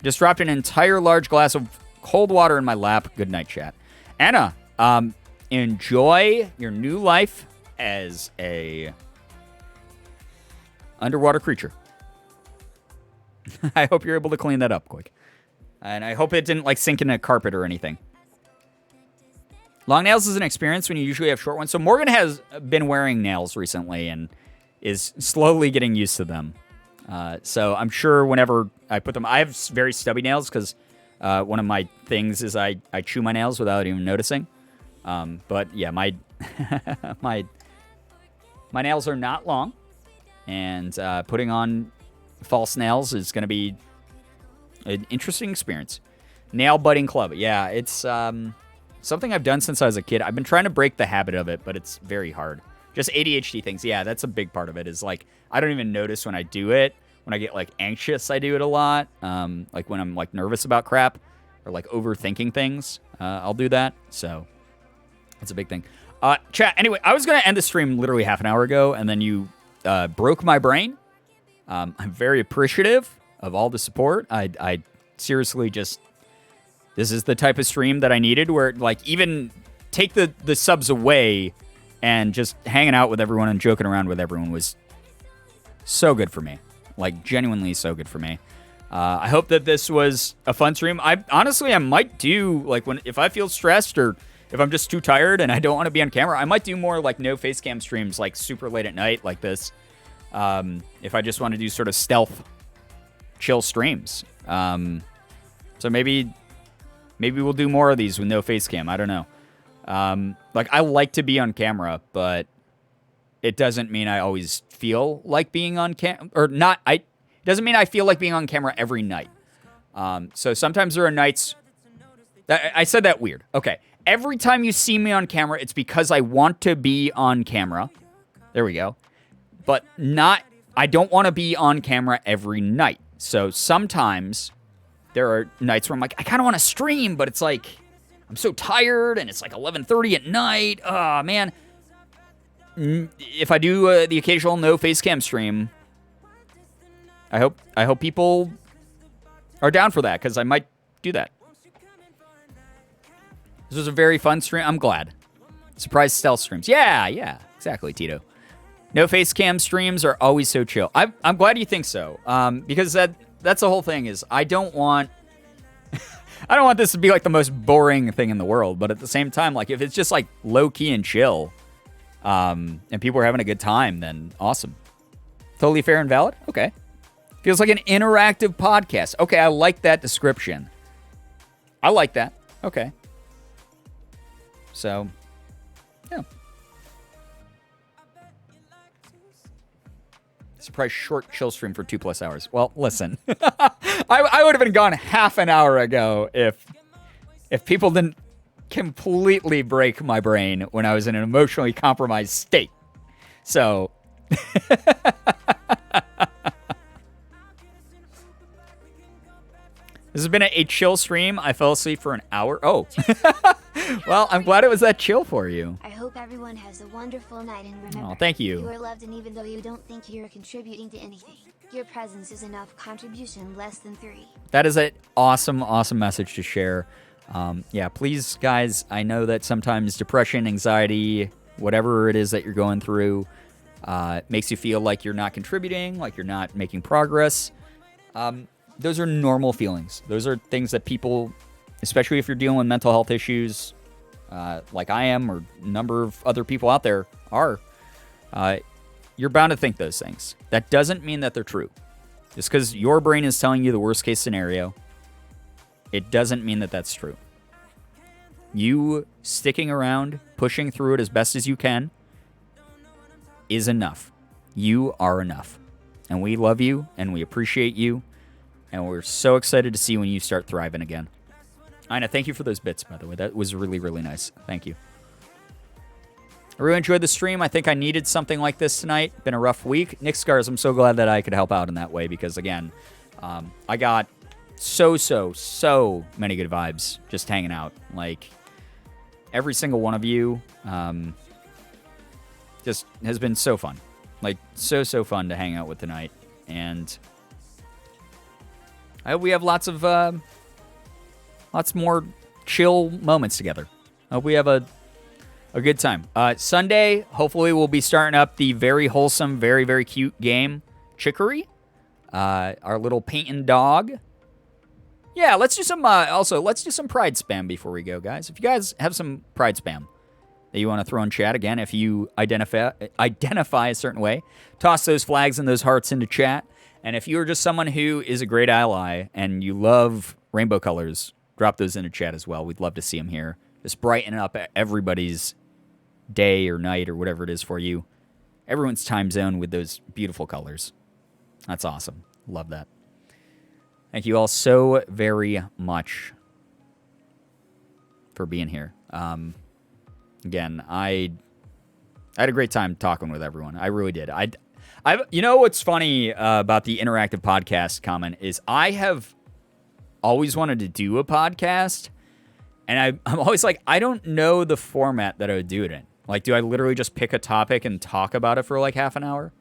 Just dropped an entire large glass of cold water in my lap. Good night, chat. Anna, enjoy your new life as a underwater creature. I hope you're able to clean that up quick. And I hope it didn't, like, sink into carpet or anything. Long nails is an experience when you usually have short ones. So Morgan has been wearing nails recently and is slowly getting used to them. So I'm sure whenever I put them... I have very stubby nails because one of my things is I chew my nails without even noticing. But, yeah, my my nails are not long. And putting on false nails is going to be an interesting experience. Nail Budding Club. Yeah, it's something I've done since I was a kid. I've been trying to break the habit of it, but it's very hard. Just ADHD things. Yeah, that's a big part of it is, like, I don't even notice when I do it. When I get, like, anxious, I do it a lot. Like, when I'm, like, nervous about crap or, like, overthinking things, I'll do that. So, that's a big thing. Chat, anyway, I was going to end the stream literally half an hour ago, and then you broke my brain. I'm very appreciative of all the support. I seriously just... This is the type of stream that I needed where, like, even take the subs away and just hanging out with everyone and joking around with everyone was so good for me. Like, genuinely so good for me. I hope that this was a fun stream. Honestly, I might do, like, if I feel stressed or if I'm just too tired and I don't want to be on camera, I might do more, like, no face cam streams, like, super late at night like this. If I just want to do sort of stealth, chill streams. So maybe we'll do more of these with no face cam. I don't know. Like, I like to be on camera, but it doesn't mean I always feel like being on cam or not. It doesn't mean I feel like being on camera every night. So sometimes there are nights I said that weird. Okay. Every time you see me on camera, it's because I want to be on camera. There we go. But I don't want to be on camera every night. So sometimes there are nights where I'm like, I kind of want to stream, but it's like, I'm so tired and it's like 11:30 at night. Oh, man. If I do the occasional no face cam stream, I hope people are down for that because I might do that. This was a very fun stream. I'm glad. Surprise stealth streams. Yeah, exactly, Tito. No face cam streams are always so chill. I'm glad you think so. Because that's the whole thing is I don't want this to be like the most boring thing in the world, but at the same time, like if it's just like low key and chill, and people are having a good time, then awesome. Totally fair and valid? Okay. Feels like an interactive podcast. Okay, I like that description. I like that. Okay. So, yeah. Surprise short chill stream for 2+ hours. Well, listen. I would have been gone half an hour ago if people didn't completely break my brain when I was in an emotionally compromised state. So, this has been a chill stream. I fell asleep for an hour. Oh. Well, I'm glad it was that chill for you. I hope everyone has a wonderful night and remember, oh, thank you. You are loved, and even though you don't think you're contributing to anything, your presence is enough contribution, less than 3. That is an awesome, awesome message to share. Yeah, please, guys, I know that sometimes depression, anxiety, whatever it is that you're going through, makes you feel like you're not contributing, like you're not making progress. Those are normal feelings. Those are things that people, especially if you're dealing with mental health issues, like I am, or a number of other people out there are, you're bound to think those things. That doesn't mean that they're true. Just because your brain is telling you the worst case scenario, it doesn't mean that that's true. You sticking around, pushing through it as best as you can, is enough. You are enough. And we love you, and we appreciate you, and we're so excited to see when you start thriving again. Ina, thank you for those bits, by the way. That was really, really nice. Thank you. I really enjoyed the stream. I think I needed something like this tonight. Been a rough week. Nick Scars, I'm so glad that I could help out in that way because, again, I got so many good vibes just hanging out. Like, every single one of you just has been so fun. Like, so fun to hang out with tonight. And I hope we have lots more chill moments together. I hope we have a good time. Sunday, hopefully we'll be starting up the very wholesome, very, very cute game, Chicory. Our little painting dog. Yeah, let's do some, let's do some pride spam before we go, guys. If you guys have some pride spam that you want to throw in chat, again, if you identify a certain way, toss those flags and those hearts into chat. And if you're just someone who is a great ally and you love rainbow colors, drop those into chat as well. We'd love to see them here. Just brighten up everybody's day or night or whatever it is for you. Everyone's time zone with those beautiful colors. That's awesome. Love that. Thank you all so very much for being here. Again, I had a great time talking with everyone. I really did. You know what's funny about the interactive podcast comment is I have always wanted to do a podcast, and I'm always like, I don't know the format that I would do it in. Like, do I literally just pick a topic and talk about it for like half an hour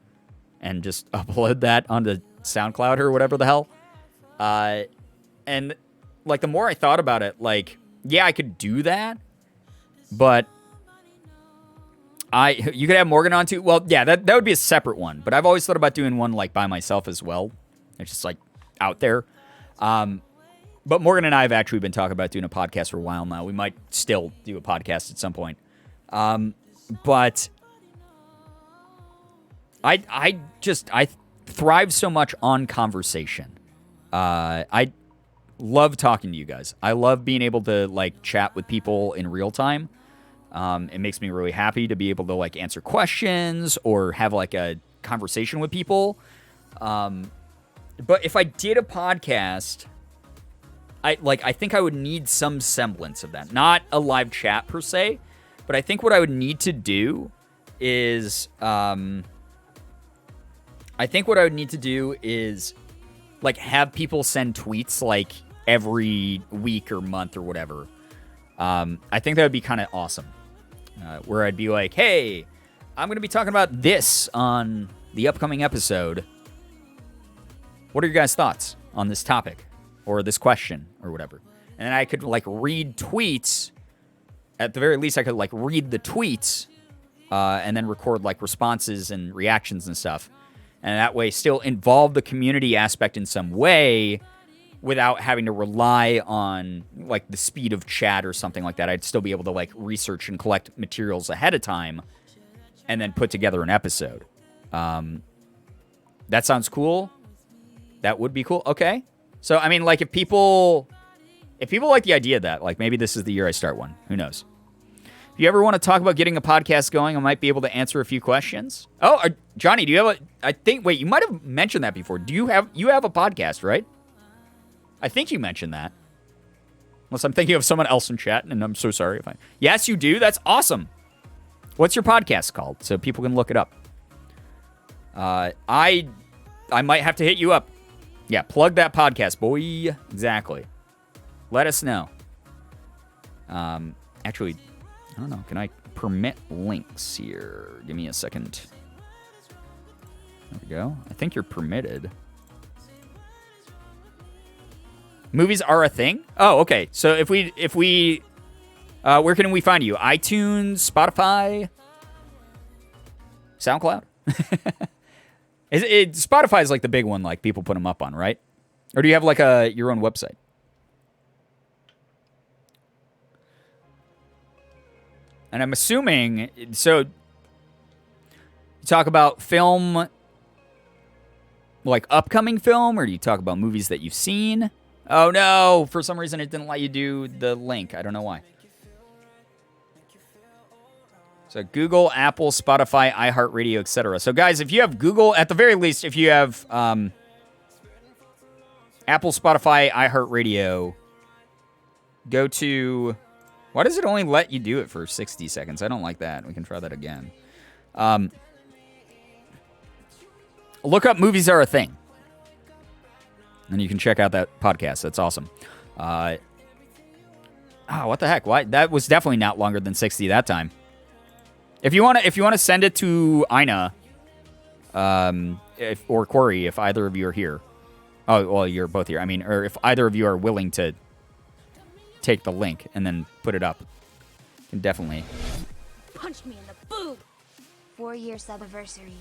and just upload that onto SoundCloud or whatever the hell? And like the more I thought about it, like, yeah, I could do that, but you could have Morgan on too. Well, yeah, that would be a separate one, but I've always thought about doing one like by myself as well. It's just like out there. But Morgan and I have actually been talking about doing a podcast for a while now. We might still do a podcast at some point. But I thrive so much on conversation. I love talking to you guys. I love being able to like chat with people in real time. It makes me really happy to be able to like answer questions or have like a conversation with people. But if I did a podcast, I think I would need some semblance of that. Not a live chat per se, but I think what I would need to do is like have people send tweets like every week or month or whatever. I think that would be kind of awesome. Where I'd be like, hey, I'm going to be talking about this on the upcoming episode. What are your guys' thoughts on this topic or this question or whatever? And then I could like read tweets. At the very least, I could like read the tweets and then record like responses and reactions and stuff. And that way still involve the community aspect in some way without having to rely on like the speed of chat or something like that. I'd still be able to like research and collect materials ahead of time and then put together an episode. That sounds cool. That would be cool. Okay. So, I mean, like if people like the idea of that, like maybe this is the year I start one. Who knows? If you ever want to talk about getting a podcast going, I might be able to answer a few questions. Oh, Johnny, do you have wait, you might have mentioned that before. You have a podcast, right? I think you mentioned that. Unless I'm thinking of someone else in chat, and I'm so sorry if I... Yes, you do. That's awesome. What's your podcast called? So people can look it up. I might have to hit you up. Yeah, plug that podcast, boy. Exactly. Let us know. Actually, I don't know. Can I permit links here? Give me a second. There we go. I think you're permitted. Movies are a thing? Oh, okay. So if we where can we find you? iTunes, Spotify, SoundCloud? Spotify is like the big one, like people put them up on, right? Or do you have like your own website? And I'm assuming, so you talk about film, like upcoming film, or do you talk about movies that you've seen? Oh no, for some reason it didn't let you do the link. I don't know why. So Google, Apple, Spotify, iHeartRadio, etc. So guys, if you have Google, at the very least, if you have Apple, Spotify, iHeartRadio, go to... Why does it only let you do it for 60 seconds? I don't like that. We can try that again. Look up Movies Are a Thing. And you can check out that podcast. That's awesome. What the heck? Why? That was definitely not longer than 60 that time. If you want to send it to Ina, or Corey, if either of you are here. Oh, well, you're both here. I mean, or if either of you are willing to take the link and then put it up, you can definitely. Punch me in the boob. 4-year sub-anniversary.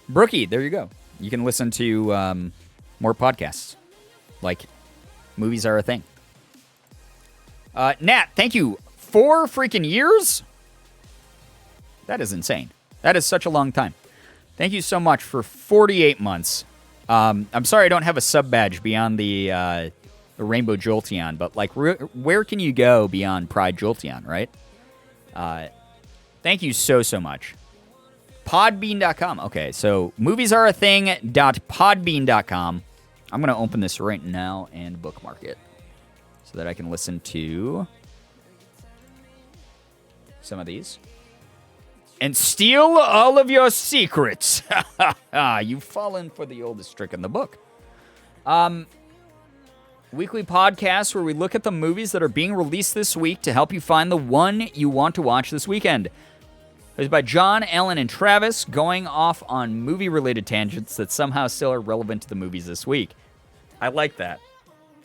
Brookie, there you go. you can listen to more podcasts. Like, movies are a thing. Nat, thank you. 4 freaking years? That is insane. That is such a long time. Thank you so much for 48 months. I'm sorry I don't have a sub badge beyond the Rainbow Jolteon, but like, where can you go beyond Pride Jolteon, right? Thank you so much. Podbean.com. Okay, so moviesareathing.podbean.com. I'm going to open this right now and bookmark it so that I can listen to some of these. And steal all of your secrets. You've fallen for the oldest trick in the book. Weekly podcast where we look at the movies that are being released this week to help you find the one you want to watch this weekend. It's by John, Ellen, and Travis, going off on movie-related tangents that somehow still are relevant to the movies this week. I like that.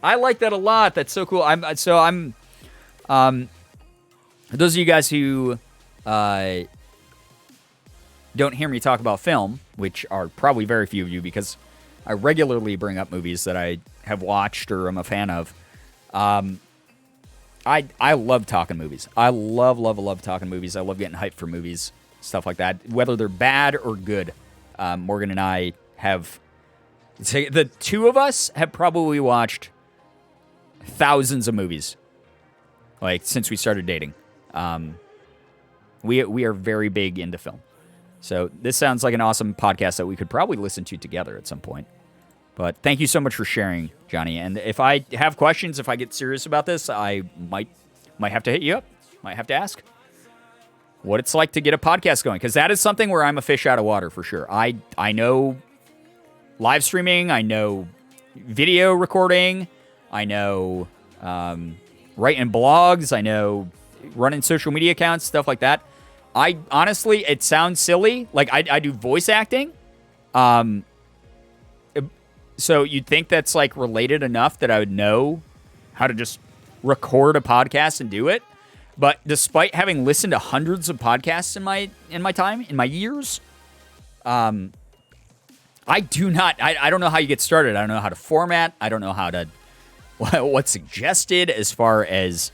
I like that a lot. That's so cool. Those of you guys who don't hear me talk about film, which are probably very few of you because I regularly bring up movies that I have watched or am a fan of. I love talking movies. I love talking movies. I love getting hyped for movies, stuff like that, whether they're bad or good. Morgan and I have, the two of us have probably watched thousands of movies, like, since we started dating. We are very big into film. So this sounds like an awesome podcast that we could probably listen to together at some point. But thank you so much for sharing, Johnny. And if I have questions, if I get serious about this, I might have to hit you up. Might have to ask what it's like to get a podcast going. Because that is something where I'm a fish out of water for sure. I know live streaming. I know video recording. I know writing blogs. I know running social media accounts, stuff like that. I honestly, it sounds silly. Like, I do voice acting. So you'd think that's like related enough that I would know how to just record a podcast and do it. But despite having listened to hundreds of podcasts in my time, in my years, I don't know how you get started. I don't know how to format. I don't know how to, what's suggested as far as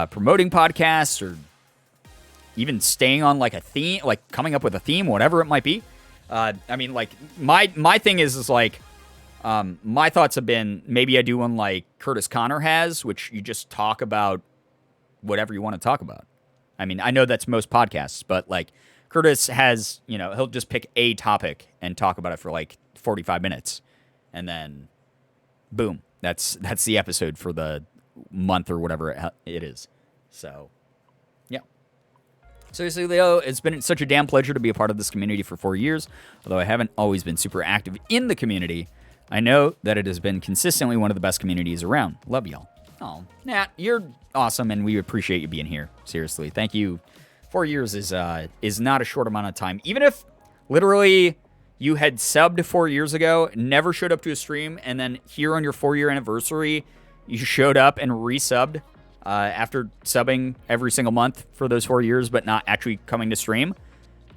promoting podcasts or even staying on like a theme, like coming up with a theme, whatever it might be. I mean, like, my thing is like, my thoughts have been, maybe I do one like Curtis Connor has, which you just talk about whatever you want to talk about. I mean, I know that's most podcasts, but like Curtis has, he'll just pick a topic and talk about it for like 45 minutes. And then boom, that's the episode for the month or whatever it is. So, yeah. Seriously, Leo, it's been such a damn pleasure to be a part of this community for 4 years. Although I haven't always been super active in the community, I know that it has been consistently one of the best communities around. Love y'all. Oh, Nat, you're awesome, and we appreciate you being here. Seriously, thank you. 4 years is not a short amount of time. Even if literally you had subbed 4 years ago, never showed up to a stream, and then here on your 4-year anniversary, you showed up and resubbed after subbing every single month for those 4 years, but not actually coming to stream.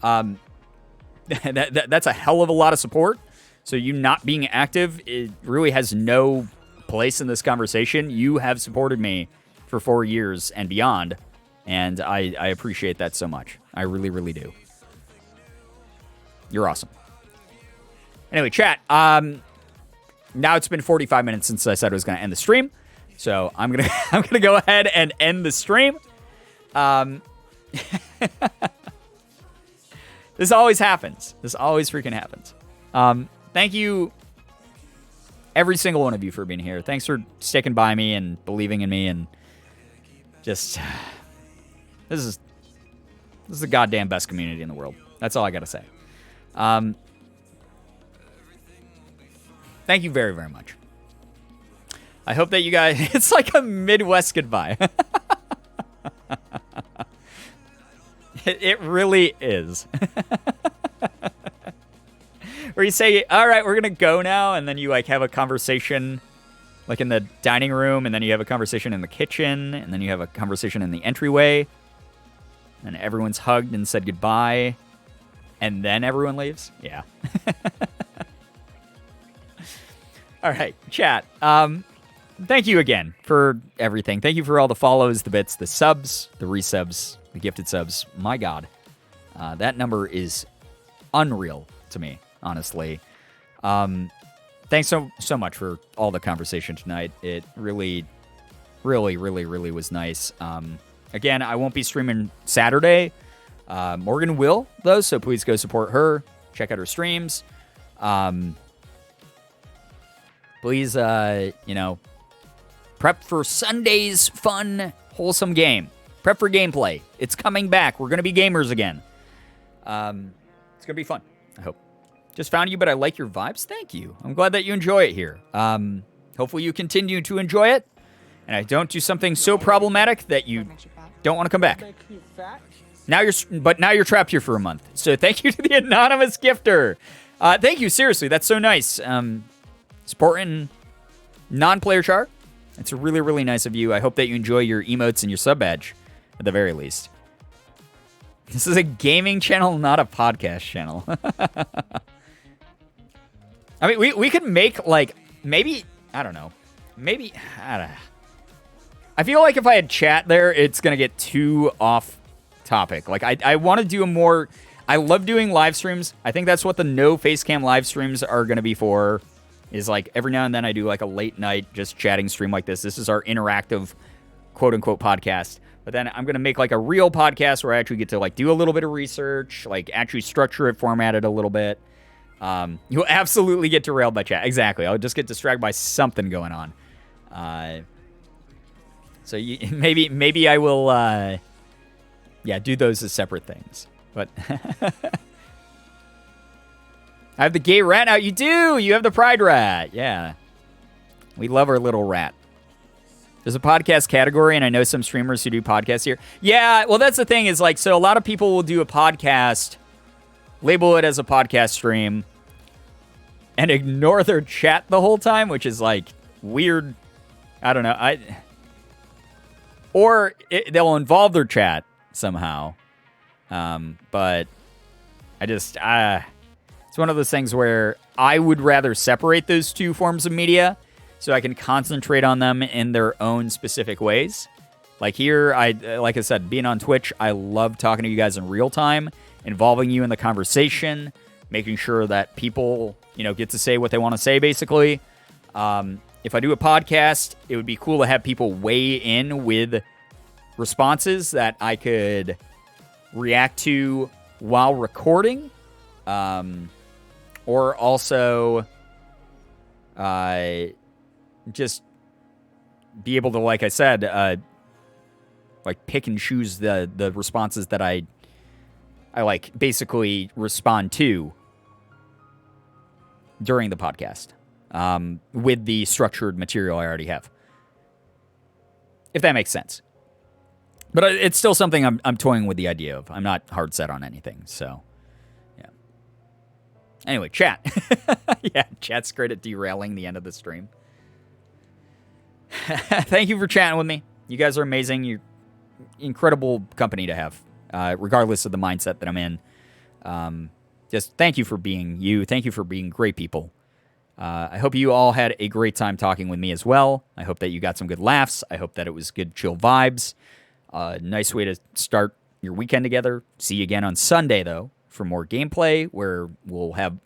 That's a hell of a lot of support. So you not being active, it really has no place in this conversation. You have supported me for 4 years and beyond, and I appreciate that so much. I really, really do. You're awesome. Anyway, chat. Now it's been 45 minutes since I said I was going to end the stream, so I'm gonna go ahead and end the stream. This always happens. This always freaking happens. Thank you, every single one of you, for being here. Thanks for sticking by me and believing in me, and just this is the goddamn best community in the world. That's all I gotta say. Thank you very, very much. I hope that you guys, it's like a Midwest goodbye. It really is. Where you say, all right, we're going to go now. And then you like have a conversation like in the dining room. And then you have a conversation in the kitchen. And then you have a conversation in the entryway. And everyone's hugged and said goodbye. And then everyone leaves. Yeah. All right, chat. Thank you again for everything. Thank you for all the follows, the bits, the subs, the resubs, the gifted subs. My God, that number is unreal to me, honestly. Thanks so much for all the conversation tonight. It really was nice. Again, I won't be streaming Saturday. Morgan will, though, so please go support her. Check out her streams. Please, prep for Sunday's fun, wholesome game. Prep for gameplay. It's coming back. We're going to be gamers again. It's going to be fun, I hope. Just found you, but I like your vibes. Thank you. I'm glad that you enjoy it here. Hopefully you continue to enjoy it, and I don't do something so problematic that you don't want to come back. Now you're trapped here for a month. So thank you to the anonymous gifter. Thank you, seriously. That's so nice. Supporting non-player char. It's really, really nice of you. I hope that you enjoy your emotes and your sub badge, at the very least. This is a gaming channel, not a podcast channel. I mean, we could make, like, maybe, I don't know. Maybe, I don't know. I feel like if I had chat there, it's going to get too off topic. Like, I want to do a more, I love doing live streams. I think that's what the no face cam live streams are going to be for. Is like every now and then I do like a late night just chatting stream like this. This is our interactive quote unquote podcast. But then I'm going to make like a real podcast where I actually get to like do a little bit of research, like actually structure it, format it a little bit. You'll absolutely get derailed by chat. Exactly. I'll just get distracted by something going on. So maybe I will, do those as separate things. But I have the gay rat out. You do. You have the pride rat. Yeah. We love our little rat. There's a podcast category, and I know some streamers who do podcasts here. Yeah, well, that's the thing is, like, so a lot of people will do a podcast, label it as a podcast stream, and ignore their chat the whole time, which is, like, weird. I don't know. They'll involve their chat somehow. But I just... It's one of those things where I would rather separate those two forms of media so I can concentrate on them in their own specific ways. Like here, like I said, being on Twitch, I love talking to you guys in real time, involving you in the conversation, making sure that people, get to say what they want to say, basically. If I do a podcast, it would be cool to have people weigh in with responses that I could react to while recording. Or also, just be able to, like I said, like pick and choose the responses that I like basically respond to during the podcast, with the structured material I already have. If that makes sense. But it's still something I'm toying with the idea of. I'm not hard set on anything, so. Anyway, chat. Yeah, chat's great at derailing the end of the stream. Thank you for chatting with me. You guys are amazing. You're incredible company to have, regardless of the mindset that I'm in. Just thank you for being you. Thank you for being great people. I hope you all had a great time talking with me as well. I hope that you got some good laughs. I hope that it was good, chill vibes. Nice way to start your weekend together. See you again on Sunday, though, for more gameplay, where we'll have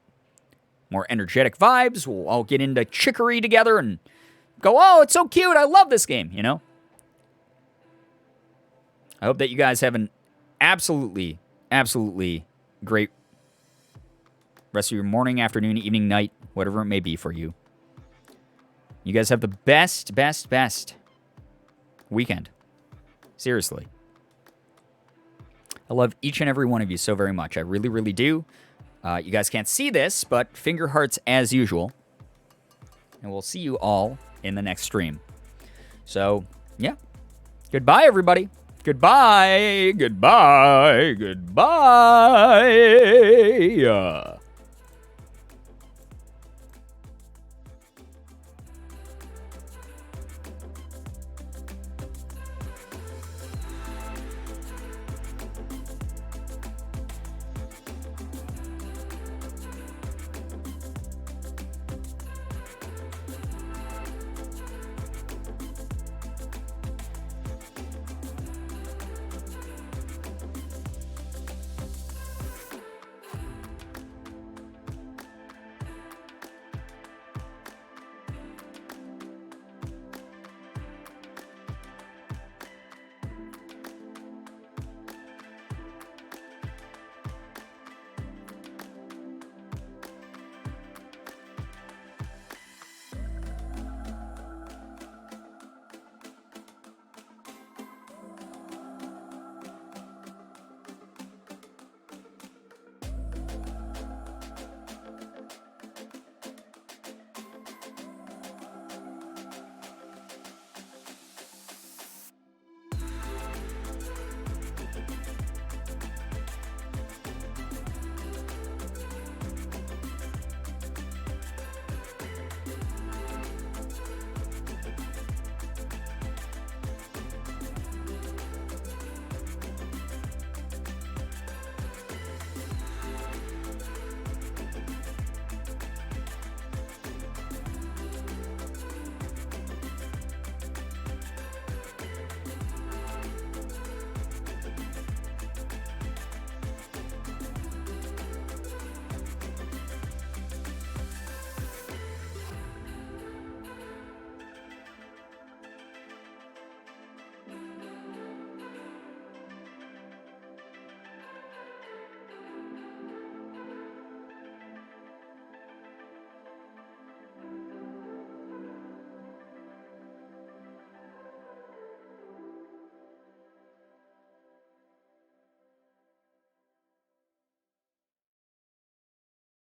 more energetic vibes. We'll all get into chicory together and go, oh, it's so cute. I love this game, I hope that you guys have an absolutely, absolutely great rest of your morning, afternoon, evening, night, whatever it may be for you. You guys have the best weekend. Seriously. I love each and every one of you so very much. I really, really do. You guys can't see this, but finger hearts as usual. And we'll see you all in the next stream. So, yeah. Goodbye, everybody. Goodbye. Goodbye. Goodbye.